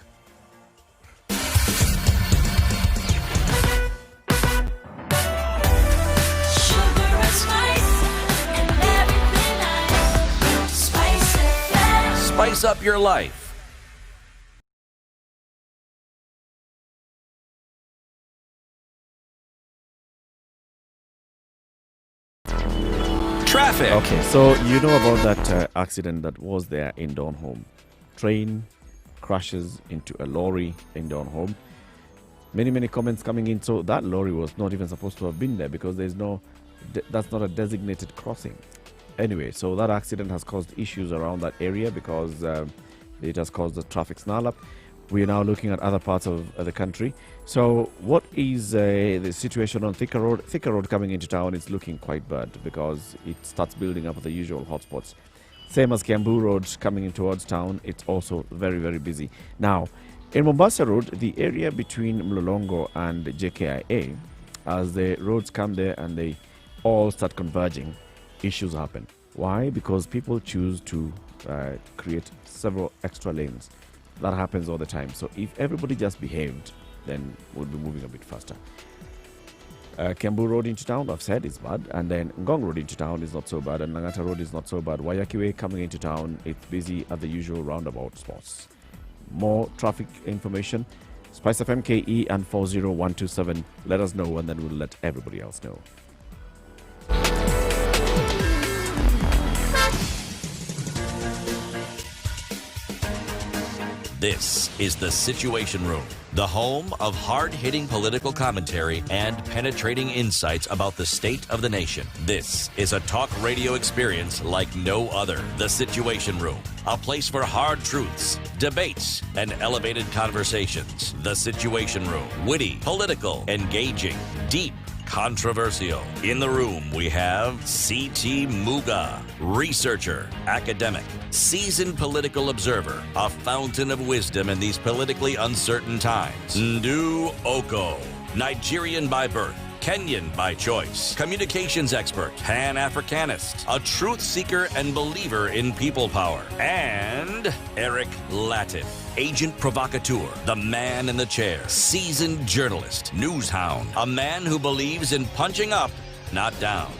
Spice up your life. Traffic. Okay, so you know about that accident that was there in Donholm. Train crashes into a lorry in Donholm. Many comments coming in. So that lorry was not even supposed to have been there because that's not a designated crossing. Anyway, so that accident has caused issues around that area because it has caused a traffic snarl up. We are now looking at other parts of the country. So what is the situation on Thika Road? Thika Road coming into town is looking quite bad because it starts building up the usual hotspots. Same as Kiambu Road coming in towards town, it's also very busy. Now, in Mombasa Road, the area between Mlolongo and JKIA, as the roads come there and they all start converging, issues happen. Why? Because people choose to create several extra lanes. That happens all the time. So if everybody just behaved, then we'll be moving a bit faster. Kiambu Road into town, I've said, is bad. And then Ngong Road into town is not so bad. And Langata Road is not so bad. Wayaki Way coming into town, it's busy at the usual roundabout spots. More traffic information, Spice FM KE and 40127. Let us know and then we'll let everybody else know. This is The Situation Room, the home of hard-hitting political commentary and penetrating insights about the state of the nation. This is a talk radio experience like no other. The Situation Room, a place for hard truths, debates, and elevated conversations. The Situation Room, witty, political, engaging, deep, controversial. In the room, we have C.T. Muga, researcher, academic, seasoned political observer, a fountain of wisdom in these politically uncertain times. Ndu Oko, Nigerian by birth, Kenyan by choice, communications expert, Pan-Africanist, a truth seeker and believer in people power, and Eric Latif, agent provocateur, the man in the chair, seasoned journalist, news hound, a man who believes in punching up, not down.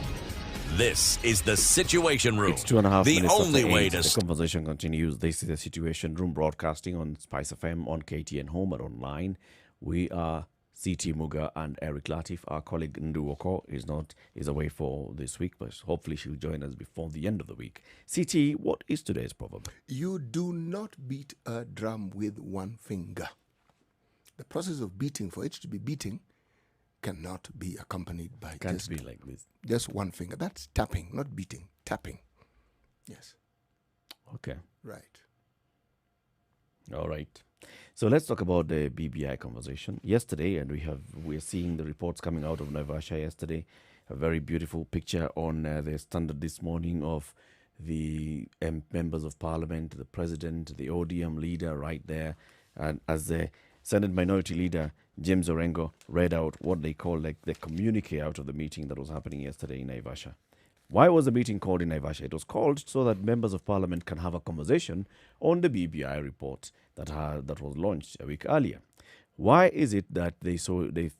This is The Situation Room. It's 2.5 the minutes only after way 8. to The conversation continues. This is The Situation Room, broadcasting on Spice FM, on KTN Home and online. We are C.T. Muga and Eric Latif. Our colleague Ndu Oko is away for this week, but hopefully she'll join us before the end of the week. C.T., what is today's proverb? You do not beat a drum with one finger. The process of beating, for it to be beating, cannot be accompanied by Can't be like this. Just one finger. That's tapping, not beating. Tapping. Yes. Okay. Right. All right. So let's talk about the BBI conversation. Yesterday, and we're seeing the reports coming out of Naivasha yesterday. A very beautiful picture on the Standard this morning of the members of Parliament, the President, the ODM leader right there, and as the Senate Minority Leader James Orengo read out what they call like the communique out of the meeting that was happening yesterday in Naivasha. Why was the meeting called in Naivasha? It was called so that members of Parliament can have a conversation on the BBI report that was launched a week earlier. Why is it that they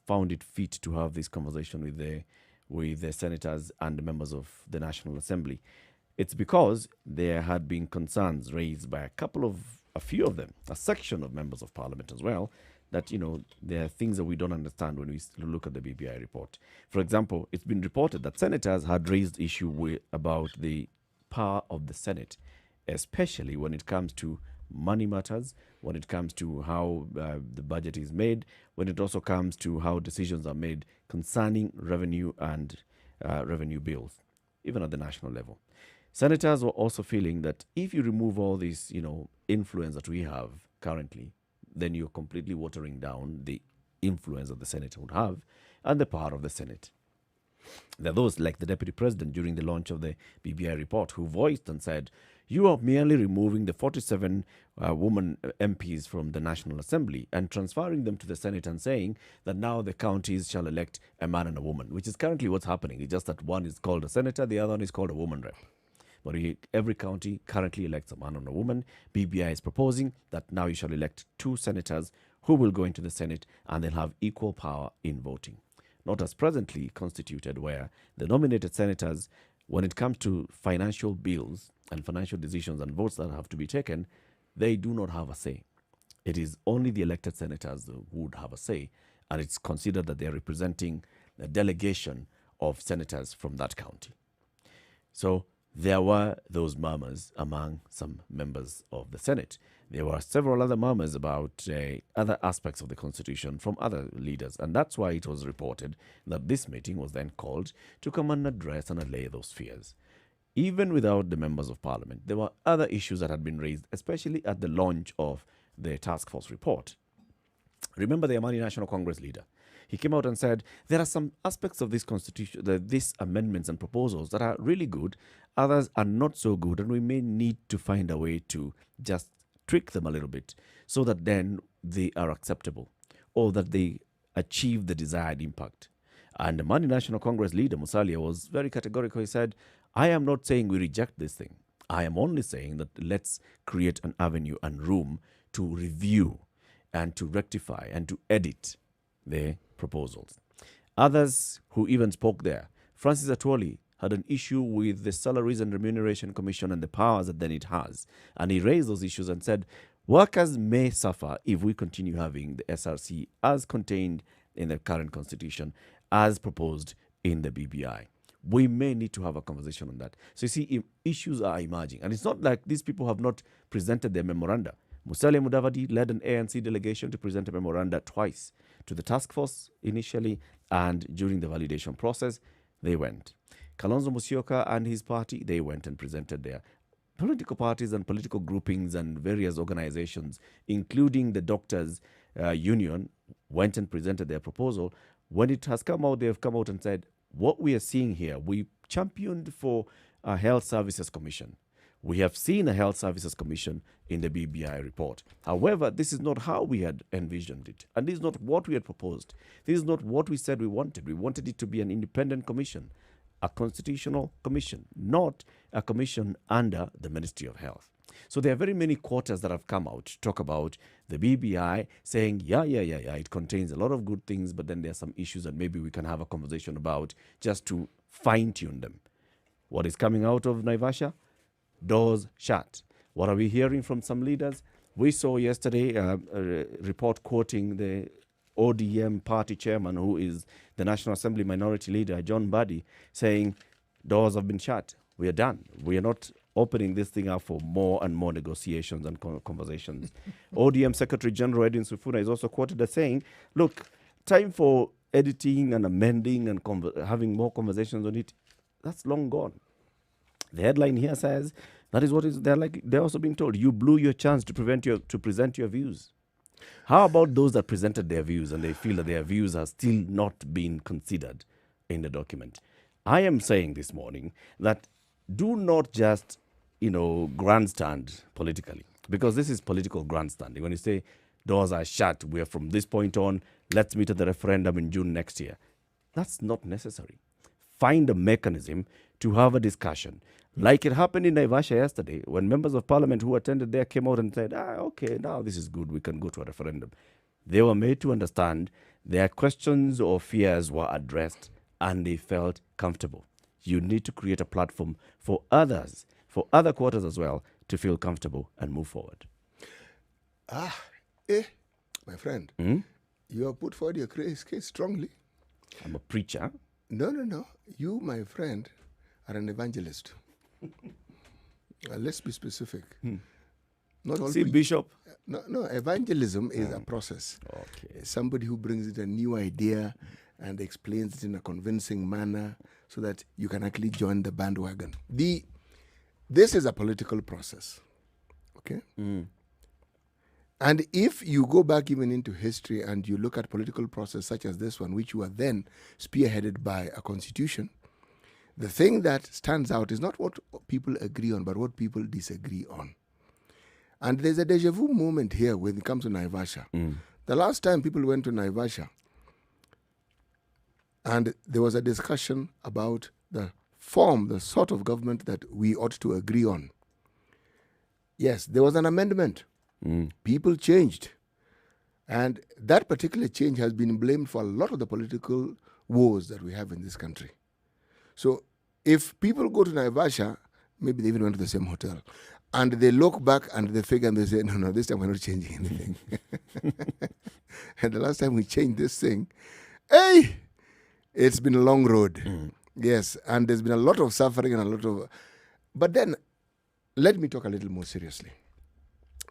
found it fit to have this conversation with the senators and the members of the National Assembly? It's because there had been concerns raised by a few of them, a section of members of Parliament as well, that, there are things that we don't understand when we look at the BBI report. For example, it's been reported that senators had raised issue about the power of the Senate, especially when it comes to money matters, when it comes to how the budget is made, when it also comes to how decisions are made concerning revenue and revenue bills, even at the national level. Senators were also feeling that if you remove all this, influence that we have currently, then you're completely watering down the influence that the Senate would have and the power of the Senate. There are those like the Deputy President during the launch of the BBI report who voiced and said, you are merely removing the 47 women MPs from the National Assembly and transferring them to the Senate and saying that now the counties shall elect a man and a woman, which is currently what's happening. It's just that one is called a senator, the other one is called a woman rep. But every county currently elects a man and a woman. BBI is proposing that now you shall elect 2 senators who will go into the Senate and they'll have equal power in voting. Not as presently constituted, where the nominated senators, when it comes to financial bills and financial decisions and votes that have to be taken, they do not have a say. It is only the elected senators who would have a say, and it's considered that they're representing a delegation of senators from that county. So there were those murmurs among some members of the Senate. There were several other murmurs about other aspects of the Constitution from other leaders, and that's why it was reported that this meeting was then called to come and address and allay those fears. Even without the members of Parliament, there were other issues that had been raised, especially at the launch of the task force report. Remember the Amani National Congress leader? He came out and said, there are some aspects of this constitution, these amendments and proposals that are really good, others are not so good, and we may need to find a way to just tweak them a little bit so that then they are acceptable or that they achieve the desired impact. And the Amani National Congress leader, Musalia, was very categorical. He said, I am not saying we reject this thing. I am only saying that let's create an avenue and room to review and to rectify and to edit the proposals. Others who even spoke there, Francis Atwoli had an issue with the Salaries and Remuneration Commission and the powers that then it has. And he raised those issues and said, workers may suffer if we continue having the SRC as contained in the current constitution, as proposed in the BBI. We may need to have a conversation on that. So you see, issues are emerging. And it's not like these people have not presented their memoranda. Musalia Mudavadi led an ANC delegation to present a memoranda twice to the task force initially, and during the validation process, they went. Kalonzo Musyoka and his party, they went and presented their political parties and political groupings and various organizations, including the Doctors Union, went and presented their proposal. When it has come out, they have come out and said, what we are seeing here, we championed for a Health Services Commission. We have seen a Health Services Commission in the BBI report. However, this is not how we had envisioned it. And this is not what we had proposed. This is not what we said we wanted. We wanted it to be an independent commission, a constitutional commission, not a commission under the Ministry of Health. So there are very many quarters that have come out to talk about the BBI, saying, yeah, it contains a lot of good things, but then there are some issues that maybe we can have a conversation about just to fine-tune them. What is coming out of Naivasha? Doors shut. What are we hearing from some leaders? We saw yesterday a report quoting the ODM party chairman, who is the National Assembly Minority Leader, John Mbadi, saying, doors have been shut. We are done. We are not opening this thing up for more and more negotiations and conversations. ODM Secretary General Edwin Sifuna is also quoted as saying, look, time for editing and amending and having more conversations on it, that's long gone. The headline here says, that is what is they're also being told, you blew your chance to present your views. How about those that presented their views and they feel that their views are still not being considered in the document? I am saying this morning that do not just, grandstand politically, because this is political grandstanding. When you say doors are shut, we're from this point on, let's meet at the referendum in June next year. That's not necessary. Find a mechanism to have a discussion. Like it happened in Naivasha yesterday, when members of parliament who attended there came out and said, okay, now this is good, we can go to a referendum. They were made to understand their questions or fears were addressed and they felt comfortable. You need to create a platform for others, for other quarters as well, to feel comfortable and move forward. My friend, you have put forward your case strongly. I'm a preacher. No. You, my friend, are an evangelist. Let's be specific. Not all Bishop. No, evangelism is a process. Okay. Somebody who brings it a new idea and explains it in a convincing manner so that you can actually join the bandwagon. This is a political process. Okay? And if you go back even into history and you look at political process such as this one, which were then spearheaded by a constitution, the thing that stands out is not what people agree on, but what people disagree on. And there's a deja vu moment here when it comes to Naivasha. The last time people went to Naivasha, and there was a discussion about the sort of government that we ought to agree on. Yes, there was an amendment. People changed. And that particular change has been blamed for a lot of the political wars that we have in this country. So if people go to Naivasha, maybe they even went to the same hotel, and they look back and they figure and they say, no, this time we're not changing anything. And the last time we changed this thing, it's been a long road. Yes, and there's been a lot of suffering and a lot of... But then, let me talk a little more seriously.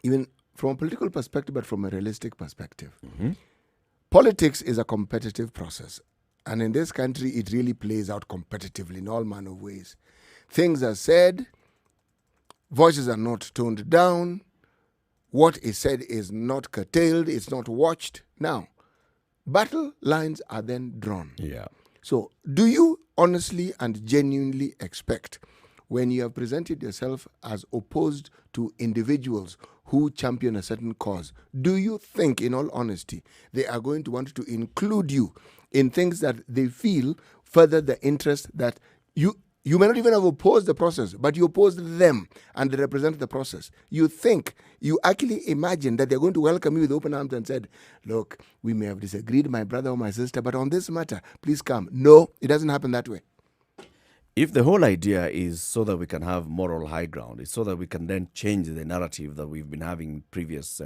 Even from a political perspective, but from a realistic perspective. Politics is a competitive process. And in this country, it really plays out competitively in all manner of ways. Things are said, voices are not toned down, what is said is not curtailed, it's not watched. Now, battle lines are then drawn. Yeah. So, do you honestly and genuinely expect, when you have presented yourself as opposed to individuals who champion a certain cause, do you think, in all honesty, they are going to want to include you in things that they feel further the interest that you may not even have opposed the process, but you opposed them and they represent the process? You think, you actually imagine that they're going to welcome you with open arms and said, look, we may have disagreed, my brother or my sister, but on this matter, please come. No, it doesn't happen that way. If the whole idea is so that we can have moral high ground, it's so that we can then change the narrative that we've been having in previous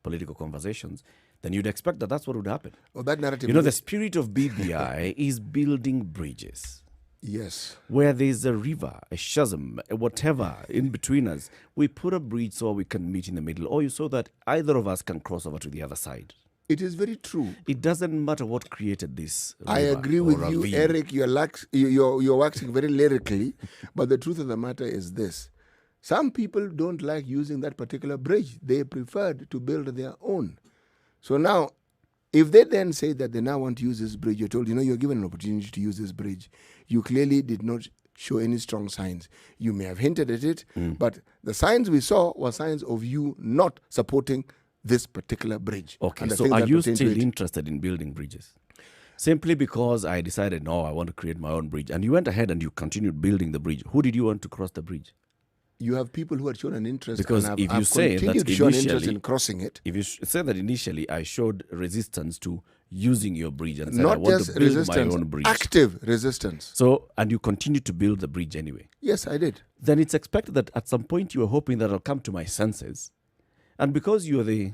political conversations, then you'd expect that that's what would happen. Well, that narrative... the spirit of BBI is building bridges. Yes. Where there's a river, a chasm, a whatever in between us, we put a bridge so we can meet in the middle, or so that either of us can cross over to the other side. It is very true. It doesn't matter what created this river. I agree with you, Eric. You're waxing very lyrically, but the truth of the matter is this. Some people don't like using that particular bridge. They preferred to build their own. So now, if they then say that they now want to use this bridge, you're told, you're given an opportunity to use this bridge. You clearly did not show any strong signs. You may have hinted at it, but the signs we saw were signs of you not supporting this particular bridge. Okay, so are you still interested in building bridges? Simply because I decided, no, I want to create my own bridge. And you went ahead and you continued building the bridge. Who did you want to cross the bridge? You have people who had shown an interest. Because and if you say that show an interest in crossing it. If you say that initially I showed resistance to using your bridge and said not I want just to build resistance, my own bridge. Active resistance. So, and you continue to build the bridge anyway. Yes, I did. Then it's expected that at some point you are hoping that I'll come to my senses. And because you're the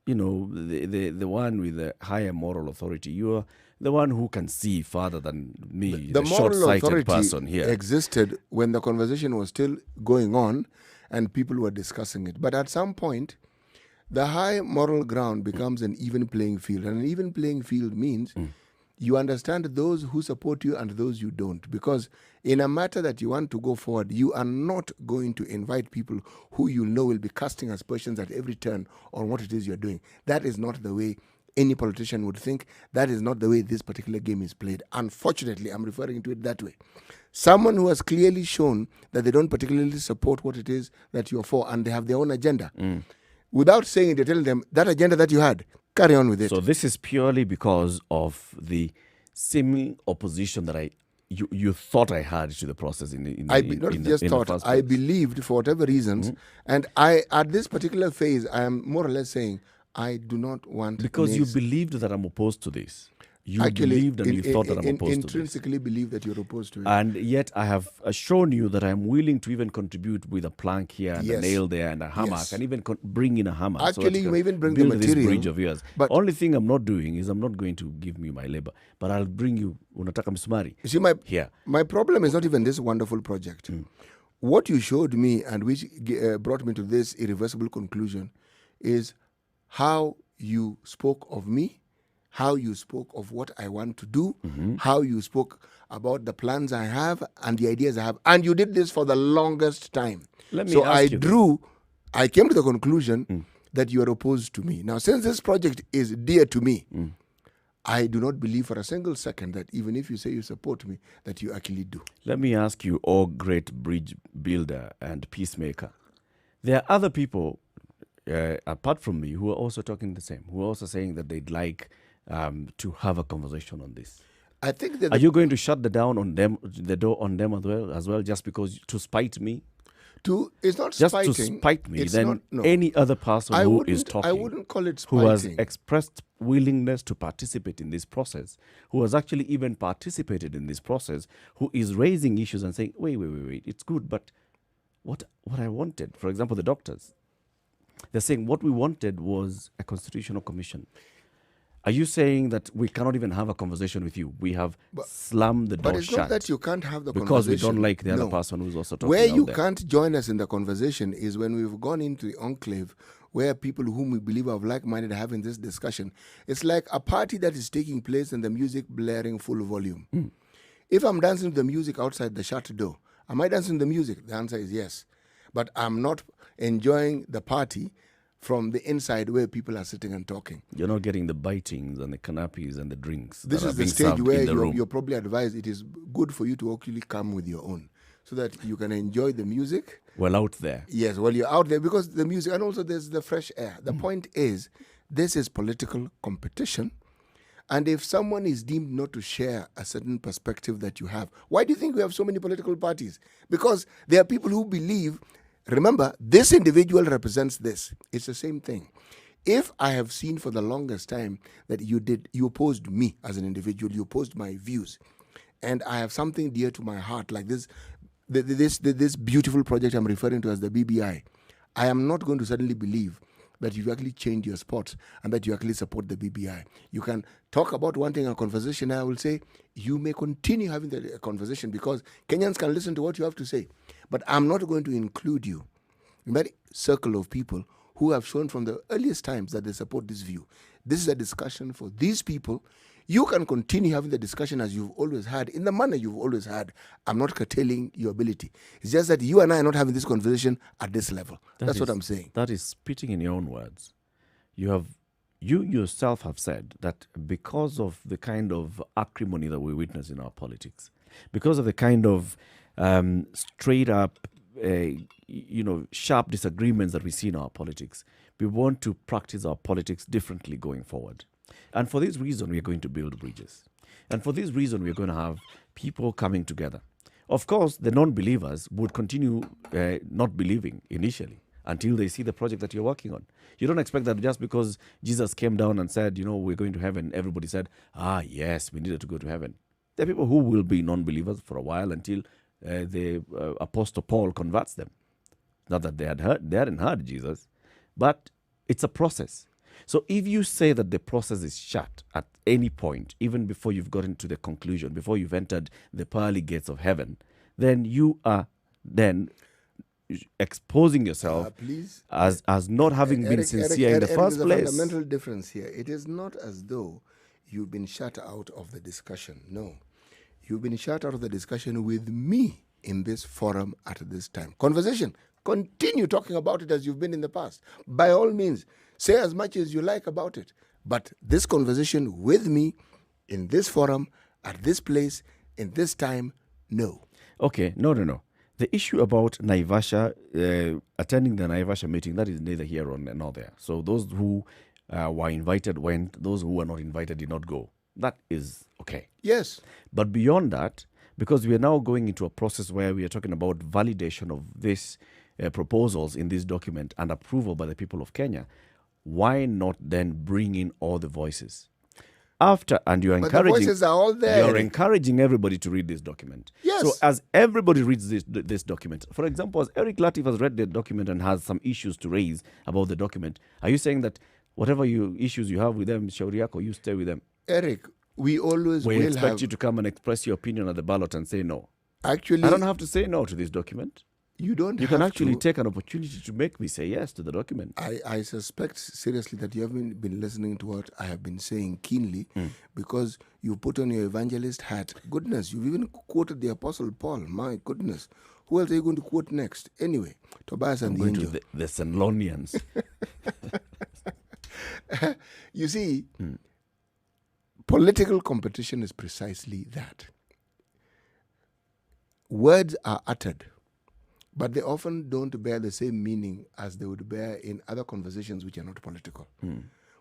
one with the higher moral authority, you're the one who can see farther than me, the short-sighted person here. Existed when the conversation was still going on and people were discussing it. But at some point, the high moral ground becomes an even playing field. And an even playing field means you understand those who support you and those you don't. Because in a matter that you want to go forward, you are not going to invite people who you know will be casting aspersions at every turn on what it is you're doing. That is not the way any politician would think. That is not the way this particular game is played. Unfortunately, I'm referring to it that way. Someone who has clearly shown that they don't particularly support what it is that you're for and they have their own agenda. Without saying it, you're telling them that agenda that you had, carry on with it. So this is purely because of the seeming opposition that you thought I had to the process I believed for whatever reasons, and I at this particular phase I am more or less saying I do not want because you believed that I'm opposed to this. You believed and you thought that I'm opposed to this. Intrinsically believe that you're opposed to it. And yet I have shown you that I'm willing to even contribute with a plank here and a nail there and a hammer. I can even bring in a hammer. Actually, you may even bring the build material. this bridge of yours. But only thing I'm not doing is I'm not going to give you my labor, but I'll bring you unataka msumari. You see, my problem is not even this wonderful project. What you showed me and which brought me to this irreversible conclusion is how you spoke of me, how you spoke of what I want to do, how you spoke about the plans I have and the ideas I have. And you did this for the longest time. So I came to the conclusion that you are opposed to me. Now, since this project is dear to me, I do not believe for a single second that even if you say you support me, that you actually do. Let me ask you, oh great bridge builder and peacemaker, there are other people apart from me who are also talking the same, who are also saying that they'd like to have a conversation on this. I think that are you going to shut the door on them as well, just because to spite me? It's not just spiting. To spite me, then any other person who is talking, I wouldn't call it spiting, who has expressed willingness to participate in this process, who has actually even participated in this process, who is raising issues and saying, wait, it's good, but what I wanted, for example, the doctors, they're saying what we wanted was a constitutional commission. Are you saying that we cannot even have a conversation with you? We have slammed the door shut. But it's not that you can't have the because conversation. Because we don't like the other person who's also talking. Where you can't join us in the conversation is when we've gone into the enclave where people whom we believe are like-minded are having this discussion. It's like a party that is taking place and the music blaring full volume. If I'm dancing to the music outside the shut door, am I dancing to the music? The answer is yes. But I'm not enjoying the party from the inside where people are sitting and talking. You're not getting the bitings and the canapes and the drinks. This is the stage where you're probably advised it is good for you to actually come with your own so that you can enjoy the music. Well, out there. Yes, well, you're out there because the music, and also there's the fresh air. The point is, this is political competition. And if someone is deemed not to share a certain perspective that you have, why do you think we have so many political parties? Because there are people who believe, remember, this individual represents this. It's the same thing. If I have seen for the longest time that you opposed me as an individual, you opposed my views, and I have something dear to my heart, like this beautiful project I'm referring to as the BBI, I am not going to suddenly believe that you've actually changed your spots and that you actually support the BBI. You can talk about wanting a conversation. I will say you may continue having the conversation because Kenyans can listen to what you have to say. But I'm not going to include you in that circle of people who have shown from the earliest times that they support this view. This is a discussion for these people. You can continue having the discussion as you've always had, in the manner you've always had. I'm not curtailing your ability. It's just that you and I are not having this conversation at this level. That's what I'm saying. That is spitting in your own words. You yourself have said that because of the kind of acrimony that we witness in our politics, because of the kind of straight up, sharp disagreements that we see in our politics, we want to practice our politics differently going forward. And for this reason, we are going to build bridges. And for this reason, we are going to have people coming together. Of course, the non-believers would continue not believing initially until they see the project that you're working on. You don't expect that just because Jesus came down and said, we're going to heaven, everybody said, yes, we needed to go to heaven. There are people who will be non-believers for a while until the Apostle Paul converts them. Not that they hadn't heard Jesus, but it's a process. So if you say that the process is shut at any point, even before you've gotten to the conclusion, before you've entered the pearly gates of heaven, then you are then exposing yourself as not having been sincere in the first place. There's a fundamental difference here. It is not as though you've been shut out of the discussion. No. You've been shut out of the discussion with me in this forum at this time. Conversation. Continue talking about it as you've been in the past. By all means, say as much as you like about it. But this conversation with me in this forum, at this place, in this time, no. Okay, no. The issue about Naivasha, attending the Naivasha meeting, that is neither here nor there. So those who were invited went, those who were not invited did not go. That is okay. Yes. But beyond that, because we are now going into a process where we are talking about validation of these proposals in this document and approval by the people of Kenya, why not then bring in all the voices? after, and you're But the encouraging, voices are all there. you're encouraging everybody to read this document. Yes. So as everybody reads this document, for example, as Eric Latif has read the document and has some issues to raise about the document, are you saying that whatever issues you have with them, shauri yako, you stay with them? Eric, we always We will expect have... you to come and express your opinion at the ballot and say no. Actually... I don't have to say no to this document. You don't You have can actually to. take an opportunity to make me say yes to the document. I suspect seriously that you haven't been listening to what I have been saying keenly because you put on your evangelist hat. Goodness, you've even quoted the Apostle Paul. My goodness. Who else are you going to quote next? Anyway, Tobias and the Going angel. to the Thessalonians. You see, political competition is precisely that. Words are uttered, but they often don't bear the same meaning as they would bear in other conversations which are not political.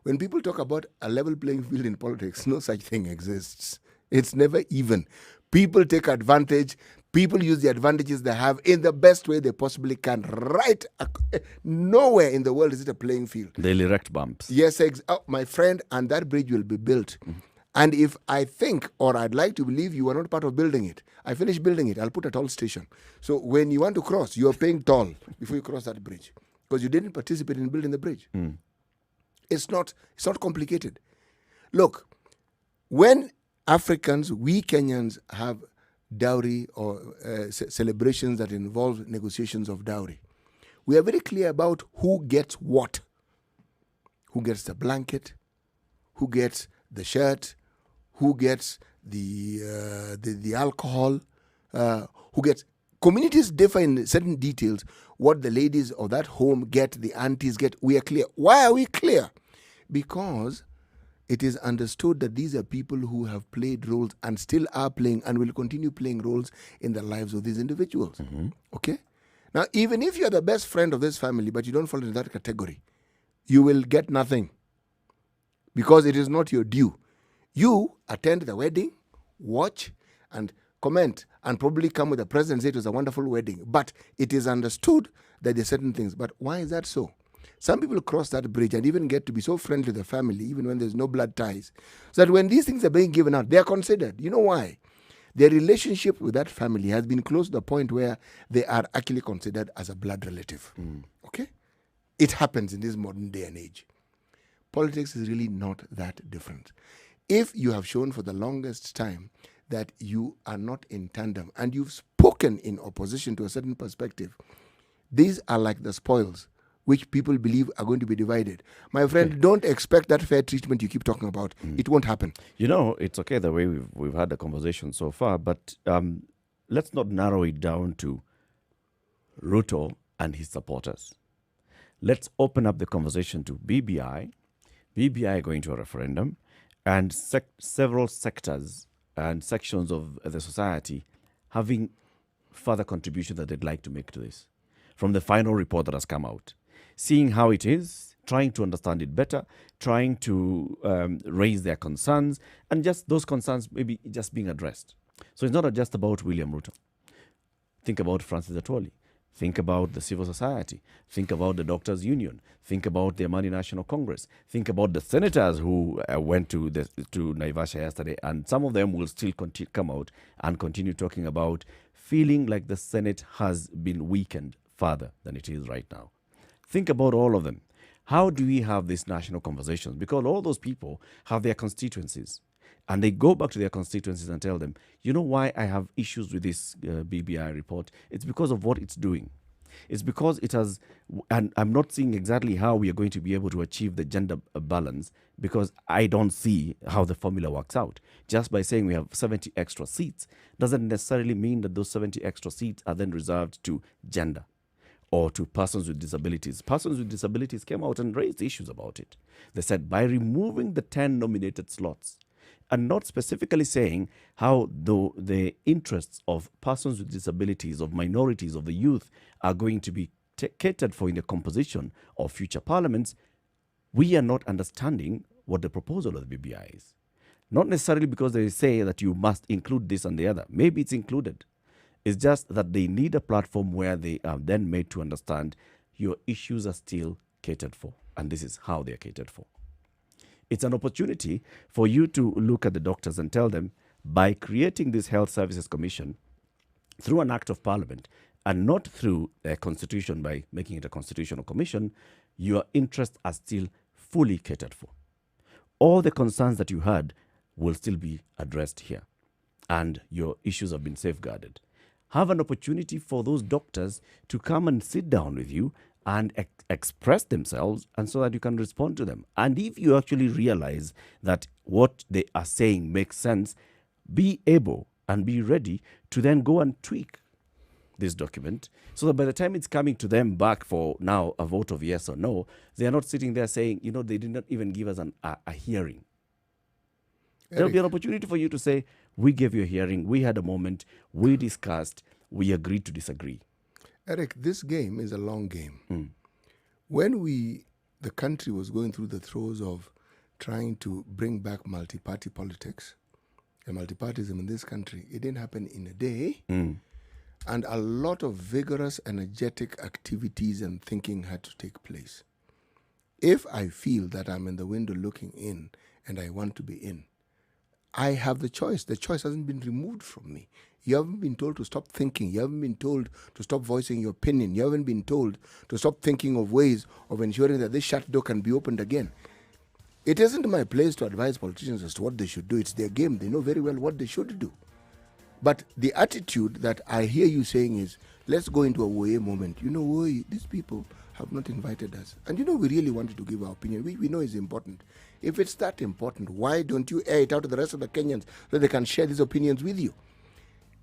When people talk about a level playing field in politics, no such thing exists. It's never even. People take advantage. People use the advantages they have in the best way they possibly can. Right? Nowhere in the world is it a playing field. They'll erect bumps. Yes, my friend, and that bridge will be built. And if I think, or I'd like to believe you are not part of building it, I finish building it, I'll put a toll station. So when you want to cross, you're paying toll before you cross that bridge because you didn't participate in building the bridge. It's not complicated. Look, when Africans, we Kenyans have dowry or celebrations that involve negotiations of dowry, we are very clear about who gets what. Who gets the blanket, who gets the shirt, who gets the alcohol, who gets... Communities differ in certain details. What the ladies of that home get, the aunties get, we are clear. Why are we clear? Because it is understood that these are people who have played roles and still are playing and will continue playing roles in the lives of these individuals. Okay? Now, even if you're the best friend of this family, but you don't fall into that category, you will get nothing because it is not your due. You attend the wedding, watch, and comment, and probably come with a present and say it was a wonderful wedding. But it is understood that there are certain things. But why is that so? Some people cross that bridge and even get to be so friendly with the family, even when there's no blood ties, so that when these things are being given out, they are considered. You know why? Their relationship with that family has been close to the point where they are actually considered as a blood relative. Okay? It happens in this modern day and age. Politics is really not that different. If you have shown for the longest time that you are not in tandem and you've spoken in opposition to a certain perspective, these are like the spoils which people believe are going to be divided. My friend, don't expect that fair treatment you keep talking about. It won't happen. You know, it's okay the way we've had the conversation so far, but let's not narrow it down to Ruto and his supporters. Let's open up the conversation to BBI going to a referendum, and several sectors and sections of the society having further contribution that they'd like to make to this. From the final report that has come out, seeing how it is, trying to understand it better, trying to raise their concerns, and just those concerns maybe just being addressed. So it's not just about William Ruto. Think about Francis Atwoli. Think about the civil society. Think about the Doctors' Union. Think about the Amani National Congress. Think about the senators who went to Naivasha yesterday, and some of them will still come out and continue talking about feeling like the Senate has been weakened further than it is right now. Think about all of them. How do we have these national conversations? Because all those people have their constituencies. And they go back to their constituencies and tell them, you know why I have issues with this BBI report? It's because of what it's doing. It's because it has, and I'm not seeing exactly how we are going to be able to achieve the gender balance, because I don't see how the formula works out. Just by saying we have 70 extra seats doesn't necessarily mean that those 70 extra seats are then reserved to gender or to persons with disabilities. Persons with disabilities came out and raised issues about it. They said by removing the 10 nominated slots, and not specifically saying how the interests of persons with disabilities, of minorities, of the youth are going to be catered for in the composition of future parliaments, we are not understanding what the proposal of the BBI is. Not necessarily because they say that you must include this and the other. Maybe it's included. It's just that they need a platform where they are then made to understand your issues are still catered for, and this is how they are catered for. It's an opportunity for you to look at the doctors and tell them, by creating this Health Services Commission through an act of parliament and not through a constitution by making it a constitutional commission, your interests are still fully catered for. All the concerns that you had will still be addressed here, and your issues have been safeguarded. Have an opportunity for those doctors to come and sit down with you and express themselves, and so that you can respond to them. And if you actually realize that what they are saying makes sense, be able and be ready to then go and tweak this document, so that by the time it's coming to them back for now a vote of yes or no, they are not sitting there saying, they did not even give us a hearing. There'll be an opportunity for you to say, we gave you a hearing, we had a moment, we discussed, we agreed to disagree. Eric, this game is a long game. When the country was going through the throes of trying to bring back multi-party politics and multipartyism in this country, it didn't happen in a day. And a lot of vigorous, energetic activities and thinking had to take place. If I feel that I'm in the window looking in and I want to be in, I have the choice. The choice hasn't been removed from me. You haven't been told to stop thinking. You haven't been told to stop voicing your opinion. You haven't been told to stop thinking of ways of ensuring that this shut door can be opened again. It isn't my place to advise politicians as to what they should do. It's their game. They know very well what they should do. But the attitude that I hear you saying is, let's go into a way moment. These people have not invited us. And we really wanted to give our opinion. We know it's important. If it's that important, why don't you air it out to the rest of the Kenyans so they can share these opinions with you?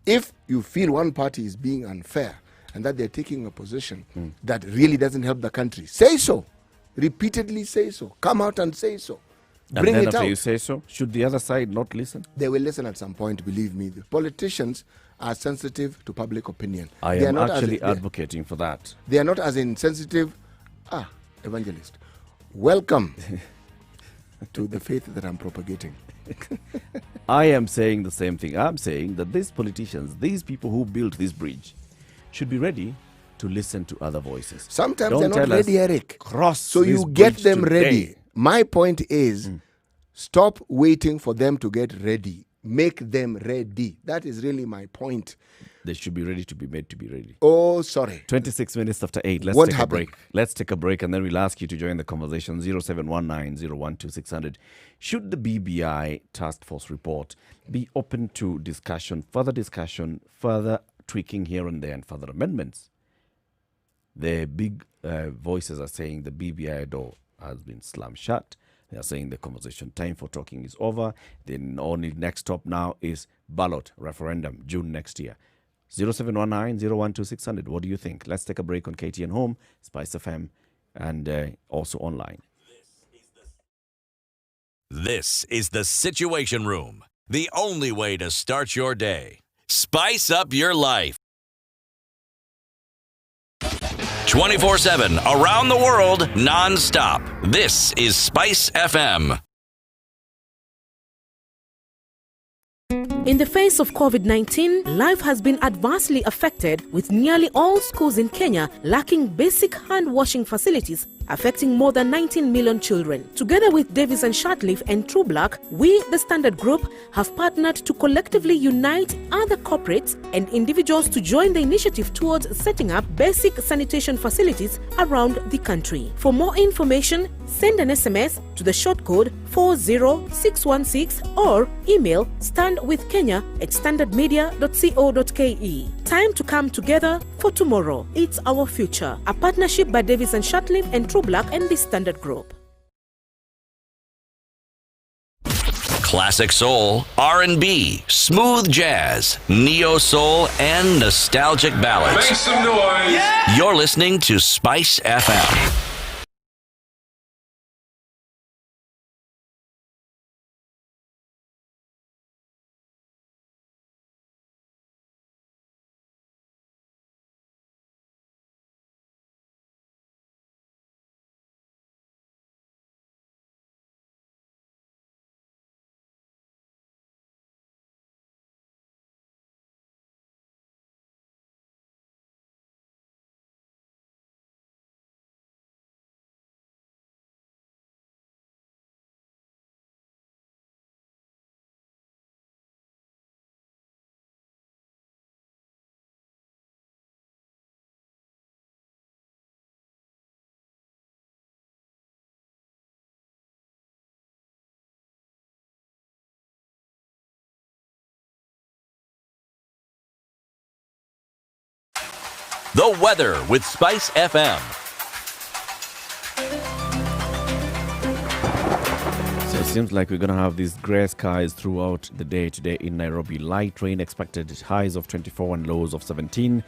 If you feel one party is being unfair and that they're taking a position that really doesn't help the country, say so. Repeatedly say so. Come out and say so. Bring and then it after out. you say so, should the other side not listen? They will listen at some point, believe me. The politicians are sensitive to public opinion. I am actually advocating for that. They are not as insensitive. Evangelist, welcome to the faith that I'm propagating. I am saying the same thing. I'm saying that these politicians, these people who built this bridge, should be ready to listen to other voices. Sometimes they're not ready, Eric. So you this get bridge them today. ready. My point is, stop waiting for them to get ready. Make them ready. That is really my point. They should be ready to be made to be ready. Oh, sorry. 26 minutes after 8. Let's What take happened? a break. Let's take a break, and then we'll ask you to join the conversation. 0719-012-600. Should the BBI task force report be open to discussion, further tweaking here and there, and further amendments? The big voices are saying the BBI door has been slammed shut. They are saying the conversation time for talking is over. The only next stop now is ballot referendum, June next year. 0719-012-600. What do you think? Let's take a break on KTN Home, Spice FM, and also online. This is the Situation Room, the only way to start your day. Spice up your life. 24/7, around the world, non-stop. This is Spice FM. In the face of COVID-19, life has been adversely affected, with nearly all schools in Kenya lacking basic hand-washing facilities, affecting more than 19 million children. Together with Davis and Shartleaf and True Black, we, the Standard Group, have partnered to collectively unite other corporates and individuals to join the initiative towards setting up basic sanitation facilities around the country. For more information, send an SMS to the short code 40616 or email standwithkenya@standardmedia.co.ke. Time to come together for tomorrow. It's our future. A partnership by Davis and Shartleaf and True Black and the Standard Group. Classic soul, R&B, smooth jazz, neo soul, and nostalgic ballads. Make some noise. Yeah! You're listening to Spice FM. The weather with Spice FM. So it seems like we're going to have these grey skies throughout the day today in Nairobi. Light rain expected, highs of 24 and lows of 17.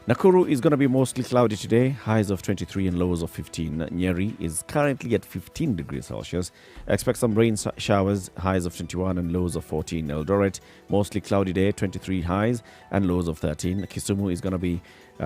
Nakuru is going to be mostly cloudy today, highs of 23 and lows of 15. Nyeri is currently at 15 degrees Celsius. Expect some rain showers, highs of 21 and lows of 14. Eldoret, mostly cloudy day, 23 highs and lows of 13. Kisumu is going to be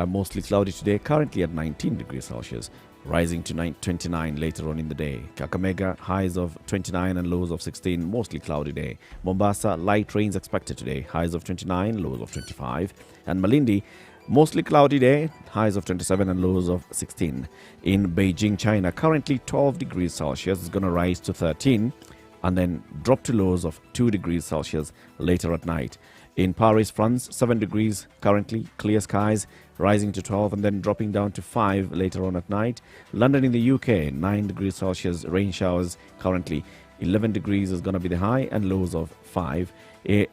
mostly cloudy today, currently at 19 degrees Celsius, rising to 29 later on in the day. Kakamega, highs of 29 and lows of 16, mostly cloudy day. Mombasa, light rains expected today, highs of 29, lows of 25. And Malindi, mostly cloudy day, highs of 27 and lows of 16. In Beijing, China, currently 12 degrees Celsius, is going to rise to 13 and then drop to lows of 2 degrees Celsius later at night. In Paris, France, 7 degrees currently, clear skies, rising to 12 and then dropping down to 5 later on at night. London in the UK, 9 degrees Celsius, rain showers currently. 11 degrees is going to be the high and lows of 5.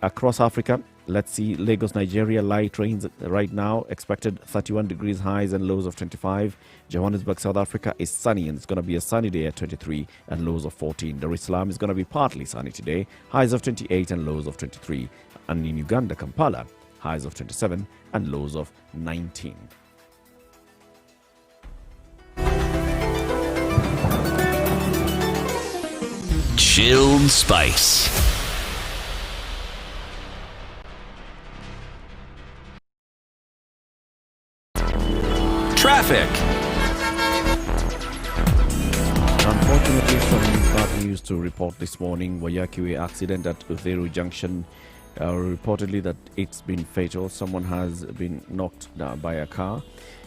Across Africa, let's see, Lagos, Nigeria, light rains right now, expected 31 degrees highs and lows of 25. Johannesburg, South Africa is sunny and it's going to be a sunny day at 23 and lows of 14. Dar es Salaam is going to be partly sunny today, highs of 28 and lows of 23. And in Uganda, Kampala, highs of 27 and lows of 19. Chilled Spice. Traffic. Unfortunately, some bad news to report this morning. Wayakiwe accident at Utheru Junction. Reportedly that it's been fatal. Someone has been knocked down by a car.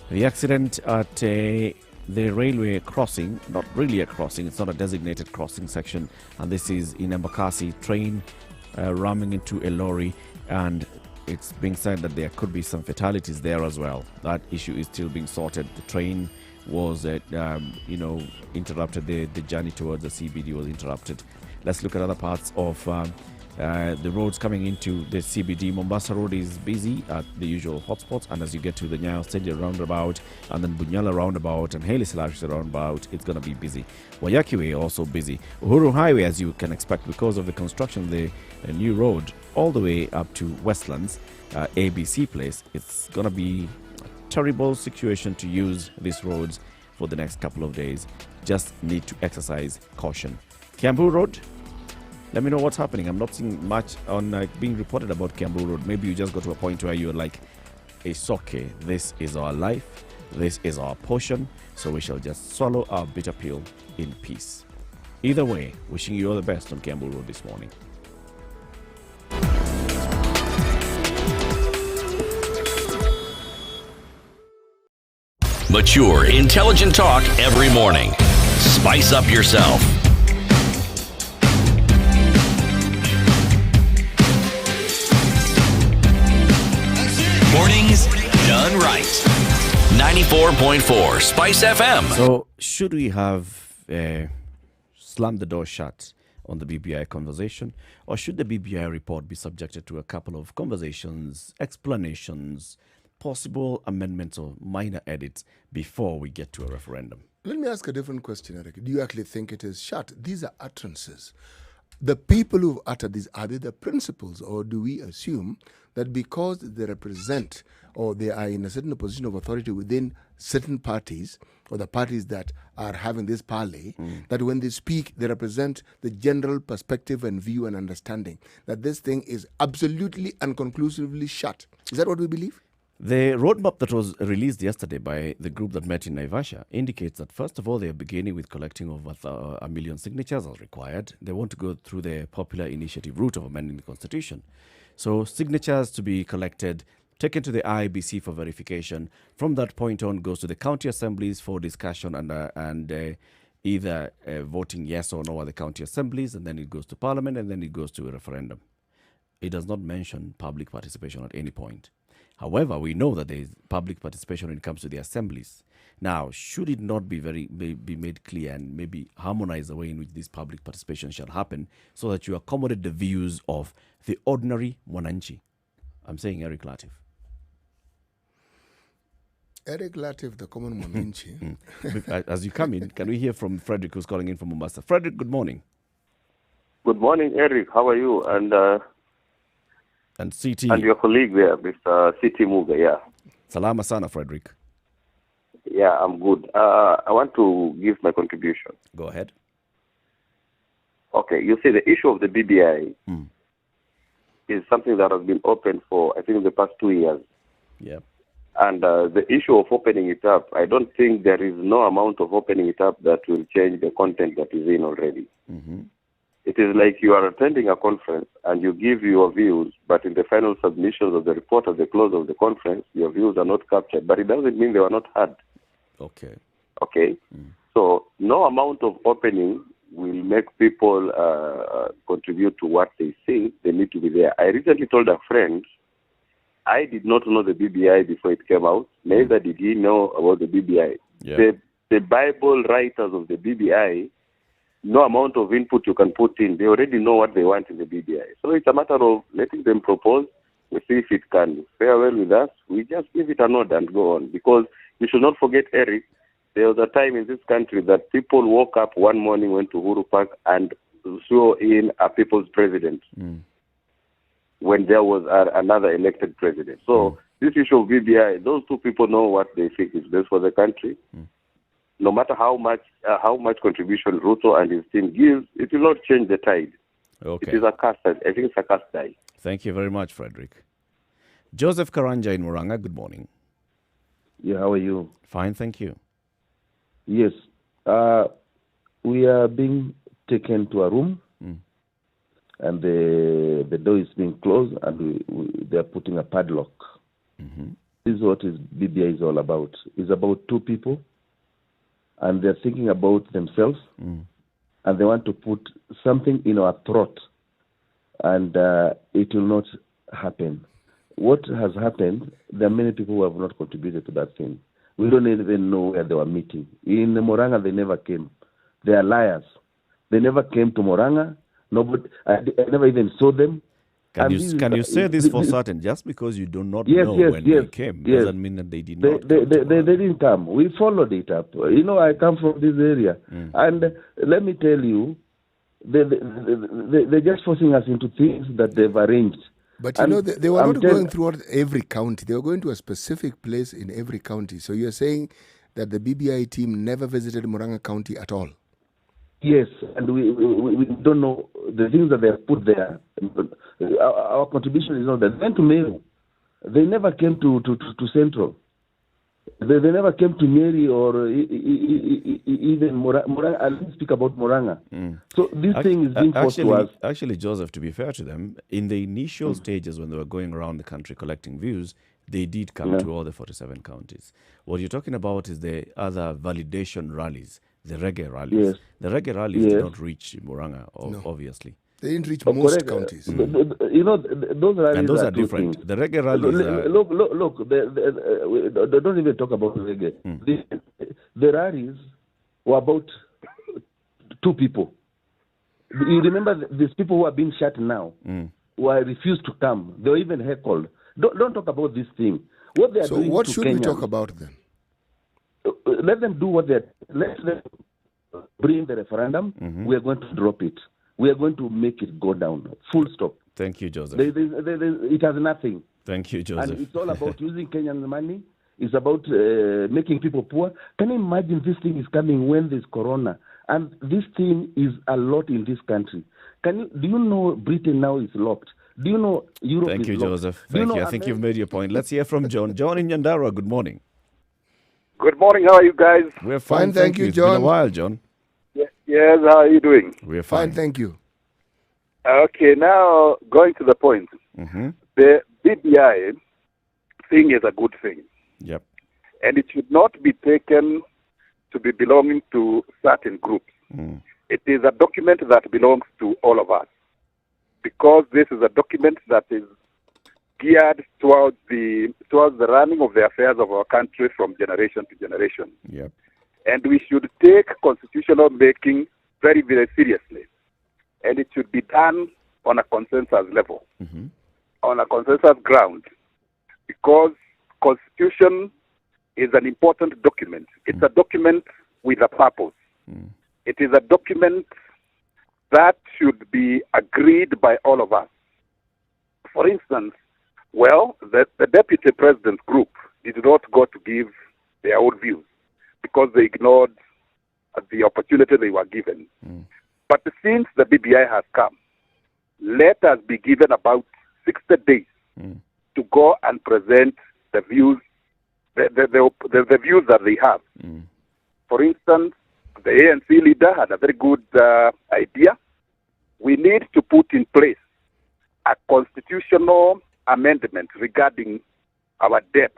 The accident at the railway crossing, not really a crossing, it's not a designated crossing section, and this is in Embakasi. Train ramming into a lorry, and it's being said that there could be some fatalities there as well. That issue is still being sorted. The train was interrupted. The journey towards the CBD was interrupted. Let's look at other parts of the roads coming into the CBD. Mombasa Road is busy at the usual hotspots, and as you get to the Nyayo Stadium roundabout and then Bunyala roundabout and Haile Selassie roundabout, it's going to be busy. Wayakiwe also busy. Uhuru Highway, as you can expect, because of the construction of the new road all the way up to Westlands, ABC Place, it's going to be a terrible situation to use these roads for the next couple of days. Just need to exercise caution. Kiambu Road, let me know what's happening. I'm not seeing much on being reported about Kiambu Road. Maybe you just got to a point where you're like, it's okay. This is our life. This is our portion. So we shall just swallow our bitter pill in peace. Either way, wishing you all the best on Kiambu Road this morning. Mature, intelligent talk every morning. Spice up yourself. Mornings done right. 94.4 Spice FM. So, should we have slammed the door shut on the BBI conversation, or should the BBI report be subjected to a couple of conversations, explanations, possible amendments or minor edits before we get to a referendum? Let me ask a different question, Eric. Do you actually think it is shut? These are utterances. The people who've uttered these, are they the principals, or do we assume that because they represent or they are in a certain position of authority within certain parties, or the parties that are having this parley, that when they speak, they represent the general perspective and view and understanding, that this thing is absolutely and conclusively shut? Is that what we believe? The roadmap that was released yesterday by the group that met in Naivasha indicates that, first of all, they are beginning with collecting over 1 million signatures as required. They want to go through the popular initiative route of amending the constitution. So signatures to be collected, taken to the IBC for verification. From that point on, goes to the county assemblies for discussion and either voting yes or no at the county assemblies, and then it goes to parliament, and then it goes to a referendum. It does not mention public participation at any point. However, we know that there is public participation when it comes to the assemblies. Now, should it not be made clear and maybe harmonize the way in which this public participation shall happen so that you accommodate the views of the ordinary Mwananchi? I'm saying Eric Latif. Eric Latif, the common Mwananchi. As you come in, can we hear from Frederick, who's calling in from Mombasa? Frederick, good morning. Good morning, Eric. How are you? And CT. And your colleague there, Mr. CT Muga, yeah. Salama sana, Frederick. Yeah, I'm good. I want to give my contribution. Go ahead. Okay, you see, the issue of the BBI is something that has been open for, I think, the past 2 years. Yeah. And the issue of opening it up, I don't think there is no amount of opening it up that will change the content that is in already. Mm-hmm. It is like you are attending a conference and you give your views, but in the final submissions of the report at the close of the conference, your views are not captured. But it doesn't mean they were not heard. Okay. Okay? So no amount of opening will make people contribute to what they think they need to be there. I recently told a friend, I did not know the BBI before it came out. Neither did he know about the BBI. Yeah. The Bible writers of the BBI, no amount of input you can put in, they already know what they want in the BBI. So it's a matter of letting them propose. We see if it can fare well with us. We just give it a nod and go on. Because you should not forget, Eric, there was a time in this country that people woke up one morning, went to Uhuru Park and saw in a people's president when there was another elected president. So this issue of BBI, those two people know what they think is best for the country. No matter how much contribution Ruto and his team gives, it will not change the tide. Okay. It is a cast. I think it's a cast die. Thank you very much, Frederick. Joseph Karanja in Muranga, good morning. Yeah, how are you? Fine, thank you. Yes. We are being taken to a room, and the door is being closed, and they are putting a padlock. This is what BBI is all about. It's about two people, and they're thinking about themselves, and they want to put something in our throat, and it will not happen. What has happened, there are many people who have not contributed to that thing. We don't even know where they were meeting. In Moranga, they never came. They are liars. They never came to Moranga. Nobody, I never even saw them. Can you say this for certain? Just because you do not know when they came doesn't mean that they did not come. They didn't come. We followed it up. You know, I come from this area. And let me tell you, they're just forcing us into things that they've arranged. But you know, they were not going throughout every county. They were going to a specific place in every county. So you're saying that the BBI team never visited Muranga County at all? Yes, and we don't know the things that they have put there. Our contribution is not that. They went to Meru. They never came to Central. They never came to Nyeri or even Moranga. I didn't speak about Moranga. So this thing is being forced to us. Actually, Joseph, to be fair to them, in the initial stages when they were going around the country collecting views, they did come to all the 47 counties. What you're talking about is the other validation rallies, the reggae rallies. Yes. The reggae rallies did not reach Moranga, obviously. They didn't reach most counties. You know, those rallies and those are different. The reggae rallies Look, don't even talk about reggae. The rallies were about two people. You remember these people who are being shot now, who are refused to come. They were even heckled. Don't talk about this thing. What they are doing what to should Kenyans, we talk about then? Let them do what they're... Let them bring the referendum. We are going to drop it. We are going to make it go down. Full stop. Thank you, Joseph. It has nothing. Thank you, Joseph. And it's all about using Kenyan money. It's about making people poor. Can you imagine this thing is coming when there's corona? And this thing is a lot in this country. Do you know Britain now is locked? Do you know Europe Thank is you, locked? Joseph. Thank you. I think you've made your point. Let's hear from John. John in Nyandarua, good morning. Good morning. How are you guys? We're fine, thank you, John. It's been a while, John. Yes, how are you doing? We're fine. Thank you. Okay, now going to the point. The BBI thing is a good thing. Yep. And it should not be taken to be belonging to certain groups. It is a document that belongs to all of us. Because this is a document that is geared towards the running of the affairs of our country from generation to generation. Yep. And we should take constitutional making very, very seriously. And it should be done on a consensus level, on a consensus ground. Because constitution is an important document. It's a document with a purpose. It is a document that should be agreed by all of us. For instance, the Deputy President's group did not go to give their own views because they ignored the opportunity they were given. But since the BBI has come, let us be given about 60 days to go and present the views, the views that they have. For instance, the ANC leader had a very good idea. We need to put in place a constitutional amendment regarding our debt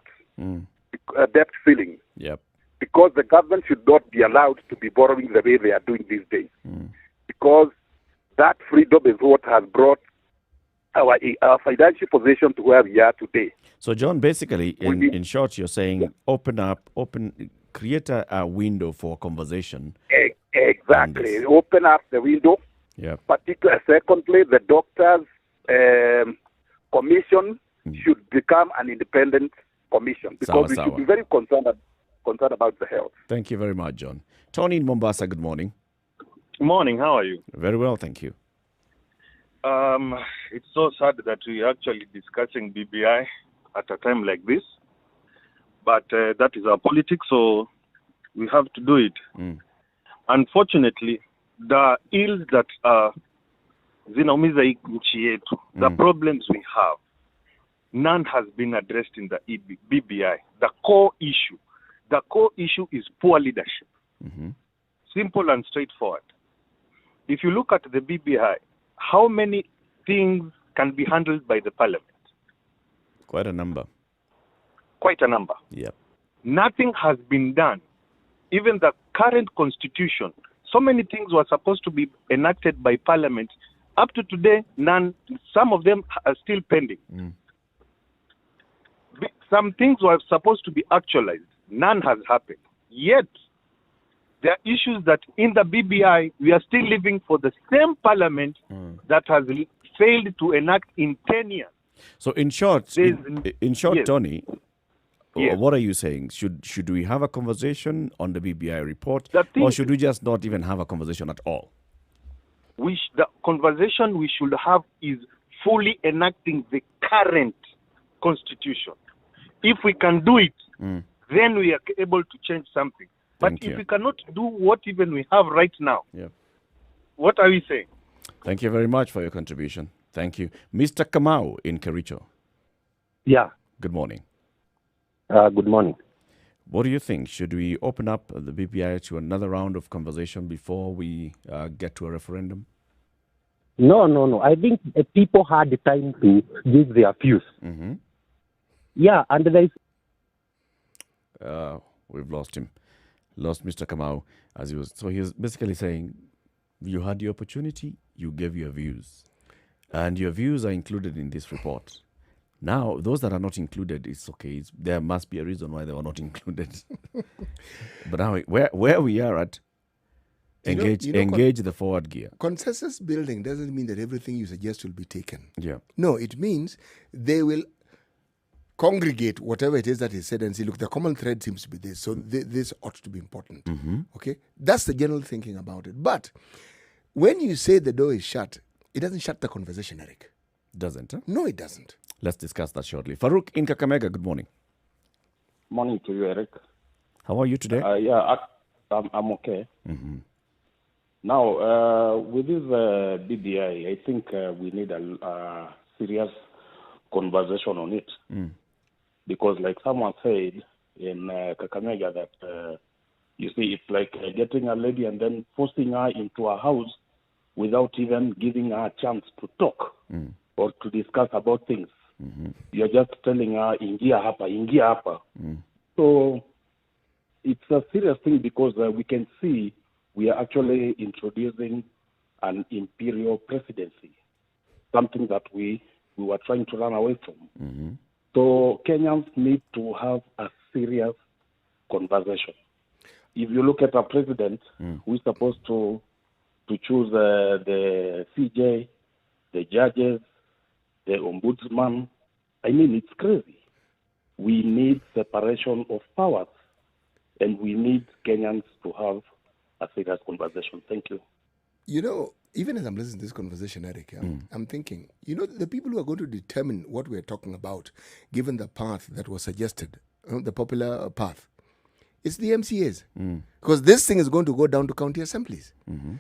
ceiling. Because the government should not be allowed to be borrowing the way they are doing these days. Because that freedom is what has brought our financial position to where we are today. So, John, basically, in short, you're saying create a window for conversation. Exactly. Open up the window. Particularly, secondly, the doctors' commission should become an independent commission because we should be very concerned about the health. Thank you very much, John. Tony in Mombasa, good morning. Morning, how are you? Very well, thank you. It's so sad that we are actually discussing BBI at a time like this, but that is our politics, so we have to do it. Unfortunately, the ills that zinaumiza nchi yetu, the problems we have, none has been addressed in the BBI. The core issue is poor leadership. Simple and straightforward. If you look at the BBI, how many things can be handled by the parliament? Quite a number. Nothing has been done. Even the current constitution, so many things were supposed to be enacted by parliament. Up to today, none. Some of them are still pending. Some things were supposed to be actualized. None has happened. Yet, there are issues that in the BBI, we are still living for the same parliament that has failed to enact in 10 years. So in short, yes. Tony, Yes. what are you saying? Should we have a conversation on the BBI report, or should we just not even have a conversation at all? The conversation we should have is fully enacting the current constitution. If we can do it, then we are able to change something. But if we cannot do what even we have right now, what are we saying? Thank you very much for your contribution. Thank you. Mr. Kamau in Kericho. Yeah. Good morning. Good morning. What do you think? Should we open up the BBI to another round of conversation before we get to a referendum? No. I think people had the time to give their views. Yeah, and there is... We've lost him. Lost Mr. Kamau as he was. So he was basically saying, you had the opportunity, you gave your views. And your views are included in this report. Now, those that are not included, it's okay. There must be a reason why they were not included. But now, where we are at, engage the forward gear. Consensus building doesn't mean that everything you suggest will be taken. Yeah. No, it means they will congregate whatever it is that is said and say, look, the common thread seems to be this, so this ought to be important. Okay? That's the general thinking about it. But when you say the door is shut, it doesn't shut the conversation, Eric. Doesn't, huh? No, it doesn't. Let's discuss that shortly. Farouk in Kakamega, good morning. Morning to you, Eric. How are you today? I'm okay. Now, with this BBI, I think we need a serious conversation on it. Because like someone said in Kakamega that, you see, it's like getting a lady and then forcing her into a house without even giving her a chance to talk or to discuss about things. You're just telling her, ingia hapa. So it's a serious thing because we can see we are actually introducing an imperial presidency, something that we were trying to run away from. So Kenyans need to have a serious conversation. If you look at a president who is supposed to choose the CJ, the judges, the ombudsman, I mean, it's crazy. we need separation of powers, and we need Kenyans to have a serious conversation. Thank you. You know, even as I'm listening to this conversation, Eric, I'm thinking, you know, the people who are going to determine what we're talking about, given the path that was suggested, the popular path, it's the MCAs. Because this thing is going to go down to county assemblies.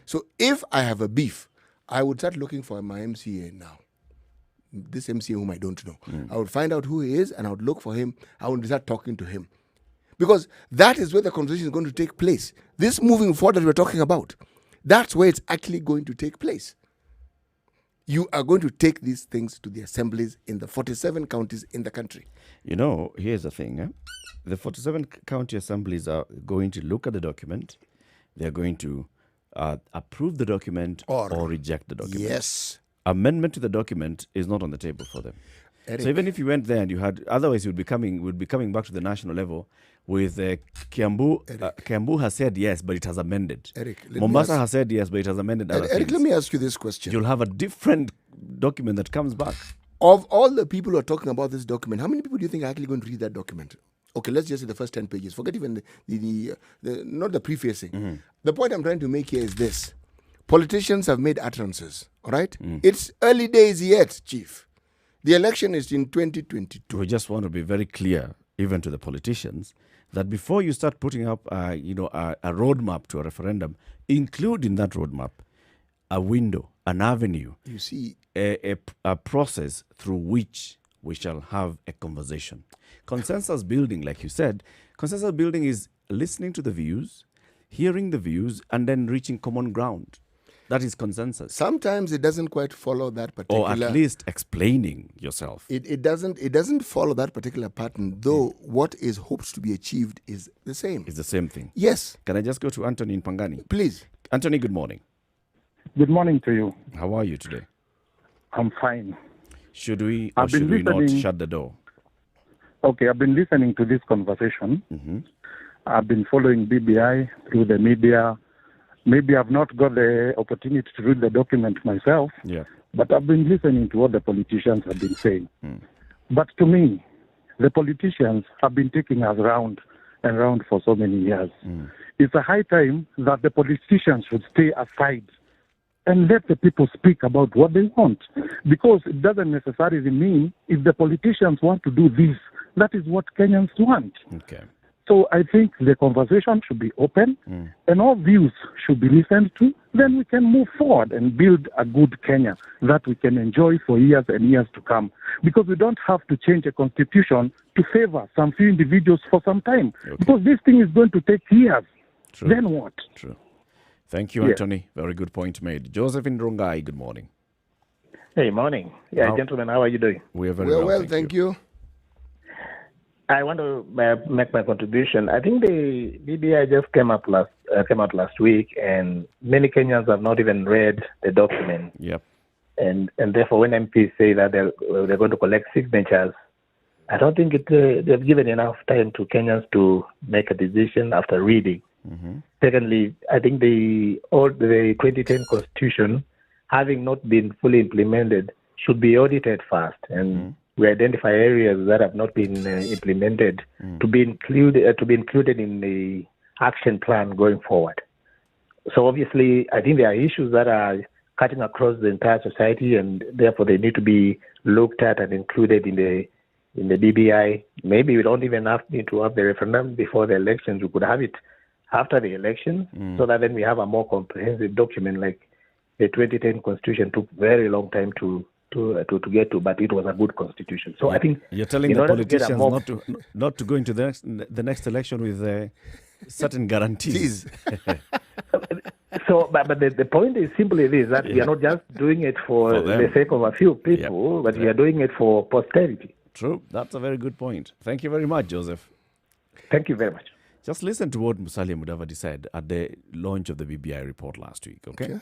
So if I have a beef, I would start looking for my MCA now. This MCA whom I don't know. I would find out who he is and I would look for him. I would start talking to him. Because that is where the conversation is going to take place. This moving forward that we're talking about, that's where it's actually going to take place. You are going to take these things to the assemblies in the 47 counties in the country. You know, here's the thing. The 47 county assemblies are going to look at the document. They're going to approve the document or reject the document. Yes. Amendment to the document is not on the table for them. Eric. So even if you went there and you had, otherwise you'd be coming back to the national level with Kiambu. Kiambu has said yes, but it has amended. Eric, Mombasa has said yes, but it has amended other Eric, things. let me ask you this question. You'll have a different document that comes back. Of all the people who are talking about this document, how many people do you think are actually going to read that document? Okay, let's just say the first 10 pages. Forget even the not the prefacing. The point I'm trying to make here is this. Politicians have made utterances, all right? It's early days yet, Chief. The election is in 2022. We just want to be very clear, even to the politicians, that before you start putting up, a roadmap to a referendum, include in that roadmap a window, an avenue, you see, a process through which we shall have a conversation. Consensus building, like you said, consensus building is listening to the views, hearing the views, and then reaching common ground. That is consensus. Sometimes it doesn't quite follow that particular... Or at least explaining yourself. It doesn't follow that particular pattern, though what is hoped to be achieved is the same. It's the same thing. Yes. Can I just go to Anthony in Pangani? Please. Anthony, good morning. Good morning to you. How are you today? I'm fine. Should we or should we not shut the door? Okay, I've been listening to this conversation. I've been following BBI through the media. Maybe I've not got the opportunity to read the document myself, but I've been listening to what the politicians have been saying. But to me, the politicians have been taking us round and round for so many years. It's a high time that the politicians should stay aside and let the people speak about what they want. Because it doesn't necessarily mean if the politicians want to do this, that is what Kenyans want. Okay. So I think the conversation should be open and all views should be listened to. Then we can move forward and build a good Kenya that we can enjoy for years and years to come. Because we don't have to change a constitution to favor some few individuals for some time. Because this thing is going to take years. True. Then what? True. Thank you, Anthony. Very good point made. Joseph in Rongai, good morning. Hey, morning. Yeah, gentlemen, how are you doing? We are very well, thank you. I want to make my contribution. I think the BBI just came out last week, and many Kenyans have not even read the document. Yep. And therefore, when MPs say that they're going to collect signatures, I don't think they've given enough time to Kenyans to make a decision after reading. Secondly, I think the 2010 Constitution, having not been fully implemented, should be audited first, and we identify areas that have not been implemented to be included in the action plan going forward. So obviously, I think there are issues that are cutting across the entire society, and therefore they need to be looked at and included in the BBI. Maybe we don't even need to have the referendum before the elections. We could have it after the election, so that then we have a more comprehensive document. Like the 2010 Constitution took very long time to get to, but it was a good constitution. So I think you're telling the politicians not to go into the next election with certain guarantees. So, but the point is simply this: that we are not just doing it for the sake of a few people, but we are doing it for posterity. True, that's a very good point. Thank you very much, Joseph. Thank you very much. Just listen to what Musalia Mudavadi said at the launch of the BBI report last week, okay?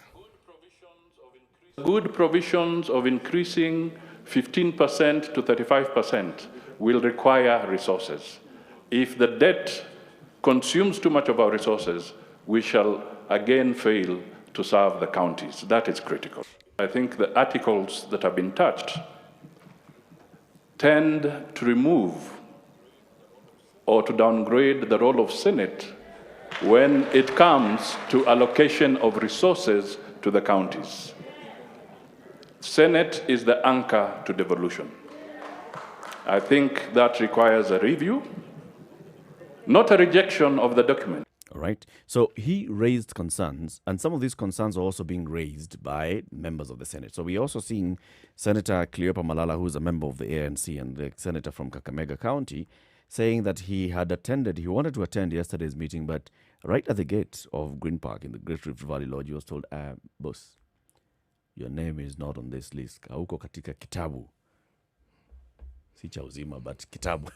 Good provisions of increasing 15% to 35% will require resources. If the debt consumes too much of our resources, we shall again fail to serve the counties. That is critical. I think the articles that have been touched tend to remove or to downgrade the role of Senate when it comes to allocation of resources to the counties. Senate is the anchor to devolution. I think that requires a review, not a rejection of the document. All right. So he raised concerns, and some of these concerns are also being raised by members of the Senate. So we're also seeing Senator Cleopa Malala, who is a member of the ANC and the senator from Kakamega County, saying that he wanted to attend yesterday's meeting, but right at the gate of Green Park in the Great Rift Valley Lodge, he was told, boss, your name is not on this list. Hauko katika kitabu. Si cha uzima, but kitabu.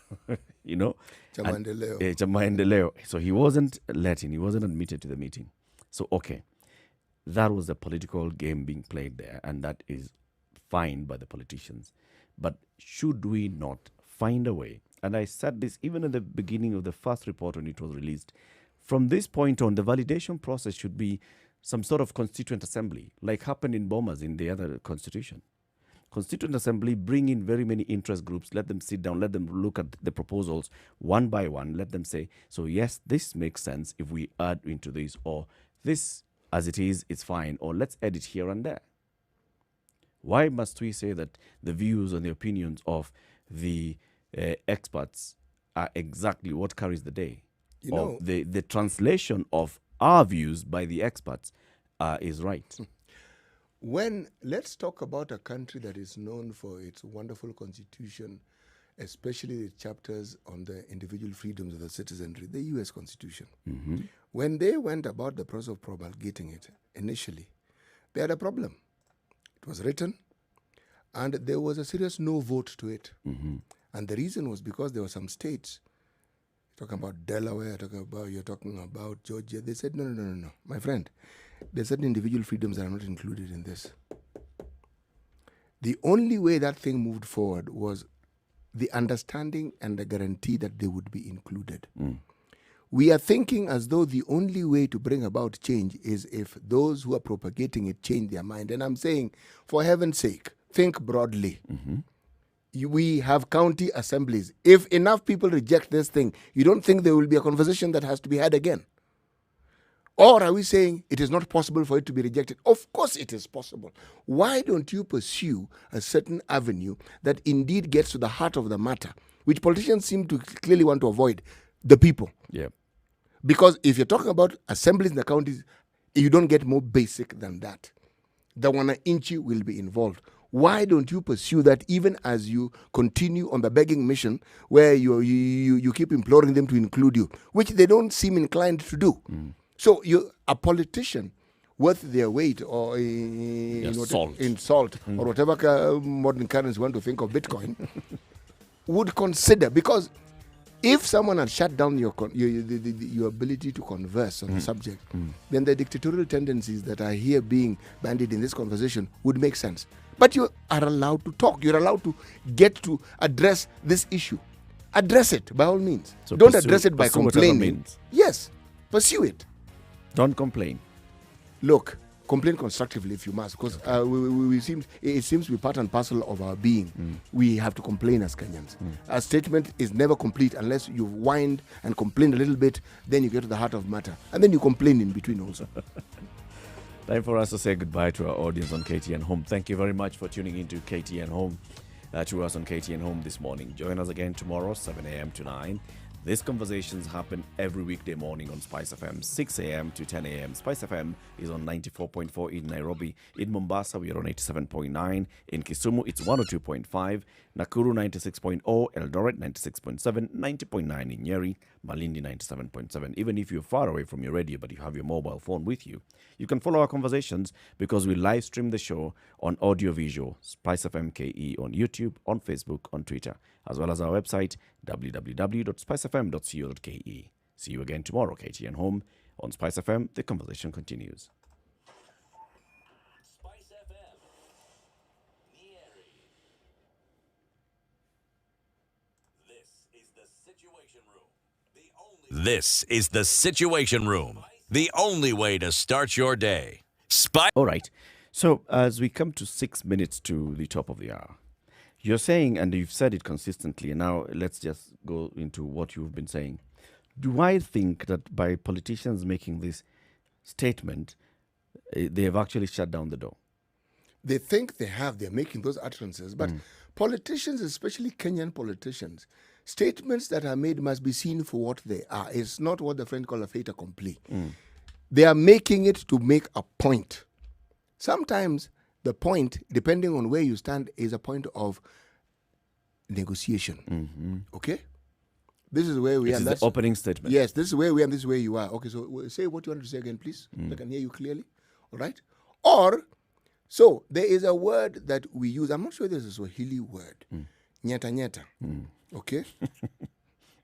You know? Cha maendeleo. Cha maendeleo. So he wasn't let in. He wasn't admitted to the meeting. So, okay. That was the political game being played there, and that is fine by the politicians. But should we not find a way? And I said this even at the beginning of the first report when it was released. From this point on, the validation process should be some sort of constituent assembly, like happened in Bomas in the other constitution. Constituent assembly, bring in very many interest groups, let them sit down, let them look at the proposals one by one, let them say, so yes, this makes sense if we add into this, or this as it is, it's fine, or let's edit here and there. Why must we say that the views and the opinions of the experts are exactly what carries the day? You know, the translation of our views by the experts is right. Let's talk about a country that is known for its wonderful constitution, especially the chapters on the individual freedoms of the citizenry, the U.S. Constitution. Mm-hmm. When they went about the process of promulgating it initially, they had a problem. It was written, and there was a serious no vote to it. Mm-hmm. And the reason was because there were some states, talking about Delaware, you're talking about Georgia. They said, no, my friend, there's certain individual freedoms that are not included in this. The only way that thing moved forward was the understanding and the guarantee that they would be included. Mm. We are thinking as though the only way to bring about change is if those who are propagating it change their mind. And I'm saying, for heaven's sake, think broadly. Mm-hmm. We have county assemblies. If enough people reject this thing, you don't think there will be a conversation that has to be had again? Or are we saying it is not possible for it to be rejected? Of course it is possible. Why don't you pursue a certain avenue that indeed gets to the heart of the matter, which politicians seem to clearly want to avoid, the people? Yeah. Because if you're talking about assemblies in the counties, you don't get more basic than that. The Wana Inchi will be involved. Why don't you pursue that even as you continue on the begging mission where you keep imploring them to include you, which they don't seem inclined to do? Mm. So you're a politician worth their weight or in salt or whatever modern currency you want to think of, Bitcoin, would consider, because if someone had shut down your ability to converse on the subject, then the dictatorial tendencies that are here being bandied in this conversation would make sense. But you are allowed to talk. You're allowed to get to address this issue. Address it by all means. So don't address it by complaining. Yes, pursue it. Don't complain. Look, complain constructively if you must, because it seems to be part and parcel of our being. We have to complain as Kenyans. A statement is never complete unless you wind and complain a little bit, then you get to the heart of matter. And then you complain in between also. Time for us to say goodbye to our audience on KTN Home. Thank you very much for tuning into KTN Home, to us on KTN Home this morning. Join us again tomorrow, 7 a.m. to 9. These conversations happen every weekday morning on Spice FM, 6 a.m. to 10 a.m. Spice FM is on 94.4 in Nairobi. In Mombasa, we are on 87.9. In Kisumu, it's 102.5. Nakuru, 96.0. Eldoret, 96.7. 90.9 in Nyeri. Malindi, 97.7. Even if you're far away from your radio, but you have your mobile phone with you, you can follow our conversations because we live stream the show on audio-visual, Spice FM KE, on YouTube, on Facebook, on Twitter, as well as our website, www.spicefm.co.ke. See you again tomorrow, KTN Home. On Spice FM, the conversation continues. Spice FM, Nyeri. This is the Situation Room. This is the Situation Room. The only way to start your day. All right. So as we come to 6 minutes to the top of the hour, You're saying, and you've said it consistently, now let's just go into what you've been saying. Do I think that by politicians making this statement, they have actually shut down the door? They think they're making those utterances, but politicians, especially Kenyan politicians, statements that are made must be seen for what they are. It's not what the French call a fait accompli. They are making it to make a point. Sometimes the point, depending on where you stand, is a point of negotiation. Okay? This is where we are. This is the opening statement. Yes, this is where we are and this is where you are. Okay, so say what you want to say again, please. I can hear you clearly. All right? Or, so there is a word that we use. I'm not sure there's a Swahili word. Nyeta nyeta. Okay?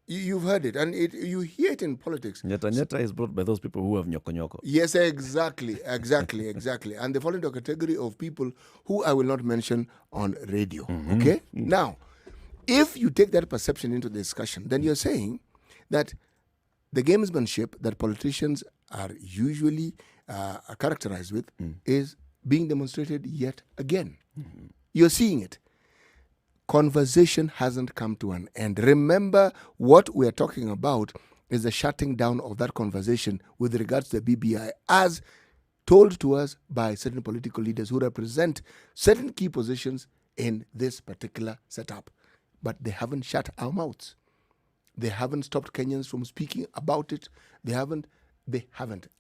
You've heard it, and you hear it in politics. Nyeta nyeta is brought by those people who have nyoko nyoko. Yes, exactly. And they fall into a category of people who I will not mention on radio. Okay? Now, if you take that perception into the discussion, then you're saying that the gamesmanship that politicians are usually characterized with is being demonstrated yet again. You're seeing it. Conversation hasn't come to an end. Remember, what we're talking about is the shutting down of that conversation with regards to the BBI as told to us by certain political leaders who represent certain key positions in this particular setup. But they haven't shut our mouths. They haven't stopped Kenyans from speaking about it. They haven't. We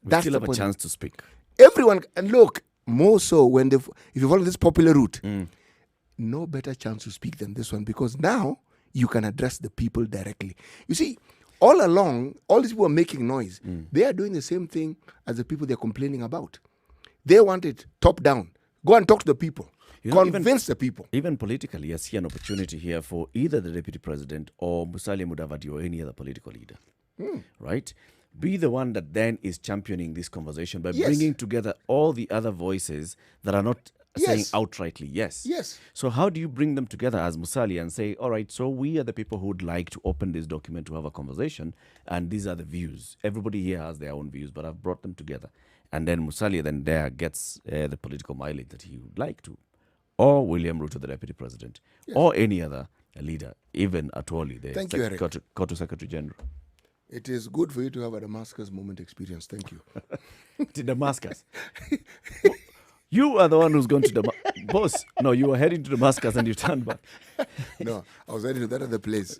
That's still the have point. a chance to speak. Everyone, and look, more so when if you follow this popular route, no better chance to speak than this one, because now you can address the people directly. You see, all along, all these people are making noise. They are doing the same thing as the people they're complaining about. They want it top down. Go and talk to the people. Convince the people. Even politically, I see an opportunity here for either the deputy president or Musalia Mudavadi or any other political leader. Right? Be the one that then is championing this conversation by bringing together all the other voices that are not saying outrightly yes. So how do you bring them together as Musalia and say, all right, so we are the people who would like to open this document to have a conversation, and these are the views. Everybody here has their own views, but I've brought them together. And then Musalia then there gets the political mileage that he would like to. Or William Ruto, the deputy president, or any other leader, even Atwoli, the Kotu Secretary General. It is good for you to have a Damascus moment experience. Thank you. To Damascus? You are the one who's going to Damascus. Boss, no, you were heading to Damascus and you turned back. No, I was heading to that other place.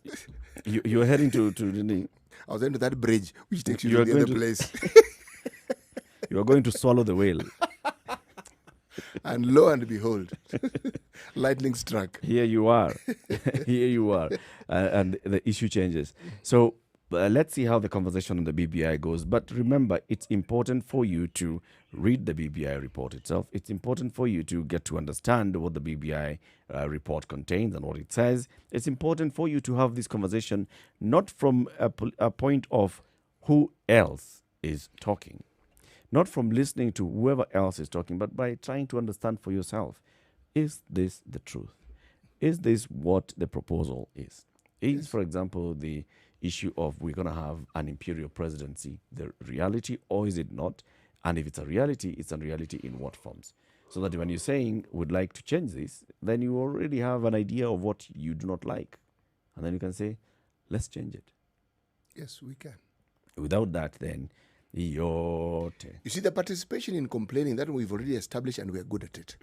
You were heading to the... I was heading to that bridge, which takes you to the other place. You are going to swallow the whale. And lo and behold, lightning struck. Here you are. Here you are. And the issue changes. So let's see how the conversation on the BBI goes. But remember, it's important for you to read the BBI report itself. It's important for you to get to understand what the BBI report contains and what it says. It's important for you to have this conversation not from a point of who else is talking, not from listening to whoever else is talking, but by trying to understand for yourself, is this the truth? Is this what the proposal is? Is, for example, the issue of we're going to have an imperial presidency the reality, or is it not? And if it's a reality in what forms? So that when you're saying would like to change this, then you already have an idea of what you do not like. And then you can say, let's change it. Yes, we can. Without that, then, you see, the participation in complaining, that we've already established and we're good at it.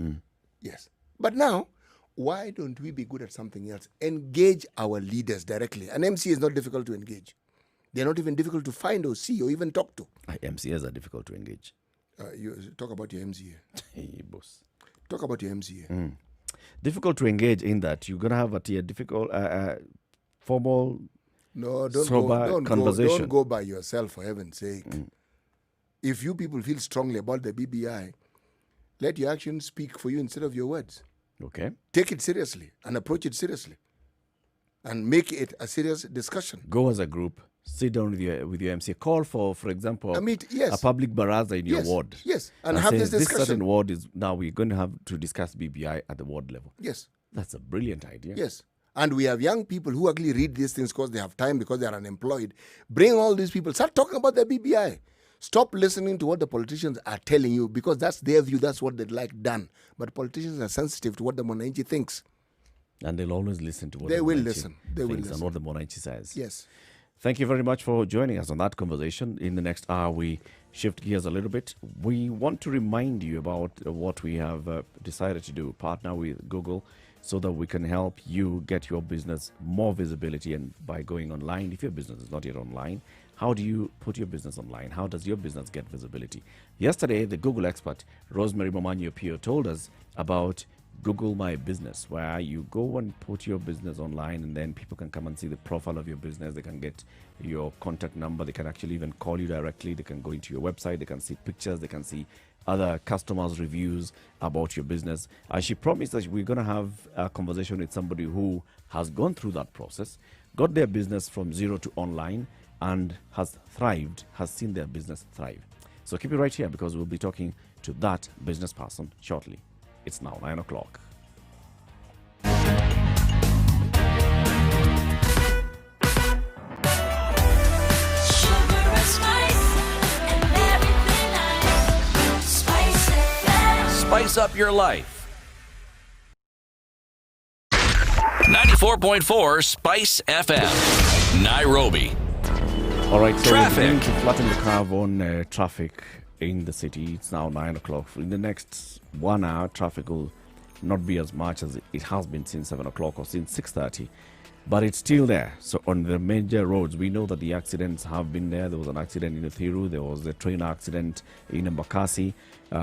Yes. But now, why don't we be good at something else? Engage our leaders directly. An MC is not difficult to engage. They're not even difficult to find or see or even talk to. MCAs are difficult to engage. You talk about your MCA. Hey, boss. Talk about your MCA. Difficult to engage in that. You're going to have a difficult, formal, sober conversation. Don't go by yourself, for heaven's sake. If you people feel strongly about the BBI, let your actions speak for you instead of your words. Okay. Take it seriously and approach it seriously. And make it a serious discussion. Go as a group. Sit down with your MC. Call for example, a public baraza in your ward. Yes, and have this discussion. This certain ward is now we're going to have to discuss BBI at the ward level. Yes. That's a brilliant idea. Yes. And we have young people who actually read these things because they have time, because they are unemployed. Bring all these people. Start talking about the BBI. Stop listening to what the politicians are telling you, because that's their view. That's what they'd like done. But politicians are sensitive to what the Mwananchi thinks. And they'll always listen to what they the will Monanchi listen. They will thinks listen. and what the Monanchi says. Yes. Thank you very much for joining us on that conversation. In the next hour, we shift gears a little bit. We want to remind you about what we have decided to do, partner with Google, so that we can help you get your business more visibility. And by going online, if your business is not yet online, how do you put your business online? How does your business get visibility? Yesterday, the Google expert, Rosemary Momanyo-Pio, told us about Google My Business, where you go and put your business online, and then people can come and see the profile of your business. They can get your contact number. They can actually even call you directly. They can go into your website. They can see pictures. They can see other customers' reviews about your business. She promised that we're going to have a conversation with somebody who has gone through that process, got their business from zero to online, and has thrived, has seen their business thrive. So keep it right here, because we'll be talking to that business person shortly. It's now 9 o'clock. Spice up your life. 94.4 Spice FM, Nairobi. All right, so Traffic. we're going to flatten the curve on traffic in the city. It's now 9 o'clock. In the next 1 hour, traffic will not be as much as it has been since 7 o'clock or since 6:30, but it's still there. So on the major roads, we know that the accidents have been there. There was an accident in Thiru. There was a train accident in Mbakasi.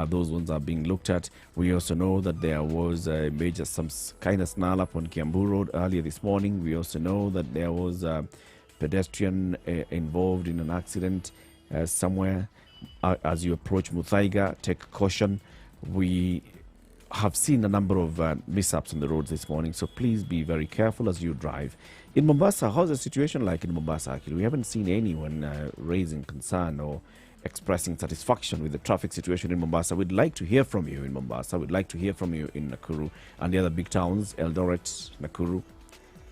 Those ones are being looked at. We also know that there was a major, some kind of snarl up on Kiambu Road earlier this morning. We also know that there was a pedestrian involved in an accident somewhere. As you approach Muthaiga, take caution. We have seen a number of mishaps on the roads this morning, so please be very careful as you drive. In Mombasa, how's the situation like in Mombasa? Actually, we haven't seen anyone raising concern or expressing satisfaction with the traffic situation in Mombasa. We'd like to hear from you in Mombasa. We'd like to hear from you in Nakuru and the other big towns, Eldoret, Nakuru.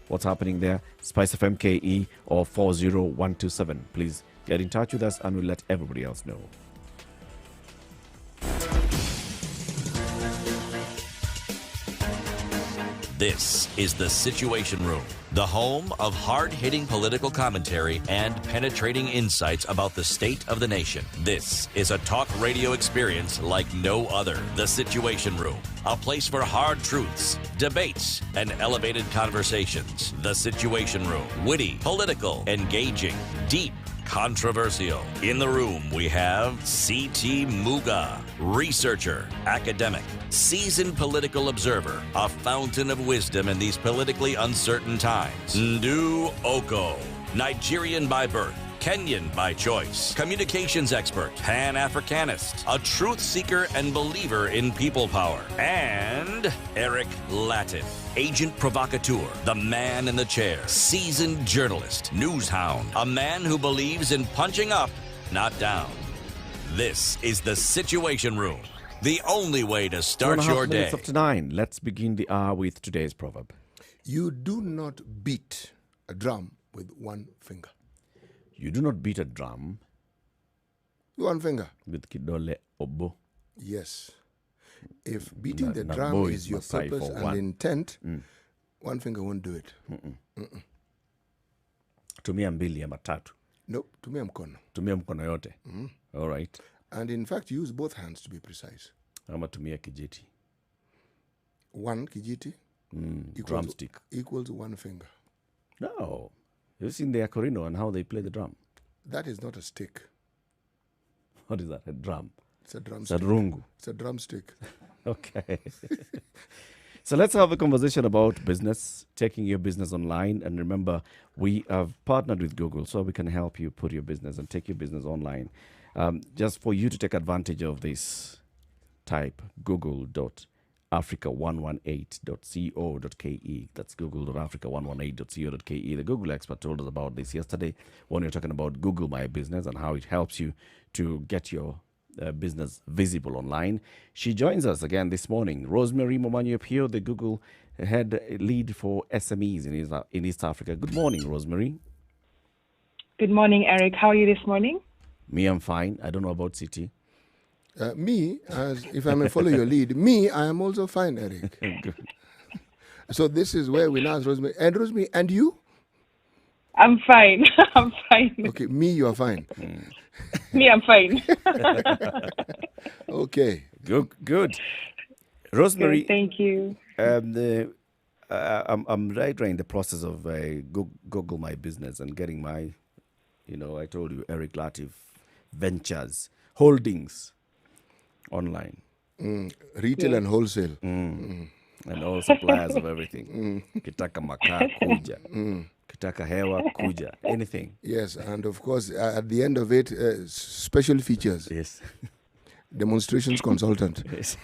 What's happening there? Spice FM KE or 40127. Please get in touch with us and we'll let everybody else know. This is The Situation Room, the home of hard-hitting political commentary and penetrating insights about the state of the nation. This is a talk radio experience like no other. The Situation Room, a place for hard truths, debates, and elevated conversations. The Situation Room, witty, political, engaging, deep, controversial. In the room, we have C.T. Muga, researcher, academic, seasoned political observer, a fountain of wisdom in these politically uncertain times. Ndu Oko, Nigerian by birth, Kenyan by choice, communications expert, Pan-Africanist, a truth seeker and believer in people power, and Eric Latin, agent provocateur, the man in the chair, seasoned journalist, news hound, a man who believes in punching up, not down. This is The Situation Room, the only way to start your day. 2.5 minutes after 9. Let's begin the hour with today's proverb. You do not beat a drum with one finger. You do not beat a drum one finger with kidole obo. Yes. If beating the drum is your purpose and intent, one finger won't do it. Tumia mbili ama tatu. No, tumia mkono. Tumia mkono yote. All right. And in fact, use both hands to be precise. Ama tumia kijiti. One kijiti drumstick equals one finger. No. You've seen the akorino and how they play the drum. That is not a stick. What is that? A drum? It's a drumstick. It's a rungu. It's a drumstick. Okay. So let's have a conversation about business, taking your business online. And remember, we have partnered with Google so we can help you put your business and take your business online. Just for you to take advantage of this, type google.africa118.co.ke. That's google.africa118.co.ke. The Google expert told us about this yesterday when we were talking about Google My Business and how it helps you to get your business visible online. She joins us again this morning. Rosemary Momanyo-Pio, the Google head lead for SMEs in East Africa. Good morning, Rosemary. Good morning, Eric. How are you this morning? Me, I'm fine. I don't know about City. If I may follow your lead, I am also fine, Eric. So this is where we now ask Rosemary. And Rosemary, and you? I'm fine. I'm fine. Okay, me, you are fine. Me, I'm fine. Okay. Good. Rosemary. Good, thank you. I'm right in the process of Google My Business and getting my, I told you, Eric Latif Ventures Holdings online. Retail and wholesale. And all suppliers of everything. Kitaka makaa kuja. Kitaka hewa kuja. Anything. Yes, and of course, at the end of it, special features. Yes. Demonstrations consultant. Yes.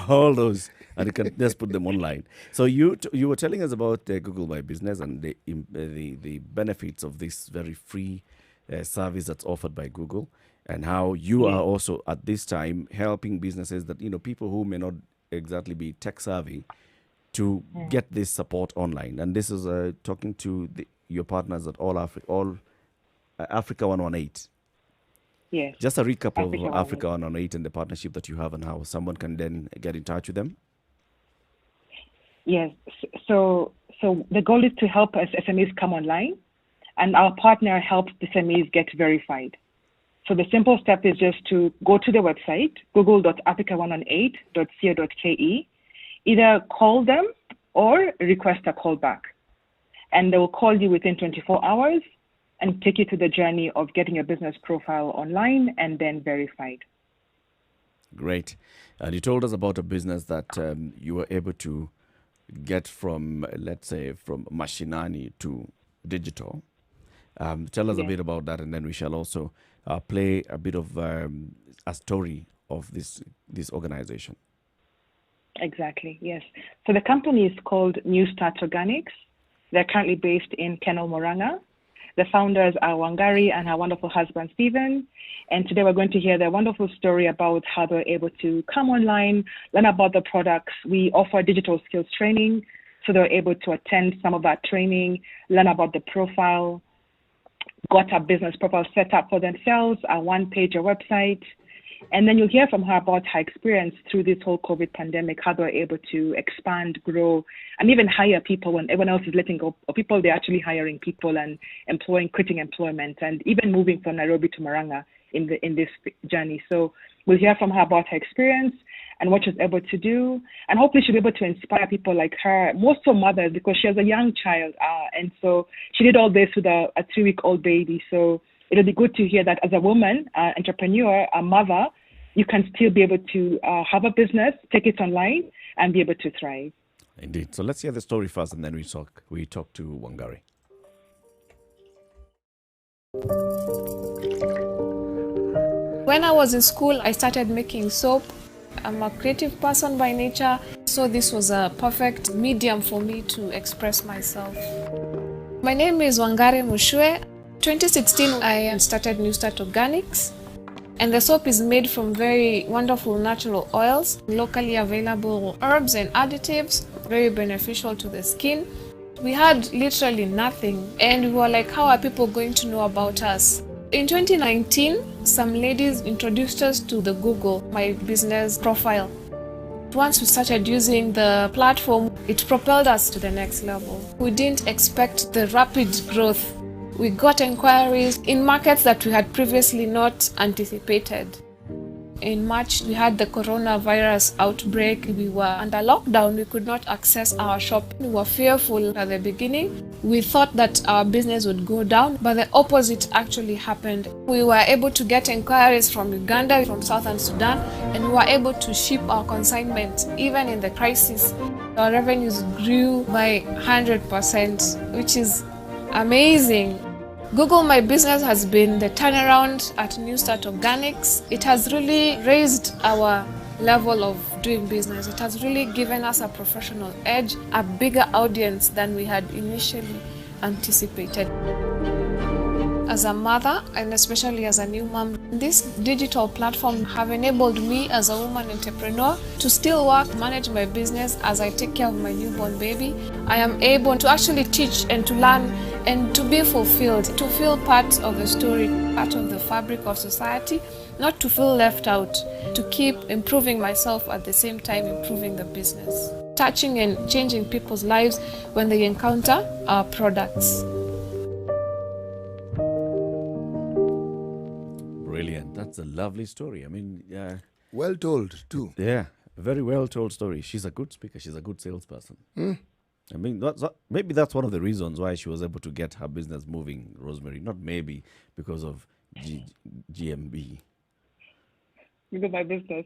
All those, and you can just put them online. So you were telling us about Google My Business and the benefits of this very free service that's offered by Google, and how you are also at this time helping businesses that people who may not exactly be tech savvy to get this support online. And this is talking to your partners at Africa 118. Yes. Just a recap of Africa 118 and the partnership that you have and how someone can then get in touch with them. Yes. So the goal is to help SMEs come online, and our partner helps the SMEs get verified. So the simple step is just to go to the website, google.africa118.co.ke, either call them or request a call back. And they will call you within 24 hours and take you to the journey of getting your business profile online and then verified. Great. And you told us about a business that you were able to get from, let's say, from mashinani to digital. Tell us a bit about that, and then we shall also play a bit of a story of this organization. Exactly, yes. So the company is called New Start Organics. They're currently based in Kenol, Moranga. The founders are Wangari and her wonderful husband, Stephen. And today we're going to hear their wonderful story about how they're able to come online, learn about the products. We offer digital skills training, so they're able to attend some of that training, learn about the profile, got a business profile set up for themselves, a one-pager website. And then you'll hear from her about her experience through this whole COVID pandemic, how they're able to expand, grow, and even hire people when everyone else is letting go of people. They're actually hiring people and creating employment, and even moving from Nairobi to Moranga in this journey. So we'll hear from her about her experience and what she's able to do. And hopefully she'll be able to inspire people like her, more so mothers, because she has a young child. And so she did all this with a 3-week-old baby. So it'll be good to hear that as a woman, entrepreneur, a mother, you can still be able to have a business, take it online, and be able to thrive. Indeed. So let's hear the story first, and then we talk to Wangari. When I was in school, I started making soap. I'm a creative person by nature, so this was a perfect medium for me to express myself. My name is Wangari Mushwe. 2016, I started New Start Organics, and the soap is made from very wonderful natural oils, locally available herbs and additives, very beneficial to the skin. We had literally nothing, and we were like, how are people going to know about us? In 2019, some ladies introduced us to the Google My Business profile. Once we started using the platform, it propelled us to the next level. We didn't expect the rapid growth. We got inquiries in markets that we had previously not anticipated. In March, we had the coronavirus outbreak. We were under lockdown. We could not access our shop. We were fearful at the beginning. We thought that our business would go down, but the opposite actually happened. We were able to get inquiries from Uganda, from Southern Sudan, and we were able to ship our consignment even in the crisis. Our revenues grew by 100%, which is amazing. Google My Business has been the turnaround at New Start Organics. It has really raised our level of doing business. It has really given us a professional edge, a bigger audience than we had initially anticipated. As a mother, and especially as a new mom, this digital platform have enabled me as a woman entrepreneur to still work, manage my business as I take care of my newborn baby. I am able to actually teach and to learn and to be fulfilled, to feel part of the story, part of the fabric of society, not to feel left out, to keep improving myself at the same time improving the business, touching and changing people's lives when they encounter our products. Brilliant. That's a lovely story. I mean, well told too. Yeah, a very well told story. She's a good speaker. She's a good salesperson. I mean, maybe that's one of the reasons why she was able to get her business moving, Rosemary. Not maybe because of GMB. Because my business.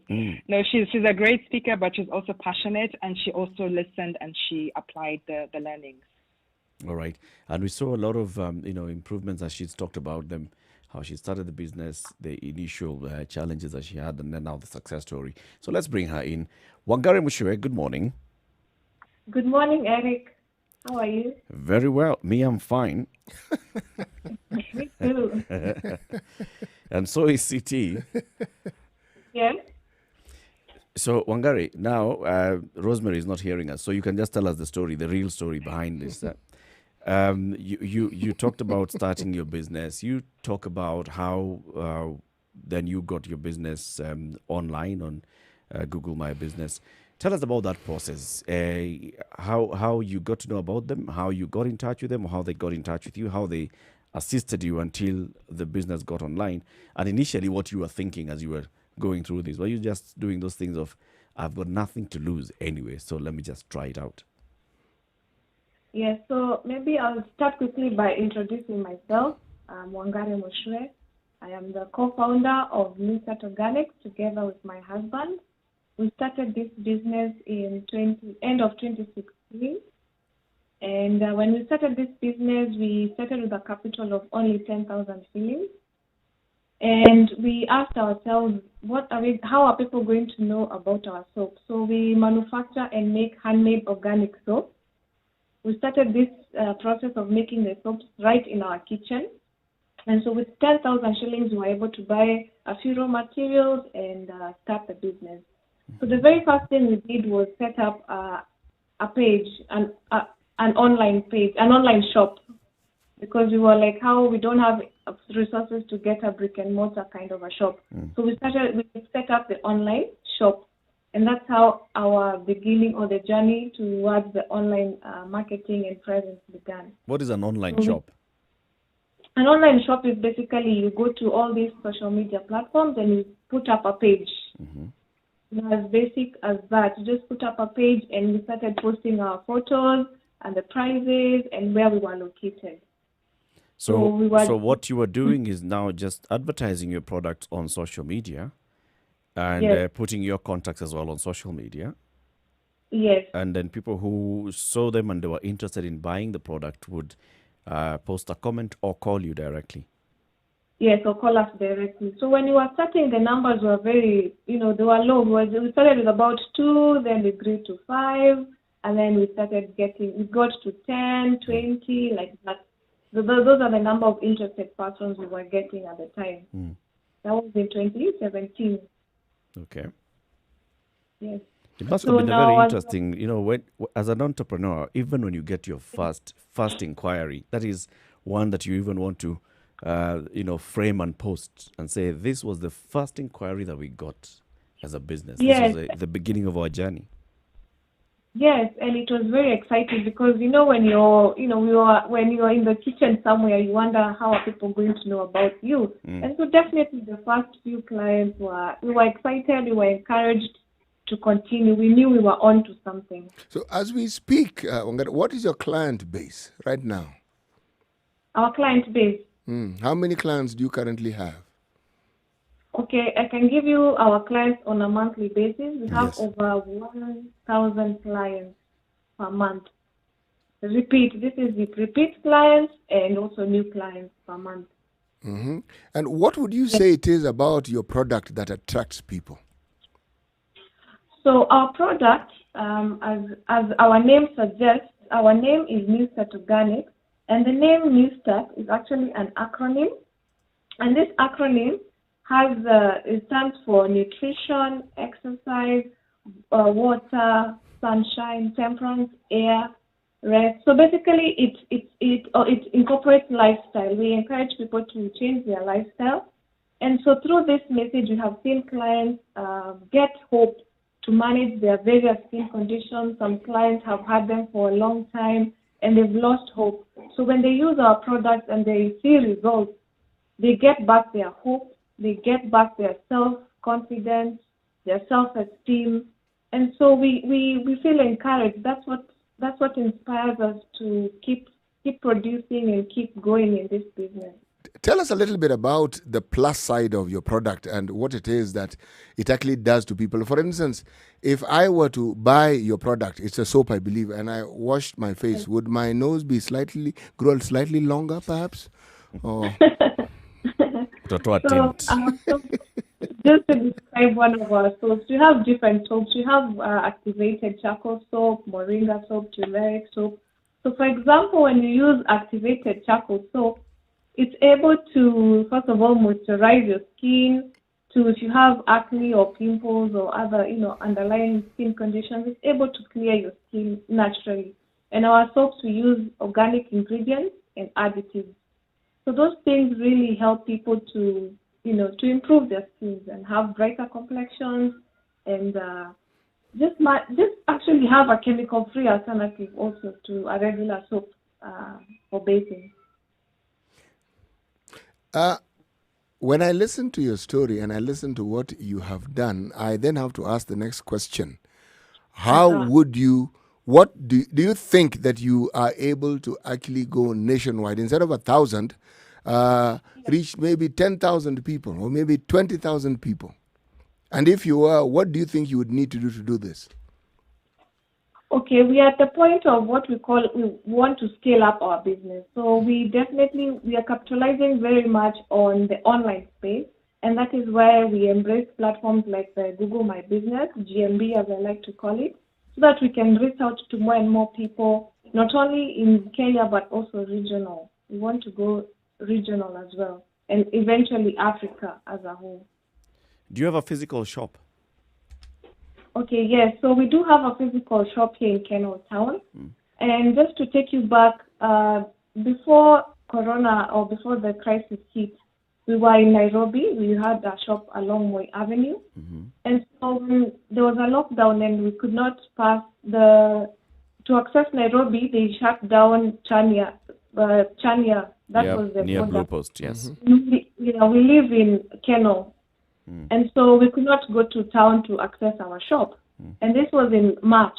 No, she's a great speaker, but she's also passionate, and she also listened and she applied the learnings. All right. And we saw a lot of improvements as she's talked about them, how she started the business, the initial challenges that she had, and then now the success story. So let's bring her in. Wangari Mushwe, good morning. Good morning, Eric. How are you? Very well. Me, I'm fine. Me too. And so is CT. Yes. So, Wangari, now Rosemary is not hearing us, so you can just tell us the story, the real story behind this. You talked about starting your business. You talk about how then you got your business online on Google My Business. Tell us about that process, how you got to know about them, how you got in touch with them, or how they got in touch with you, how they assisted you until the business got online, and initially what you were thinking as you were going through this. Were you just doing those things of, I've got nothing to lose anyway, so let me just try it out? Yes, so maybe I'll start quickly by introducing myself. I'm Wangari Mushwe. I am the co-founder of New Start Organics together with my husband. We started this business in end of 2016. And when we started this business, we started with a capital of only 10,000 shillings. And we asked ourselves, how are people going to know about our soap? So we manufacture and make handmade organic soap. We started this process of making the soaps right in our kitchen. And so with 10,000 shillings, we were able to buy a few raw materials and start the business. So the very first thing we did was set up a page, an online page, an online shop, because we were like, how we don't have resources to get a brick and mortar kind of a shop. So we set up the online shop, and that's how our beginning or the journey towards the online marketing and presence began. What is an online shop? An online shop is basically you go to all these social media platforms and you put up a page. As basic as that, you just put up a page and we started posting our photos and the prices and where we were located. So what you were doing is now just advertising your products on social media and putting your contacts as well on social media. Yes. And then people who saw them and they were interested in buying the product would post a comment or call you directly. Yes, or call us directly. So when we were starting, the numbers were very, they were low. We started with about 2, then we grew to 5, and then we got to 10, 20, like that. So those are the number of interested persons we were getting at the time. That was in 2017. Okay. Yes. It must have been a very interesting, when, as an entrepreneur, even when you get your first inquiry, that is one that you even want to frame and post and say, this was the first inquiry that we got as a business. Yes. This was the beginning of our journey. Yes, and it was very exciting because when you're in the kitchen somewhere, you wonder how are people going to know about you. And so definitely the first few clients we were excited, we were encouraged to continue. We knew we were on to something. So as we speak, what is your client base right now? Our client base. How many clients do you currently have? Okay, I can give you our clients on a monthly basis. We have over 1,000 clients per month. This is with repeat clients and also new clients per month. And what would you say it is about your product that attracts people? So our product, as our name suggests, our name is New Start Organics. And the name New Start is actually an acronym. And this acronym it stands for nutrition, exercise, water, sunshine, temperance, air, rest. So basically, it incorporates lifestyle. We encourage people to change their lifestyle. And so through this message, we have seen clients get hope to manage their various skin conditions. Some clients have had them for a long time and they've lost hope. So when they use our products and they see results, they get back their hope, they get back their self-confidence, their self-esteem. And so we feel encouraged. That's what inspires us to keep producing and keep going in this business. Tell us a little bit about the plus side of your product and what it is that it actually does to people. For instance, if I were to buy your product, it's a soap, I believe, and I washed my face, would my nose be grow slightly longer, perhaps? Or... just to describe one of our soaps, we have different soaps. We have activated charcoal soap, moringa soap, turmeric soap. So, for example, when you use activated charcoal soap, it's able to, first of all, moisturize your skin. If you have acne or pimples or other, underlying skin conditions, it's able to clear your skin naturally. And our soaps, we use organic ingredients and additives. So those things really help people to improve their skins and have brighter complexions and just actually have a chemical-free alternative also to a regular soap for bathing. When I listen to your story and I listen to what you have done, I then have to ask the next question. What do you think that you are able to actually go nationwide? Instead of 1,000, reach maybe 10,000 people or maybe 20,000 people? And if you are, what do you think you would need to do this? Okay, we are at the point of what we want to scale up our business. So we are capitalizing very much on the online space, and that is where we embrace platforms like the Google My Business, GMB as I like to call it, so that we can reach out to more and more people, not only in Kenya but also regional. We want to go regional as well, and eventually Africa as a whole. Do you have a physical shop? Okay, yes. So we do have a physical shop here in Keno Town. And just to take you back, before Corona or before the crisis hit, we were in Nairobi. We had a shop along Moi Avenue. And so there was a lockdown and we could not pass to access Nairobi, they shut down Chania. That was the near border. Blue Post, yes. We live in Keno. And so we could not go to town to access our shop. And this was in March.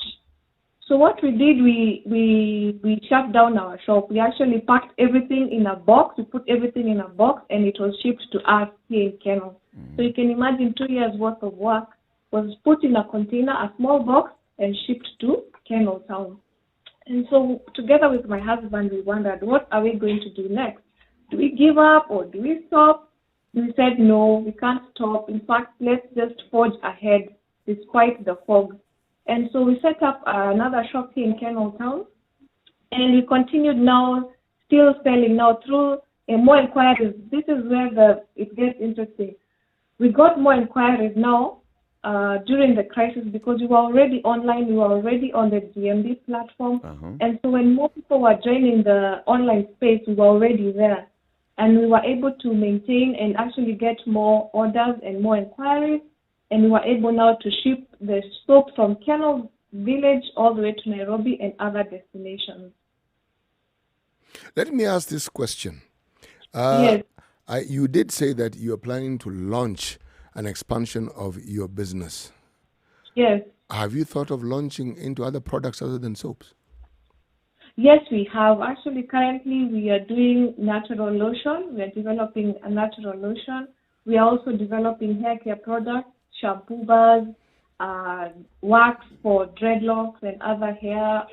So what we did, we shut down our shop. We actually packed everything in a box. We put everything in a box and it was shipped to us here in Keno. So you can imagine 2 years worth of work was put in a container, a small box, and shipped to Keno Town. And so together with my husband, we wondered, what are we going to do next? Do we give up or do we stop? We said, no, we can't stop. In fact, let's just forge ahead despite the fog. And so we set up another shop here in Keno Town. And we continued now, still selling now through more inquiries. This is where it gets interesting. We got more inquiries now during the crisis because we were already online. We were already on the GMB platform. And so when more people were joining the online space, we were already there. And we were able to maintain and actually get more orders and more inquiries. And we were able now to ship the soap from Keno village all the way to Nairobi and other destinations. Let me ask this question. Yes. You did say that you are planning to launch an expansion of your business. Yes. Have you thought of launching into other products other than soaps? Yes, we have. Actually, currently we are doing natural lotion. We are developing a natural lotion. We are also developing hair care products, shampoo bars, wax for dreadlocks and other hair,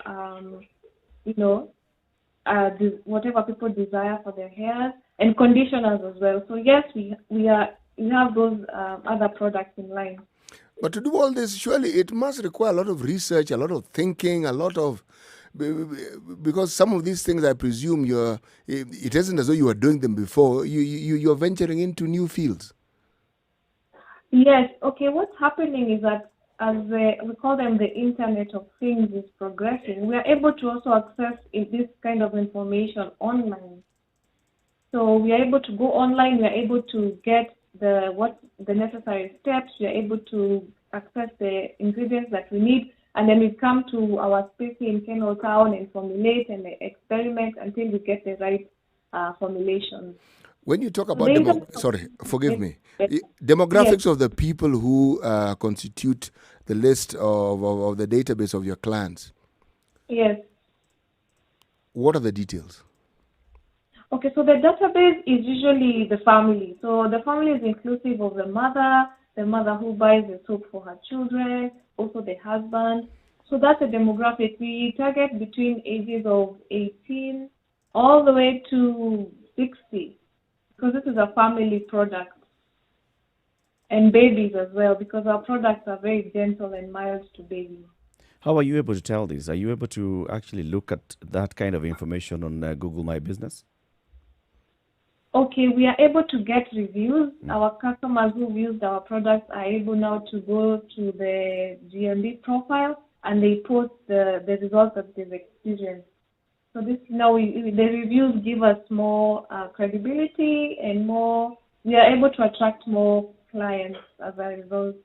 whatever people desire for their hair, and conditioners as well. So yes, we have those other products in line. But to do all this, surely it must require a lot of research, a lot of thinking, a lot of Because some of these things, I presume, it isn't as though you were doing them before. You're venturing into new fields. Yes. Okay. What's happening is that as we call them the Internet of Things is progressing, we are able to also access this kind of information online. So we are able to go online. We are able to get the necessary steps. We are able to access the ingredients that we need, and then we come to our space in Kennel Town and formulate and experiment until we get the right formulation. When you talk about demographics of the people who constitute the list of the database of your clients. Yes. What are the details? Okay, so the database is usually the family. So the family is inclusive of the mother who buys the soap for her children, also the husband. So that's a demographic. We target between ages of 18 all the way to 60, because this is a family product. And babies as well, because our products are very gentle and mild to babies. How are you able to tell this? Are you able to actually look at that kind of information on Google My Business? Okay, we are able to get reviews. Our customers who've used our products are able now to go to the GMB profile and they post the results that they've experienced. So this now the reviews give us more credibility and we are able to attract more clients as a result.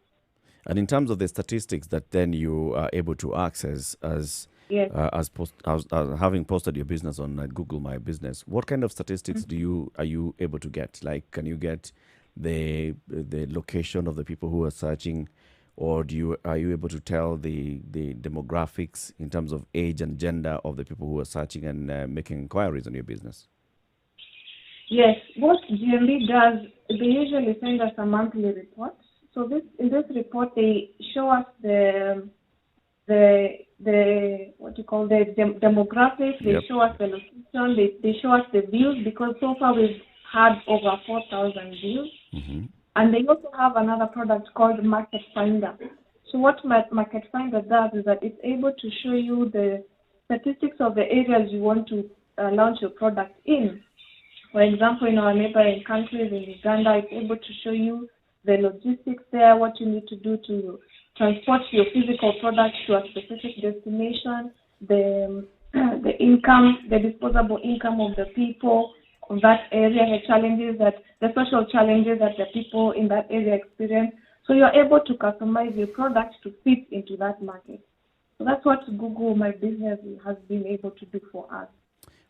And in terms of the statistics that then you are able to access as having posted your business on Google My Business, what kind of statistics are you able to get? Like, can you get the location of the people who are searching, or are you able to tell the demographics in terms of age and gender of the people who are searching and making inquiries on your business? Yes, what GMB does, they usually send us a monthly report. So in this report, they show us the demographics. They show us the location. They show us the views, because so far we've had over 4,000 views. Mm-hmm. And they also have another product called Market Finder. So what Market Finder does is that it's able to show you the statistics of the areas you want to launch your product in. For example, in our neighboring countries, in Uganda, it's able to show you the logistics there, what you need to do to transport your physical products to a specific destination, the income, the disposable income of the people of that area, the social challenges that the people in that area experience. So you're able to customize your product to fit into that market. So that's what Google My Business has been able to do for us.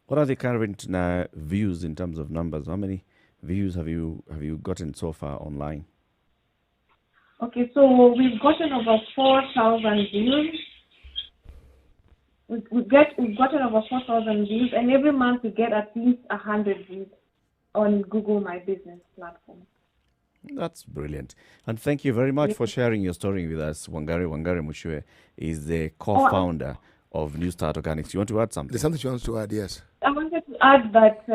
What are the current views in terms of numbers? How many views have you gotten so far online? Okay, so we've gotten over 4,000 views. We've gotten over 4,000 views, and every month we get at least 100 views on Google My Business platform. That's brilliant. And thank you very much for sharing your story with us. Wangari Mushwe is the co-founder of New Start Organics. You want to add something? There's something she wants to add, yes. I wanted to add that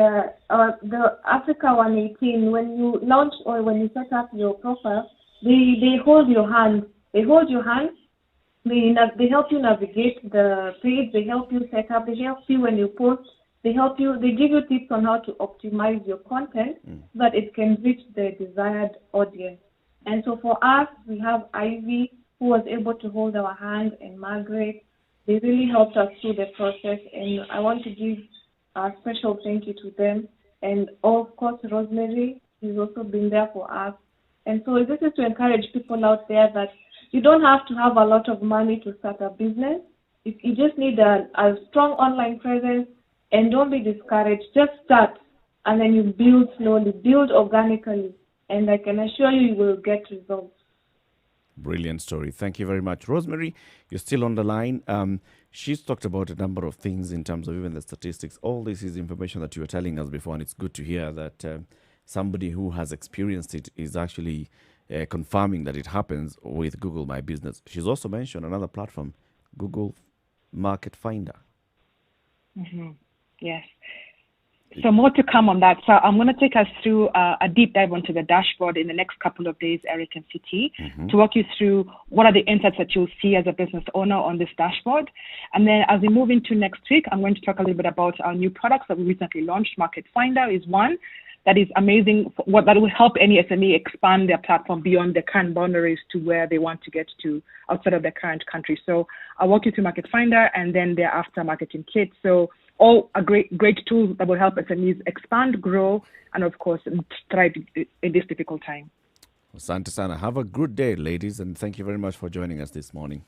the Africa 118, when you launch or when you set up your profile, they hold your hand. They hold your hand. They help you navigate the page. They help you set up. They help you when you post. They help you. They give you tips on how to optimize your content so that it can reach the desired audience. And so for us, we have Ivy, who was able to hold our hand, and Margaret. They really helped us through the process, and I want to give a special thank you to them. And of course, Rosemary has also been there for us. And so this is to encourage people out there that you don't have to have a lot of money to start a business. You just need a strong online presence, and don't be discouraged. Just start, and then you build slowly, build organically, and I can assure you will get results. Brilliant story. Thank you very much. Rosemary, you're still on the line. She's talked about a number of things in terms of even the statistics. All this is information that you were telling us before, and it's good to hear that somebody who has experienced it is actually confirming that it happens with Google My Business. She's also mentioned another platform, Google Market Finder. Mm-hmm. Yes. So more to come on that. So I'm going to take us through a deep dive onto the dashboard in the next couple of days, Eric and CT, to walk you through what are the insights that you'll see as a business owner on this dashboard. And then as we move into next week, I'm going to talk a little bit about our new products that we recently launched. Market Finder is one that is amazing, that will help any SME expand their platform beyond their current boundaries to where they want to get to outside of their current country. So I'll walk you through Market Finder and then thereafter Marketing Kit. So all a great tools that will help SMEs expand, grow, and of course thrive in this difficult time. Asante sana. Have a good day, ladies, and thank you very much for joining us this morning.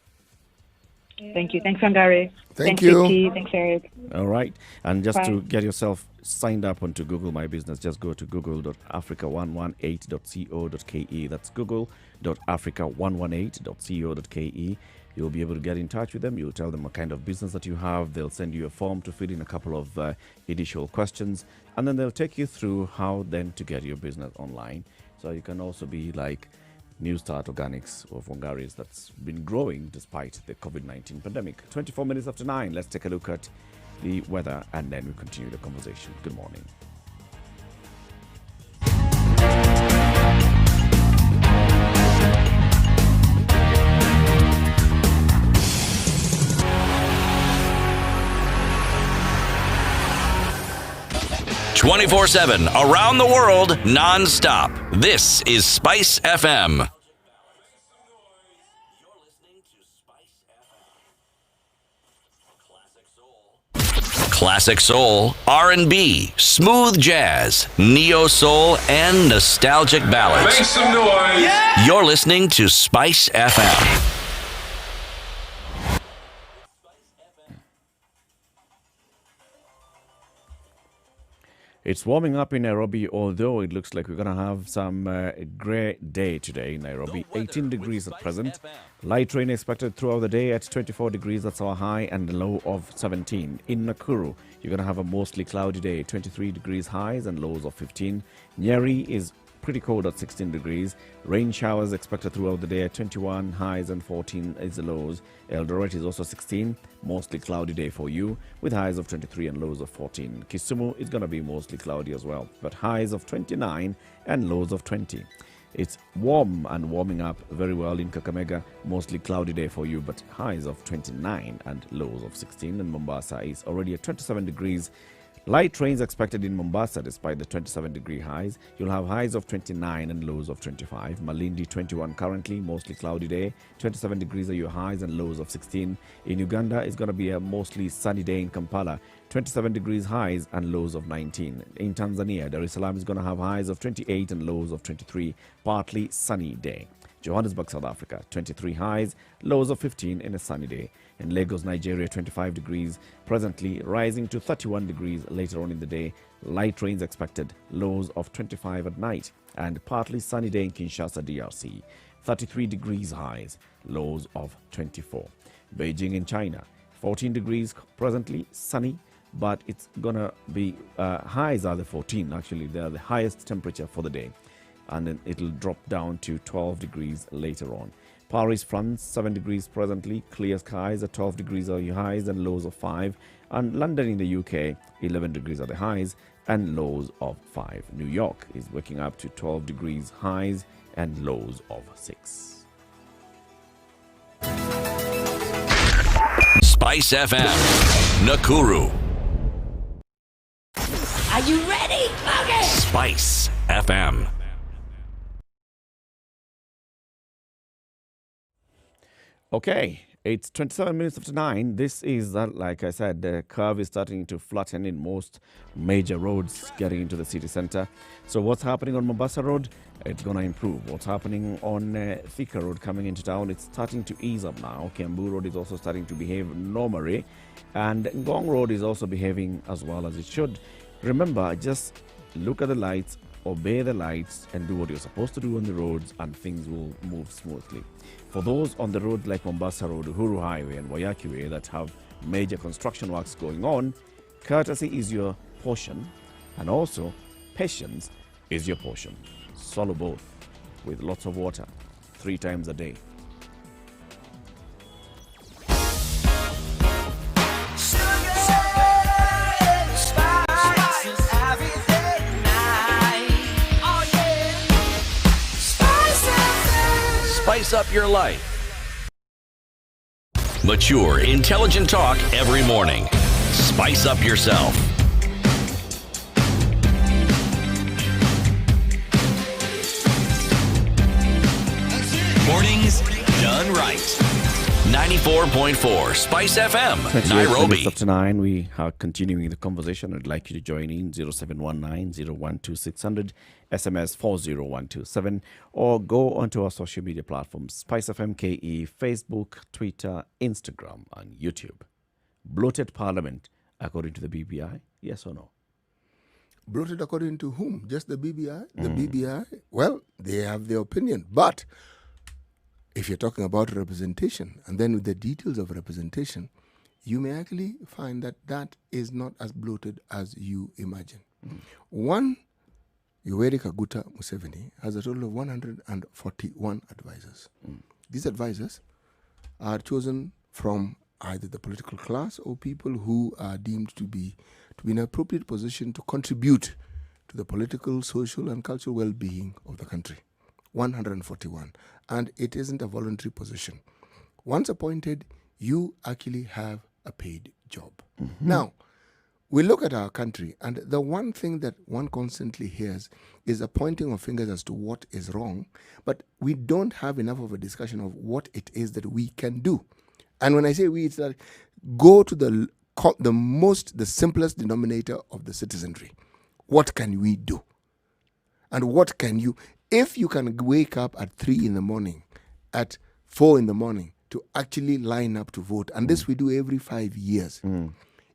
Thank you. Thanks, Wangari. Thank you. Vicky. Thanks, Eric. All right. And just Bye. to get yourself signed up onto Google My Business, just go to google.africa118.co.ke. That's google.africa118.co.ke. You'll be able to get in touch with them. You'll tell them what kind of business that you have. They'll send you a form to fill in a couple of initial questions, and then they'll take you through how then to get your business online. So you can also be like New Start Organics of Wangari's that's been growing despite the COVID-19 pandemic. 24 minutes after 9, let's take a look at the weather and then we continue the conversation. Good morning. "24/7 around the world, non-stop. This is Spice FM. Classic soul, R&B, smooth jazz, neo soul, and nostalgic ballads. Make some noise. Yeah. You're listening to Spice FM. It's warming up in Nairobi, although it looks like we're going to have some grey day today in Nairobi. 18 degrees at present. Light rain expected throughout the day at 24 degrees. That's our high, and a low of 17. In Nakuru, you're going to have a mostly cloudy day. 23 degrees highs and lows of 15. Nyeri is pretty cold at 16 degrees. Rain showers expected throughout the day at 21 highs and 14 is the lows. Eldoret is also 16, mostly cloudy day for you, with highs of 23 and lows of 14. Kisumu is going to be mostly cloudy as well, but highs of 29 and lows of 20. It's warm and warming up very well in Kakamega, mostly cloudy day for you, but highs of 29 and lows of 16. And Mombasa is already at 27 degrees. Light rains expected in Mombasa despite the 27-degree highs. You'll have highs of 29 and lows of 25. Malindi 21 currently, mostly cloudy day. 27 degrees are your highs and lows of 16. In Uganda, it's going to be a mostly sunny day in Kampala. 27 degrees highs and lows of 19. In Tanzania, Dar es Salaam is going to have highs of 28 and lows of 23. Partly sunny day. Johannesburg, South Africa, 23 highs, lows of 15 in a sunny day. In Lagos, Nigeria, 25 degrees, presently rising to 31 degrees later on in the day. Light rains expected, lows of 25 at night. And partly sunny day in Kinshasa, DRC, 33 degrees highs, lows of 24. Beijing in China, 14 degrees presently, sunny, but it's gonna be, highs are the 14, actually, they're the highest temperature for the day. And then it'll drop down to 12 degrees later on. Paris, France, 7 degrees presently, clear skies at 12 degrees are your highs and lows of 5. And London in the UK, 11 degrees are the highs and lows of 5. New York is waking up to 12 degrees highs and lows of 6. Spice FM, Nakuru. Are you ready? Okay. Spice FM. Okay, it's 27 minutes after 9. This is, like I said, the curve is starting to flatten in most major roads getting into the city center. So what's happening on Mombasa Road? It's going to improve. What's happening on Thika Road coming into town? It's starting to ease up now. Kiambu Road is also starting to behave normally. And Ngong Road is also behaving as well as it should. Remember, just look at the lights, obey the lights, and do what you're supposed to do on the roads, and things will move smoothly. For those on the road like Mombasa Road, Uhuru Highway and Wayaki Way that have major construction works going on, courtesy is your portion, and also patience is your portion. Swallow both with lots of water 3 times a day. Sugar, spice, spice up your life. Mature, intelligent talk every morning. Spice up yourself. Mornings done right. 94.4 Spice FM, 28 Nairobi. minutes after 9, we are continuing the conversation. I'd like you to join in 0719-012-600, SMS 40127, or go onto our social media platforms, Spice FM KE, Facebook, Twitter, Instagram, and YouTube. Bloated Parliament, according to the BBI, yes or no? Bloated according to whom? Just the BBI? The BBI? Well, they have their opinion, but if you're talking about representation, and then with the details of representation, you may actually find that that is not as bloated as you imagine. One, Yoweri Kaguta Museveni has a total of 141 advisors. These advisors are chosen from either the political class or people who are deemed to be in an appropriate position to contribute to the political, social, and cultural well-being of the country. 141. And it isn't a voluntary position. Once appointed, you actually have a paid job. Now, we look at our country, and the one thing that one constantly hears is a pointing of fingers as to what is wrong, but we don't have enough of a discussion of what it is that we can do. And when I say we, it's that go to the simplest denominator of the citizenry. What can we do? And what can you... If you can wake up at 3 in the morning, at 4 in the morning to actually line up to vote, and this we do every 5 years.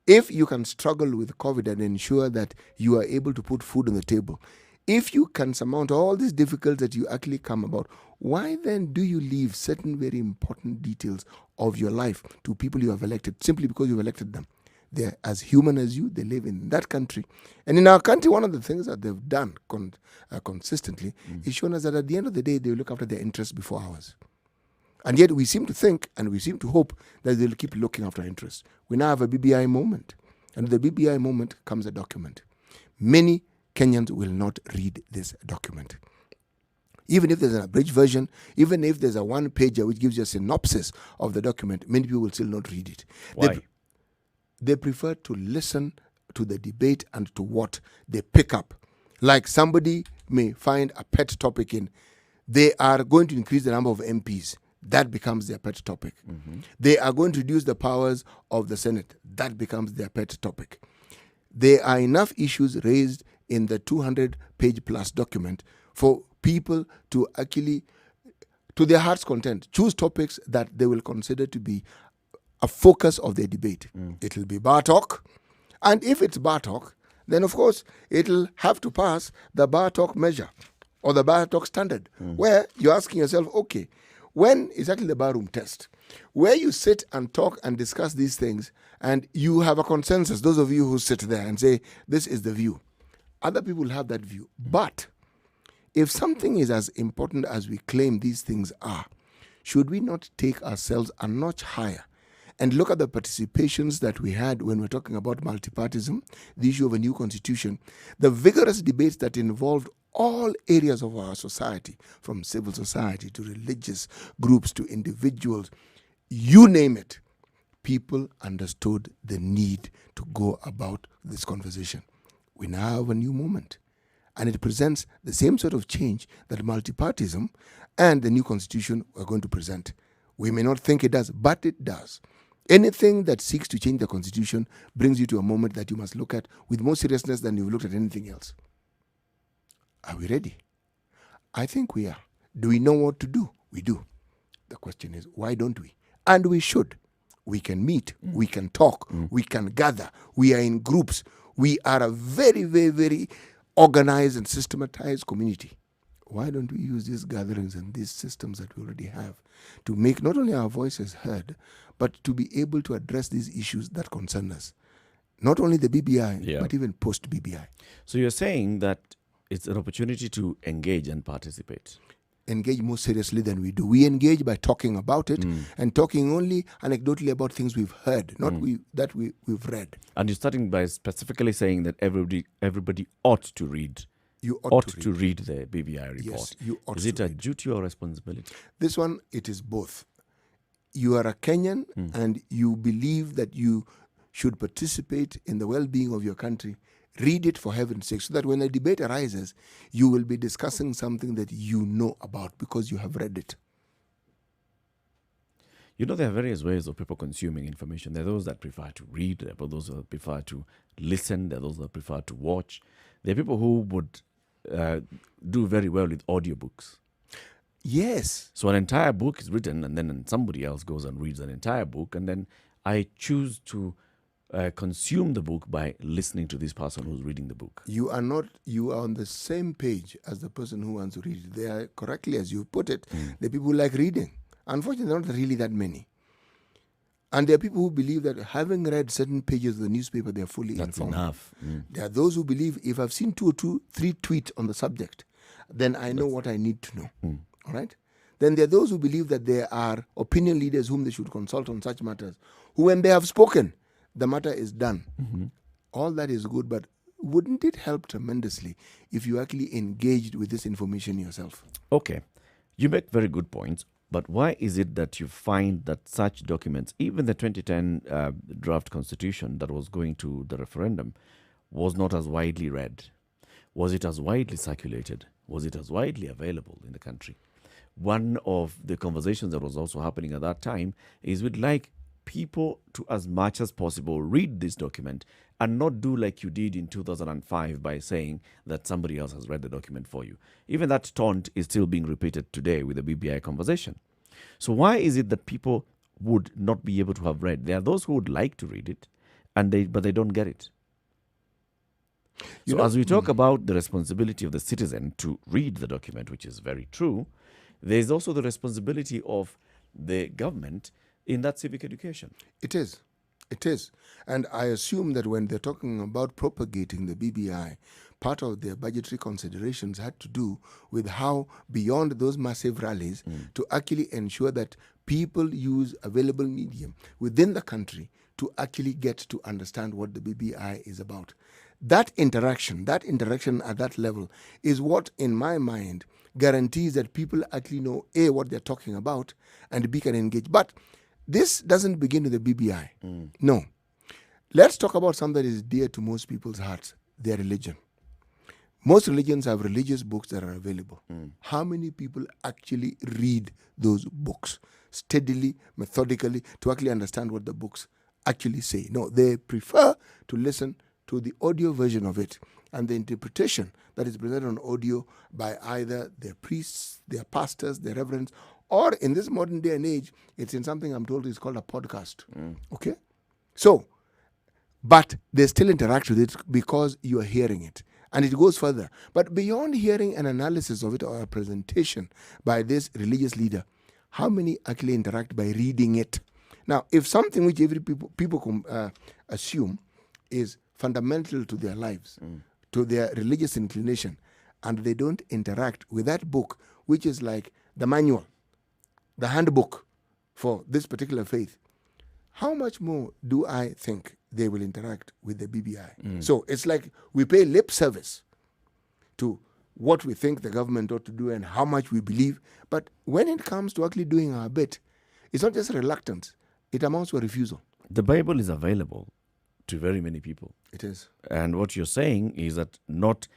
If you can struggle with COVID and ensure that you are able to put food on the table, if you can surmount all these difficulties that you actually come about, why then do you leave certain very important details of your life to people you have elected simply because you've elected them? They're as human as you. They live in that country. And in our country, one of the things that they've done consistently is shown us that at the end of the day, they will look after their interests before ours. And yet we seem to think and we seem to hope that they'll keep looking after our interests. We now have a BBI moment. And with the BBI moment comes a document. Many Kenyans will not read this document. Even if there's an abridged version, even if there's a one-pager which gives you a synopsis of the document, many people will still not read it. Why? They prefer to listen to the debate and to what they pick up. Like somebody may find a pet topic in, they are going to increase the number of MPs. That becomes their pet topic. They are going to reduce the powers of the Senate. That becomes their pet topic. There are enough issues raised in the 200-page plus document for people to actually, to their heart's content, choose topics that they will consider to be a focus of their debate. It'll be bar talk. And if it's bar talk, then of course it'll have to pass the bar talk measure or the bar talk standard, where you're asking yourself, okay, when is actually the barroom test? Where you sit and talk and discuss these things and you have a consensus, those of you who sit there and say, this is the view. Other people have that view. But if something is as important as we claim these things are, should we not take ourselves a notch higher and look at the participations that we had when we're talking about multipartism, the issue of a new constitution, the vigorous debates that involved all areas of our society, from civil society to religious groups to individuals, you name it, people understood the need to go about this conversation. We now have a new moment, and it presents the same sort of change that multipartism and the new constitution are going to present. We may not think it does, but it does. Anything that seeks to change the constitution brings you to a moment that you must look at with more seriousness than you've looked at anything else. Are we ready? I think we are. Do we know what to do? We do. The question is, why don't we? And we should. We can meet, we can talk, we can gather, we are in groups. We are a very, very, very organized and systematized community. Why don't we use these gatherings and these systems that we already have to make not only our voices heard, but to be able to address these issues that concern us? Not only the BBI, but even post-BBI. So you're saying that it's an opportunity to engage and participate. Engage more seriously than we do. We engage by talking about it and talking only anecdotally about things we've heard, not that we've read. And you're starting by specifically saying that everybody ought to read You ought to read the BBI report. Yes, you ought Is it to a read. duty or responsibility? This one, it is both. You are a Kenyan and you believe that you should participate in the well-being of your country. Read it for heaven's sake, so that when a debate arises, you will be discussing something that you know about because you have read it. You know, there are various ways of people consuming information. There are those that prefer to read, there are those that prefer to listen, there are those that prefer to watch. There are people who would do very well with audiobooks. Yes. So an entire book is written and then somebody else goes and reads an entire book, and then I choose to consume the book by listening to this person who's reading the book. You are on the same page as the person who wants to read it. They are, correctly as you put it, the people who like reading. Unfortunately, there are not really that many. And there are people who believe that having read certain pages of the newspaper, they are fully informed. That's enough. There are those who believe if I've seen 2 or 3 tweets on the subject, then I know what I need to know. All right? Then there are those who believe that there are opinion leaders whom they should consult on such matters, who when they have spoken, the matter is done. All that is good, but wouldn't it help tremendously if you actually engaged with this information yourself? Okay. You make very good points. But why is it that you find that such documents, even the 2010 draft constitution that was going to the referendum, was not as widely read? Was it as widely circulated? Was it as widely available in the country? One of the conversations that was also happening at that time is we'd like people to, as much as possible, read this document and not do like you did in 2005 by saying that somebody else has read the document for you. Even that taunt is still being repeated today with the BBI conversation. So why is it that people would not be able to have read? There are those who would like to read it, but they don't get it. So as we talk about the responsibility of the citizen to read the document, which is very true, there is also the responsibility of the government in that civic education. It is. It is. And I assume that when they're talking about propagating the BBI, part of their budgetary considerations had to do with how, beyond those massive rallies, to actually ensure that people use available medium within the country to actually get to understand what the BBI is about. That interaction at that level is what, in my mind, guarantees that people actually know, A, what they're talking about, and B, can engage. But this doesn't begin with the BBI. No. Let's talk about something that is dear to most people's hearts, their religion. Most religions have religious books that are available. How many people actually read those books steadily, methodically, to actually understand what the books actually say? No, they prefer to listen to the audio version of it and the interpretation that is presented on audio by either their priests, their pastors, their reverends, or in this modern day and age, it's in something I'm told is called a podcast. Okay? So, but they still interact with it because you are hearing it. And it goes further. But beyond hearing an analysis of it or a presentation by this religious leader, how many actually interact by reading it? Now, if something which every people assume is fundamental to their lives, to their religious inclination, and they don't interact with that book, which is like the manual, the handbook for this particular faith, how much more do I think they will interact with the BBI? So it's like we pay lip service to what we think the government ought to do and how much we believe. But when it comes to actually doing our bit, it's not just a reluctance, it amounts to a refusal. The Bible is available to very many people. It is. And what you're saying is that not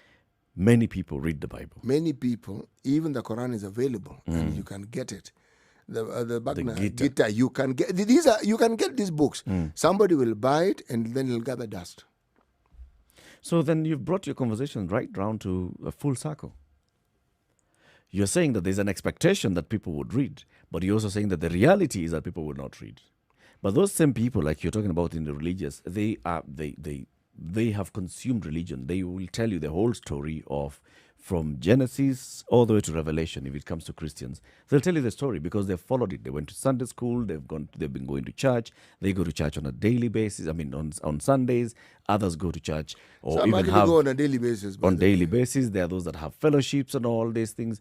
many people read the Bible. Many people, even the Quran is available and you can get it. The Gita, you can get you can get these books. Somebody will buy it and then he'll gather dust. So then you've brought your conversation right round to a full circle. You're saying that there's an expectation that people would read, but you're also saying that the reality is that people would not read. But those same people, like you're talking about in the religious, they have consumed religion. They will tell you the whole story of from Genesis all the way to Revelation. If it comes to Christians, they'll tell you the story because they've followed it. They went to Sunday school. They've been going to church. They go to church on a daily basis. I mean, on Sundays. Others go to church or Some even go on a daily basis. On daily basis, there are those that have fellowships and all these things.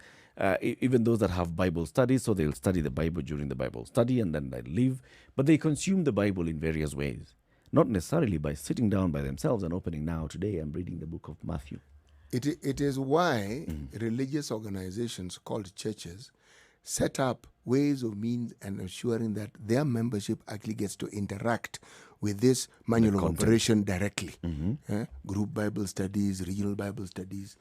Even those that have Bible studies, so they'll study the Bible during the Bible study and then they leave. But they consume the Bible in various ways, not necessarily by sitting down by themselves and opening now today and reading the book of Matthew. It is why religious organizations called churches set up ways of means and ensuring that their membership actually gets to interact with this manual of operation directly. Group Bible studies, regional Bible studies.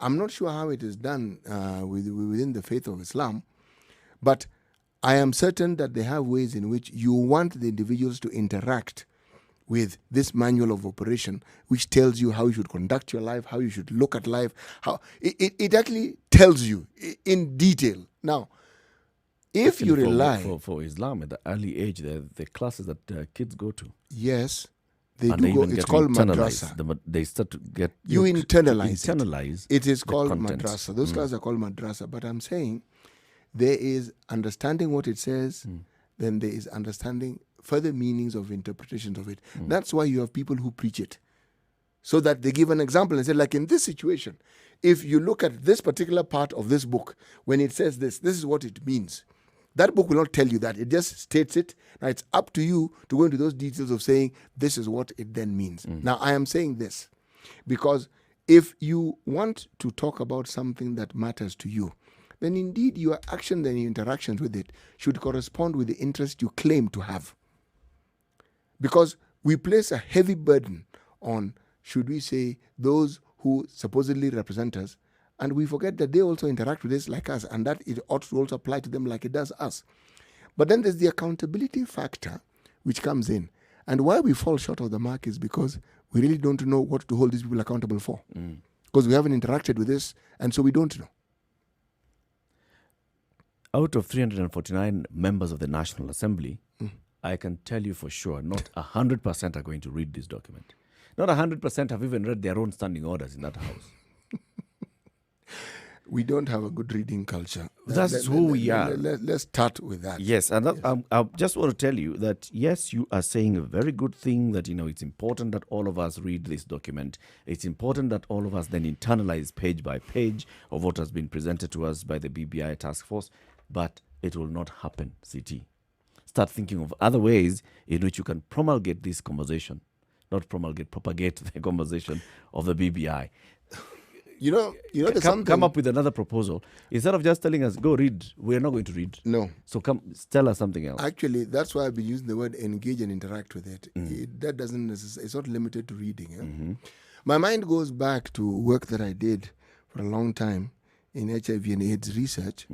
I'm not sure how it is done within the faith of Islam, but I am certain that they have ways in which you want the individuals to interact with this manual of operation, which tells you how you should conduct your life, how you should look at life. How it actually tells you in detail. Now, if you rely for Islam at the early age, the classes that kids go to. Yes, they do go. It's called madrasa. They start to get you internalize. It is called content. madrasa. Those classes are called madrasa. But I'm saying there is understanding what it says. Then there is understanding further meanings of interpretations of it. That's why you have people who preach it, so that they give an example and say, like in this situation, if you look at this particular part of this book, when it says this is what it means. That book will not tell you that. It just states it. Now it's up to you to go into those details of saying this is what it then means. Now I am saying this because if you want to talk about something that matters to you, then indeed your actions and your interactions with it should correspond with the interest you claim to have. Because we place a heavy burden on, should we say, those who supposedly represent us, and we forget that they also interact with us like us, and that it ought to also apply to them like it does us. But then there's the accountability factor which comes in. And why we fall short of the mark is because we really don't know what to hold these people accountable for. Because we haven't interacted with this, and so we don't know. Out of 349 members of the National Assembly, I can tell you for sure, not 100% are going to read this document. Not 100% have even read their own standing orders in that house. We don't have a good reading culture. That's who we are. Let's start with that. Yes, and that, I just want to tell you that, yes, you are saying a very good thing that, it's important that all of us read this document. It's important that all of us then internalize page by page of what has been presented to us by the BBI task force, but it will not happen, CT. Start thinking of other ways in which you can promulgate this conversation, not propagate the conversation of the BBI. Come up with another proposal. Instead of just telling us, go read, we're not going to read. No. So tell us something else. Actually, that's why I've been using the word engage and interact with it. That doesn't necessarily, it's not limited to reading. My mind goes back to work that I did for a long time in HIV and AIDS research.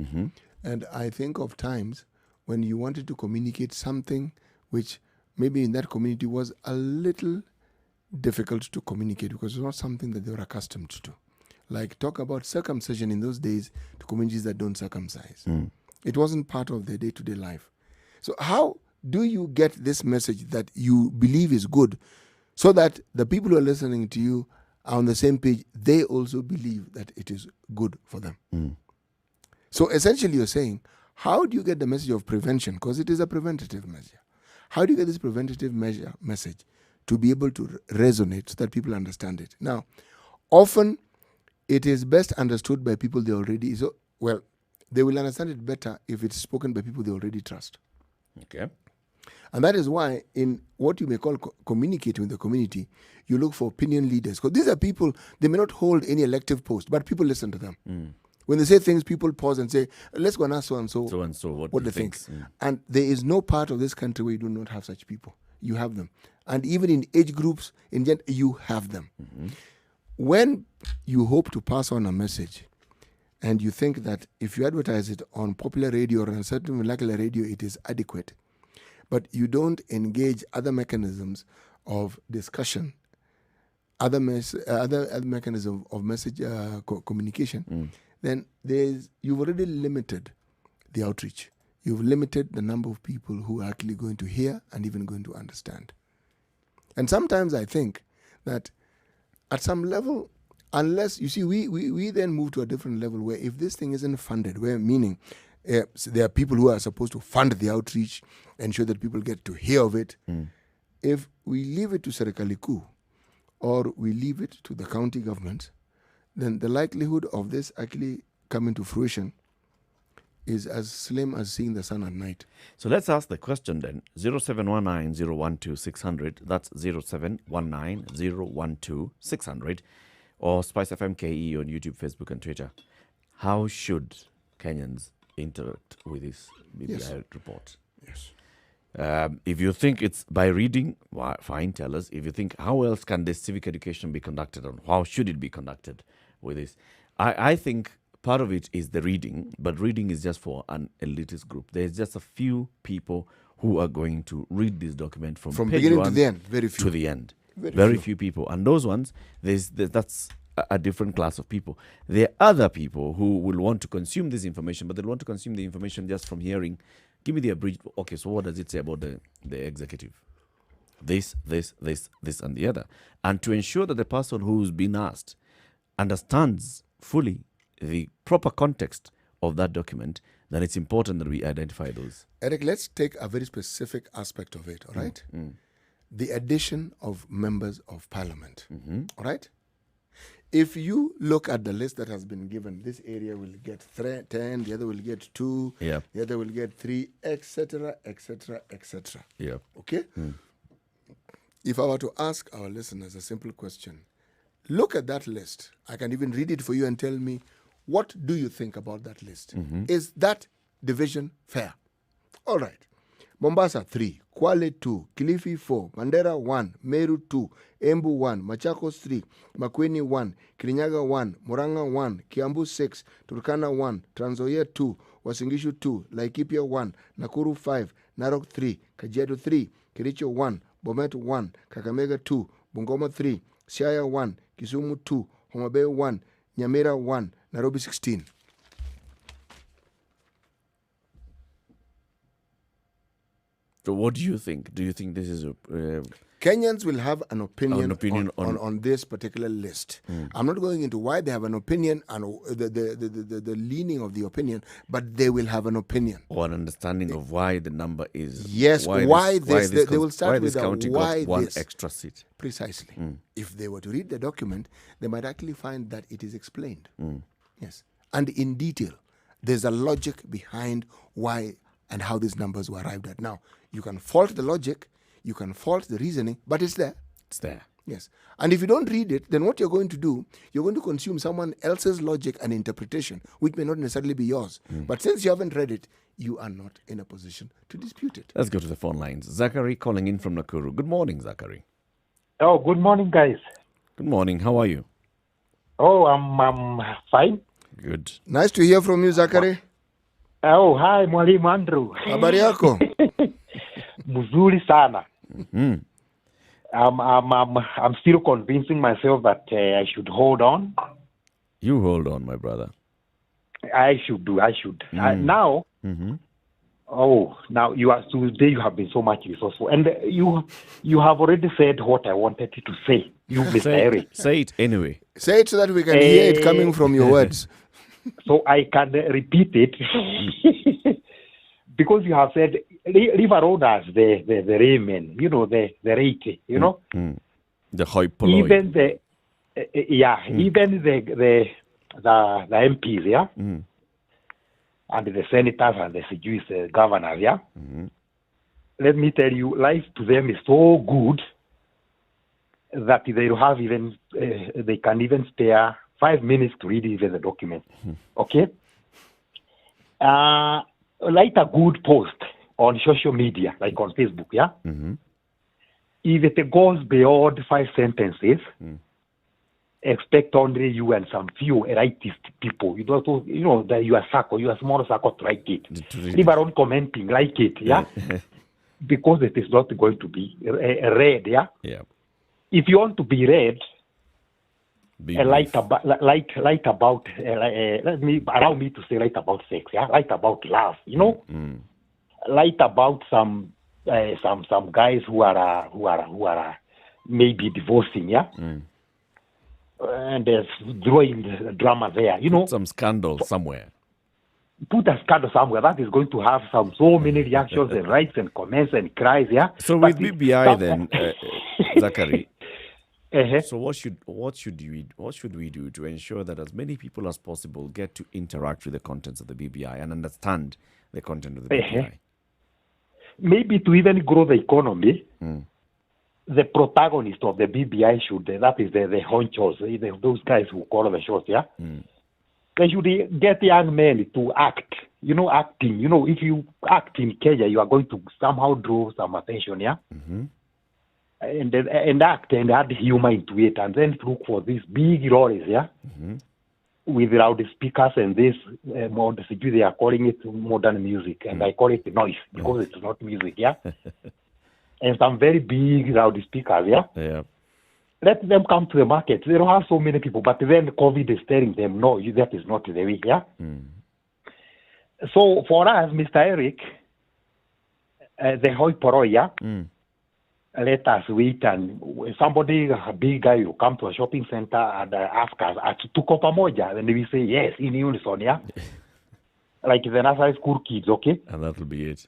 And I think of times when you wanted to communicate something which maybe in that community was a little difficult to communicate because it's not something that they were accustomed to. Like talk about circumcision in those days to communities that don't circumcise. It wasn't part of their day-to-day life. So how do you get this message that you believe is good so that the people who are listening to you are on the same page? They also believe that it is good for them. So essentially you're saying, how do you get the message of prevention? Because it is a preventative measure. How do you get this preventative message to be able to resonate so that people understand it? Now, often it is best understood by people they already... they will understand it better if it's spoken by people they already trust. Okay. And that is why in what you may call communicating with the community, you look for opinion leaders. Because these are people, they may not hold any elective post, but people listen to them. When they say things, people pause and say, let's go and ask so-and-so what they think. And there is no part of this country where you do not have such people. You have them. And even in age groups, you have them. When you hope to pass on a message and you think that if you advertise it on popular radio or on a certain molecular radio, it is adequate, but you don't engage other mechanisms of discussion, other mechanisms of message communication, then you've already limited the outreach. You've limited the number of people who are actually going to hear and even going to understand. And sometimes I think that at some level, unless, you see, we then move to a different level where if this thing isn't funded, meaning there are people who are supposed to fund the outreach, ensure that people get to hear of it. If we leave it to Serikali Kuu or we leave it to the county government, then the likelihood of this actually coming to fruition is as slim as seeing the sun at night. So let's ask the question then. 0719-012-600. That's 0719-012-600. or Spice FM KE on YouTube, Facebook, and Twitter. How should Kenyans interact with this BBI report? Yes. If you think it's by reading, fine, tell us. If you think, how else can this civic education be conducted, and how should it be conducted with this? I think part of it is the reading, but reading is just for an elitist group. There's just a few people who are going to read this document from page beginning 1 to the end. Very few. To the end. Very few people. And those ones, that's a different class of people. There are other people who will want to consume this information, but they'll want to consume the information just from hearing. Give me the abridged. Okay, so what does it say about the executive? This, and the other. And to ensure that the person who's been asked understands fully the proper context of that document, then it's important that we identify those. Eric, let's take a very specific aspect of it, all right? The addition of members of parliament, all right? If you look at the list that has been given, this area will get 10, the other will get 2, the other will get 3, etc., etc., etc. Okay? If I were to ask our listeners a simple question, look at that list. I can even read it for you and tell me, what do you think about that list? Is that division fair? All right. Mombasa 3, Kwale 2, Kilifi 4, Mandera 1, Meru 2, Embu 1, Machakos 3, Makueni 1, Kirinyaga 1, Murang'a 1, Kiambu 6, Turkana 1, Trans Nzoia 2, Uasin Gishu 2, Laikipia 1, Nakuru 5, Narok 3, Kajiado 3, Kericho 1, Bomet 1, Kakamega 2, Bungoma 3, Siaya 1, Kisumu 2, Homa Bay 1, Nyamira 1, Nairobi 16. So what do you think? Do you think this is a... Kenyans will have an opinion on this particular list. I'm not going into why they have an opinion and the leaning of the opinion, but they will have an opinion. Or an understanding of why the number is... Yes, why this. They will start with why one this. Extra seat. Precisely. If they were to read the document, they might actually find that it is explained. Yes. And in detail. There's a logic behind why and how these numbers were arrived at. Now, you can fault the logic, you can fault the reasoning, but it's there. It's there. Yes. And if you don't read it, then what you're going to do, you're going to consume someone else's logic and interpretation, which may not necessarily be yours. But since you haven't read it, you are not in a position to dispute it. Let's go to the phone lines. Zachary calling in from Nakuru. Good morning, Zachary. Oh, good morning, guys. Good morning. How are you? Oh, I'm fine. Good. Nice to hear from you, Zachary. Oh, hi, Mwalimu Andrew. Habari yako? Mzuri sana. I'm still convincing myself that I should hold on. You hold on, my brother. I should. Now, now today you have been so much resourceful, and you have already said what I wanted to say. You, Mr. Eric. Say it anyway. Say it so that we can hear it coming from your words. So I can repeat it. Because you have said, leave around us the Raymond, the rate, The hoi polloi. Even even the MPs, and the senators and the governors, Let me tell you, life to them is so good that they have even, they can even spare 5 minutes to read even the document. Okay? Like a good post on social media, like on Facebook, If it goes beyond 5 sentences, expect only you and some few rightist people, that your small circle to like it. Leave around commenting, like it, because it is not going to be read, If you want to be read, allow me to say write about sex, write about love, write about some guys who are maybe divorcing, and there's drawing the drama there, some scandal somewhere. Put a scandal somewhere that is going to have so many reactions and likes and comments and cries, So with BBI then, Zachary. So what should we do to ensure that as many people as possible get to interact with the contents of the BBI and understand the content of the BBI? Maybe to even grow the economy, the protagonist of the BBI should, that is the honchos, those guys who call the shots, yeah? They should get young men to act. Acting. If you act in Kenya, you are going to somehow draw some attention, yeah? And act and add humor into it, and then look for these big lorries, yeah? With loudspeakers and this, they are calling it modern music, and I call it noise because it's not music, yeah? And some very big loudspeakers, yeah? Yeah. Let them come to the market. They don't have so many people, but then COVID is telling them, no, that is not the way, yeah? So for us, Mr. Eric, the hoi poroi, yeah? Let us wait, and somebody, a big guy, will come to a shopping center and ask us, tuko pamoja? And we say, yes, in unison, yeah? Like the nursery school kids, okay? And that will be it.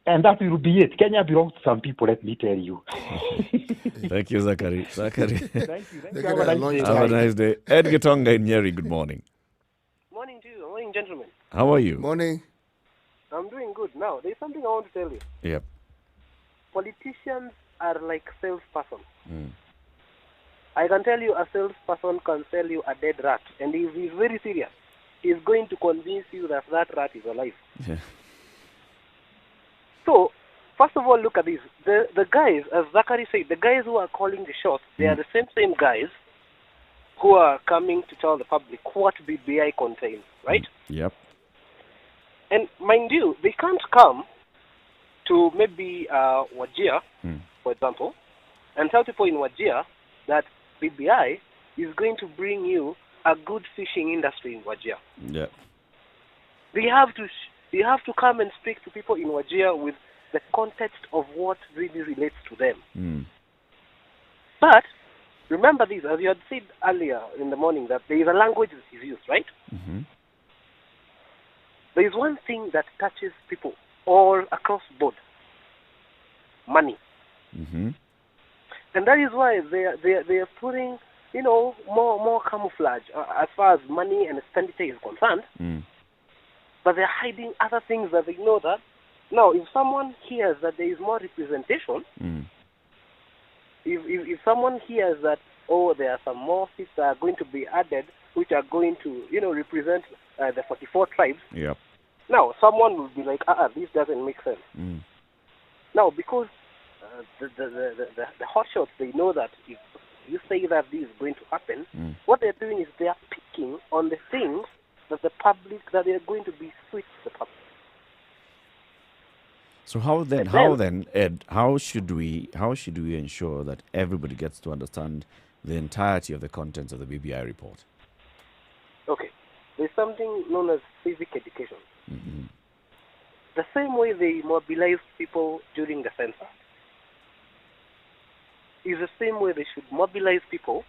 And that will be it. Kenya belongs to some people, let me tell you. Thank you, Zachary. Thank you. Have a nice day. Ed Gitonga in Nyeri, good morning. Morning to you. Morning, gentlemen. How are you? Morning. I'm doing good. Now, there's something I want to tell you. Yep. Politicians are like salespersons. I can tell you a salesperson can sell you a dead rat, and if he's very serious, he's going to convince you that that rat is alive. Yeah. So, first of all, look at this. The guys, as Zachary said, the guys who are calling the shots, they are the same guys who are coming to tell the public what BBI contains, right? Yep. And mind you, they can't come to maybe Wajir, for example, and tell people in Wajir that BBI is going to bring you a good fishing industry in Wajir. Yeah. They have to come and speak to people in Wajir with the context of what really relates to them. But remember this, as you had said earlier in the morning, that there is a language that is used, right? There is one thing that touches people all across the board: money. And that is why they are putting, more camouflage as far as money and expenditure is concerned. But they're hiding other things that they know that. Now, if someone hears that there is more representation, if someone hears that, there are some more seats that are going to be added, which are going to, represent the 44 tribes. Yep. Now, someone will be like, this doesn't make sense. Now, because the hotshots, they know that if you say that this is going to happen, what they're doing is they are picking on the things that the public, that they are going to be sweet to the public. So how then, Ed, how should we ensure that everybody gets to understand the entirety of the contents of the BBI report? Okay. There's something known as civic education. The same way they mobilize people during the census is the same way they should mobilize people.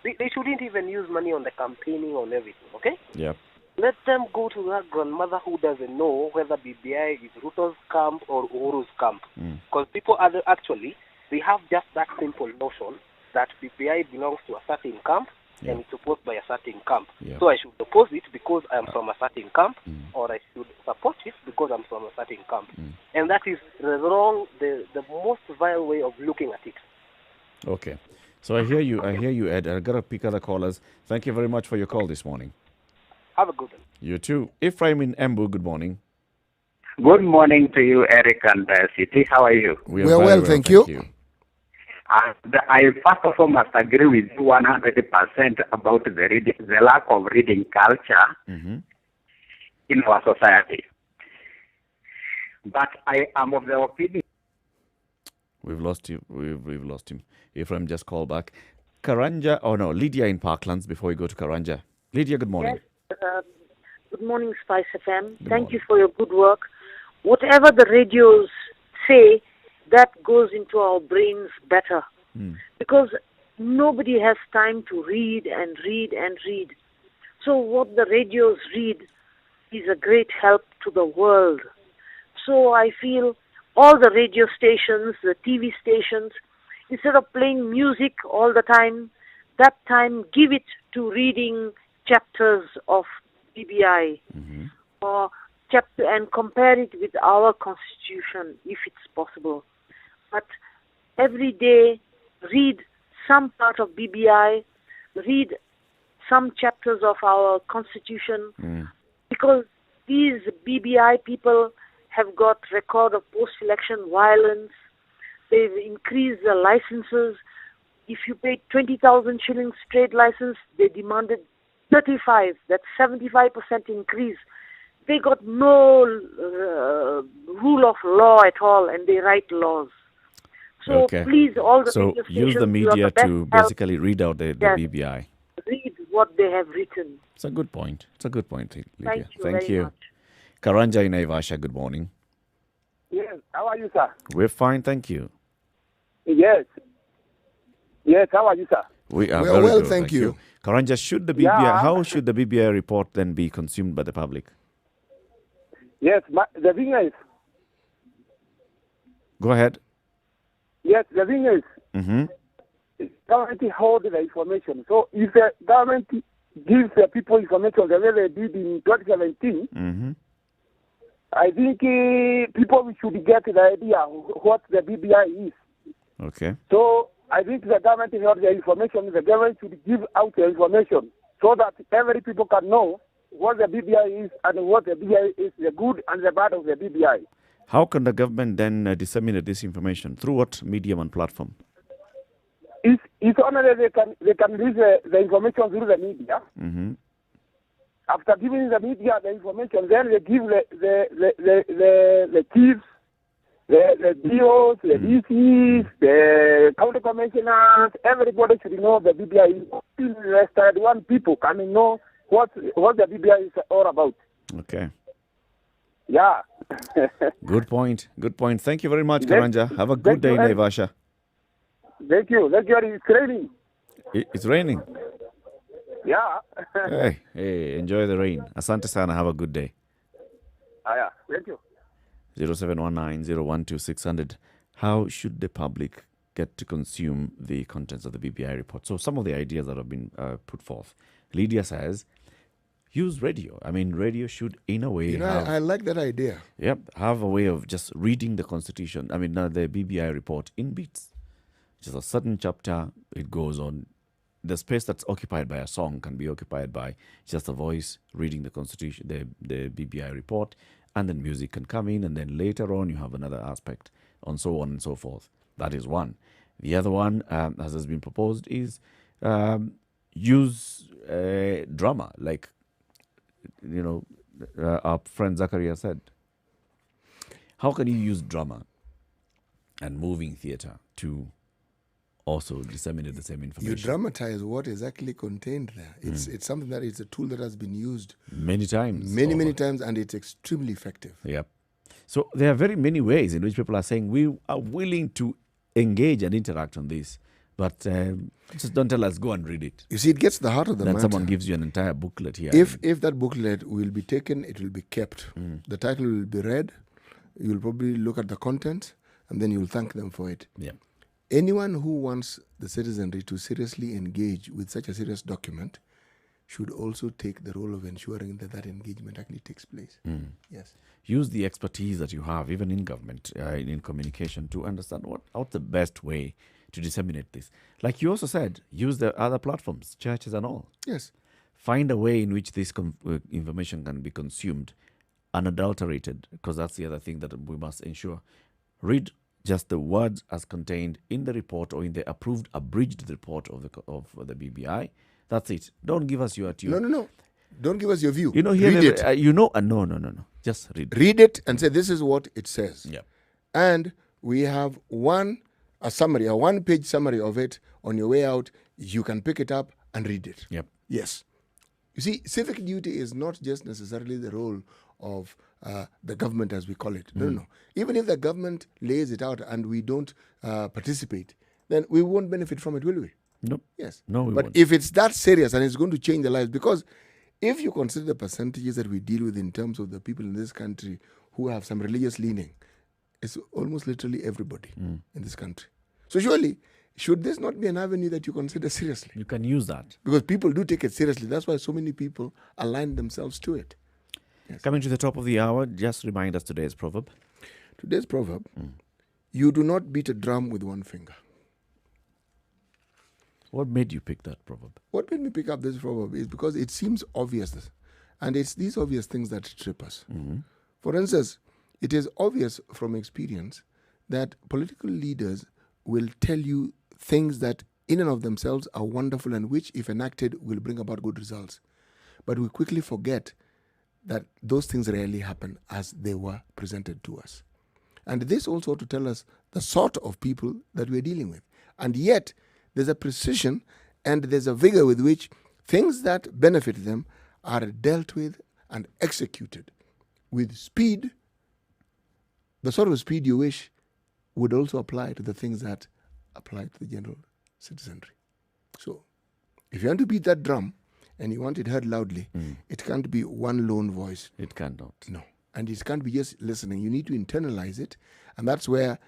They shouldn't even use money on the campaigning on everything, okay? Yep. Let them go to that grandmother who doesn't know whether BBI is Ruto's camp or Uhuru's camp. Because people actually, they have just that simple notion that BBI belongs to a certain camp and it's opposed by a certain camp. So I should oppose it because I'm from a certain camp, or I should support it because I'm from a certain camp. And that is the most vile way of looking at it. Okay. So I hear you, Ed. I've got to pick other callers. Thank you very much for your call this morning. Have a good one. You too. Ephraim in Embu, good morning. Good morning to you, Eric and City. How are you? We are well, thank you. I first of all must agree with you 100% about the lack of reading culture in our society. But I am of the opinion. We've lost you. We've lost him. Ephraim just called back. Lydia in Parklands before we go to Karanja. Lydia, good morning. Yes. Good morning, Spice FM. Thank you for your good work. Whatever the radios say, that goes into our brains better. Because nobody has time to read and read and read. So what the radios read is a great help to the world. So I feel all the radio stations, the TV stations, instead of playing music all the time, that time give it to reading chapters of BBI or chapter and compare it with our constitution if it's possible. But every day read some part of BBI, read some chapters of our constitution, because these BBI people have got record of post-election violence. They've increased the licenses. If you paid 20,000 shillings trade license, they demanded 35. That's 75% increase. They got no rule of law at all, and they write laws. So please, all the so radio use the stations, you are media best to help. basically read out the Yes. BBI. Read what they have written. It's a good point. It's a good point, Lydia. Thank you Thank very you. much. Karanja in Naivasha, good morning. Yes, how are you, sir? We're fine, thank you. Yes. Yes, how are you, sir? We are Well, very well, good, thank you. Karanja, should the BBI, Yeah. how should the BBI report then be consumed by the public? Yes, the thing is, Go ahead. yes, the thing is, government hold the information. So if the government gives the people information the way they did in 2017, I think people should get the idea what the BBI is. Okay. So I think the government held the information. The government should give out the information so that every people can know what the BBI is and what the BBI is, the good and the bad of the BBI. How can the government then disseminate this information? Through what medium and platform? It's only they can release the information through the media. After giving the media the information, then they give the chiefs, the DOs, the DCs, the county commissioners, everybody should know the BBI. Less than one people can know what the BBI is all about. Okay. Yeah. Good point. Good point. Thank you very much, Thank- Karanja. Have a good thank day, you, Naivasha. Thank you. Thank you. It's raining. It's raining. Yeah. Hey, enjoy the rain. Asante sana. Have a good day. Yeah. Thank you. 0719-012-600. How should the public get to consume the contents of the BBI report? So some of the ideas that have been put forth. Lydia says, use radio. I mean, radio should, in a way, I like that idea. Yep, have a way of just reading the Constitution. I mean, the BBI report in bits. Just a certain chapter, it goes on. The space that's occupied by a song can be occupied by just a voice reading the Constitution, the BBI report, and then music can come in, and then later on you have another aspect, and so on and so forth. That is one. The other one, as has been proposed, is use drama, like our friend Zachariah said. How can you use drama and moving theatre to also disseminate the same information? You dramatize what is actually contained there. It's something that is a tool that has been used many times. Many times, and it's extremely effective. Yep. So there are very many ways in which people are saying we are willing to engage and interact on this, but just don't tell us, go and read it. You see, it gets to the heart of the then matter. Someone gives you an entire booklet here. If that booklet will be taken, it will be kept. The title will be read. You'll probably look at the content, and then you'll thank them for it. Yeah. Anyone who wants the citizenry to seriously engage with such a serious document should also take the role of ensuring that engagement actually takes place. Yes. Use the expertise that you have, even in government, in communication, to understand what's the best way to disseminate this. Like you also said, use the other platforms, churches and all. Yes. Find a way in which this information can be consumed unadulterated, because that's the other thing that we must ensure. Read just the words as contained in the report or in the approved abridged report of the BBI. That's it. Don't give us your tune. No. Don't give us your view. Here, read it. No. Just read. Read it and say this is what it says. Yeah. And we have a one-page summary of it on your way out. You can pick it up and read it. Yep. Yes. You see, civic duty is not just necessarily the role of the government, as we call it. No. Even if the government lays it out and we don't participate, then we won't benefit from it, will we? Nope. Yes. No, we but won't. if it's that serious and it's going to change the lives, because if you consider the percentages that we deal with in terms of the people in this country who have some religious leaning, it's almost literally everybody in this country. So surely, should this not be an avenue that you consider seriously? You can use that. Because people do take it seriously. That's why so many people align themselves to it. Yes. Coming to the top of the hour, just remind us today's proverb. Today's proverb You do not beat a drum with one finger. What made you pick that proverb? What made me pick up this proverb is because it seems obvious. And it's these obvious things that trip us. Mm-hmm. For instance, it is obvious from experience that political leaders will tell you things that in and of themselves are wonderful and which, if enacted, will bring about good results. But we quickly forget that those things rarely happen as they were presented to us. And this also to tell us the sort of people that we're dealing with. And yet, there's a precision and there's a vigor with which things that benefit them are dealt with and executed with speed, the sort of speed you wish would also apply to the things that apply to the general citizenry. So, if you want to beat that drum and you want it heard loudly, it can't be one lone voice. It cannot. No. And it can't be just listening. You need to internalize it. And that's where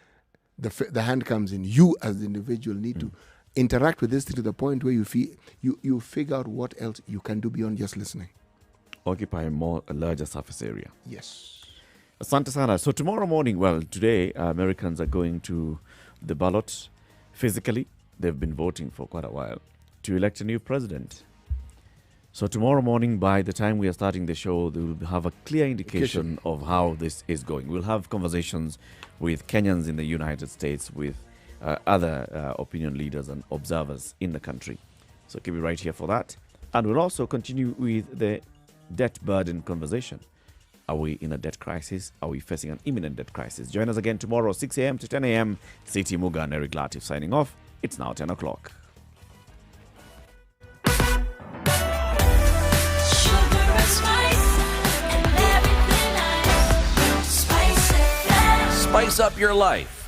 the hand comes in. You as the individual need to interact with this thing to the point where you figure out what else you can do beyond just listening. Occupy a larger surface area. Yes. Asante sana. So tomorrow morning, today Americans are going to the ballot physically. They've been voting for quite a while to elect a new president. So tomorrow morning, by the time we are starting the show, they will have a clear indication of how this is going. We'll have conversations with Kenyans in the United States, with other opinion leaders and observers in the country. So keep it right here for that. And we'll also continue with the debt burden conversation. Are we in a debt crisis? Are we facing an imminent debt crisis? Join us again tomorrow, 6 a.m. to 10 a.m. CT Muga and Eric Latif signing off. It's now 10 o'clock. Spice up your life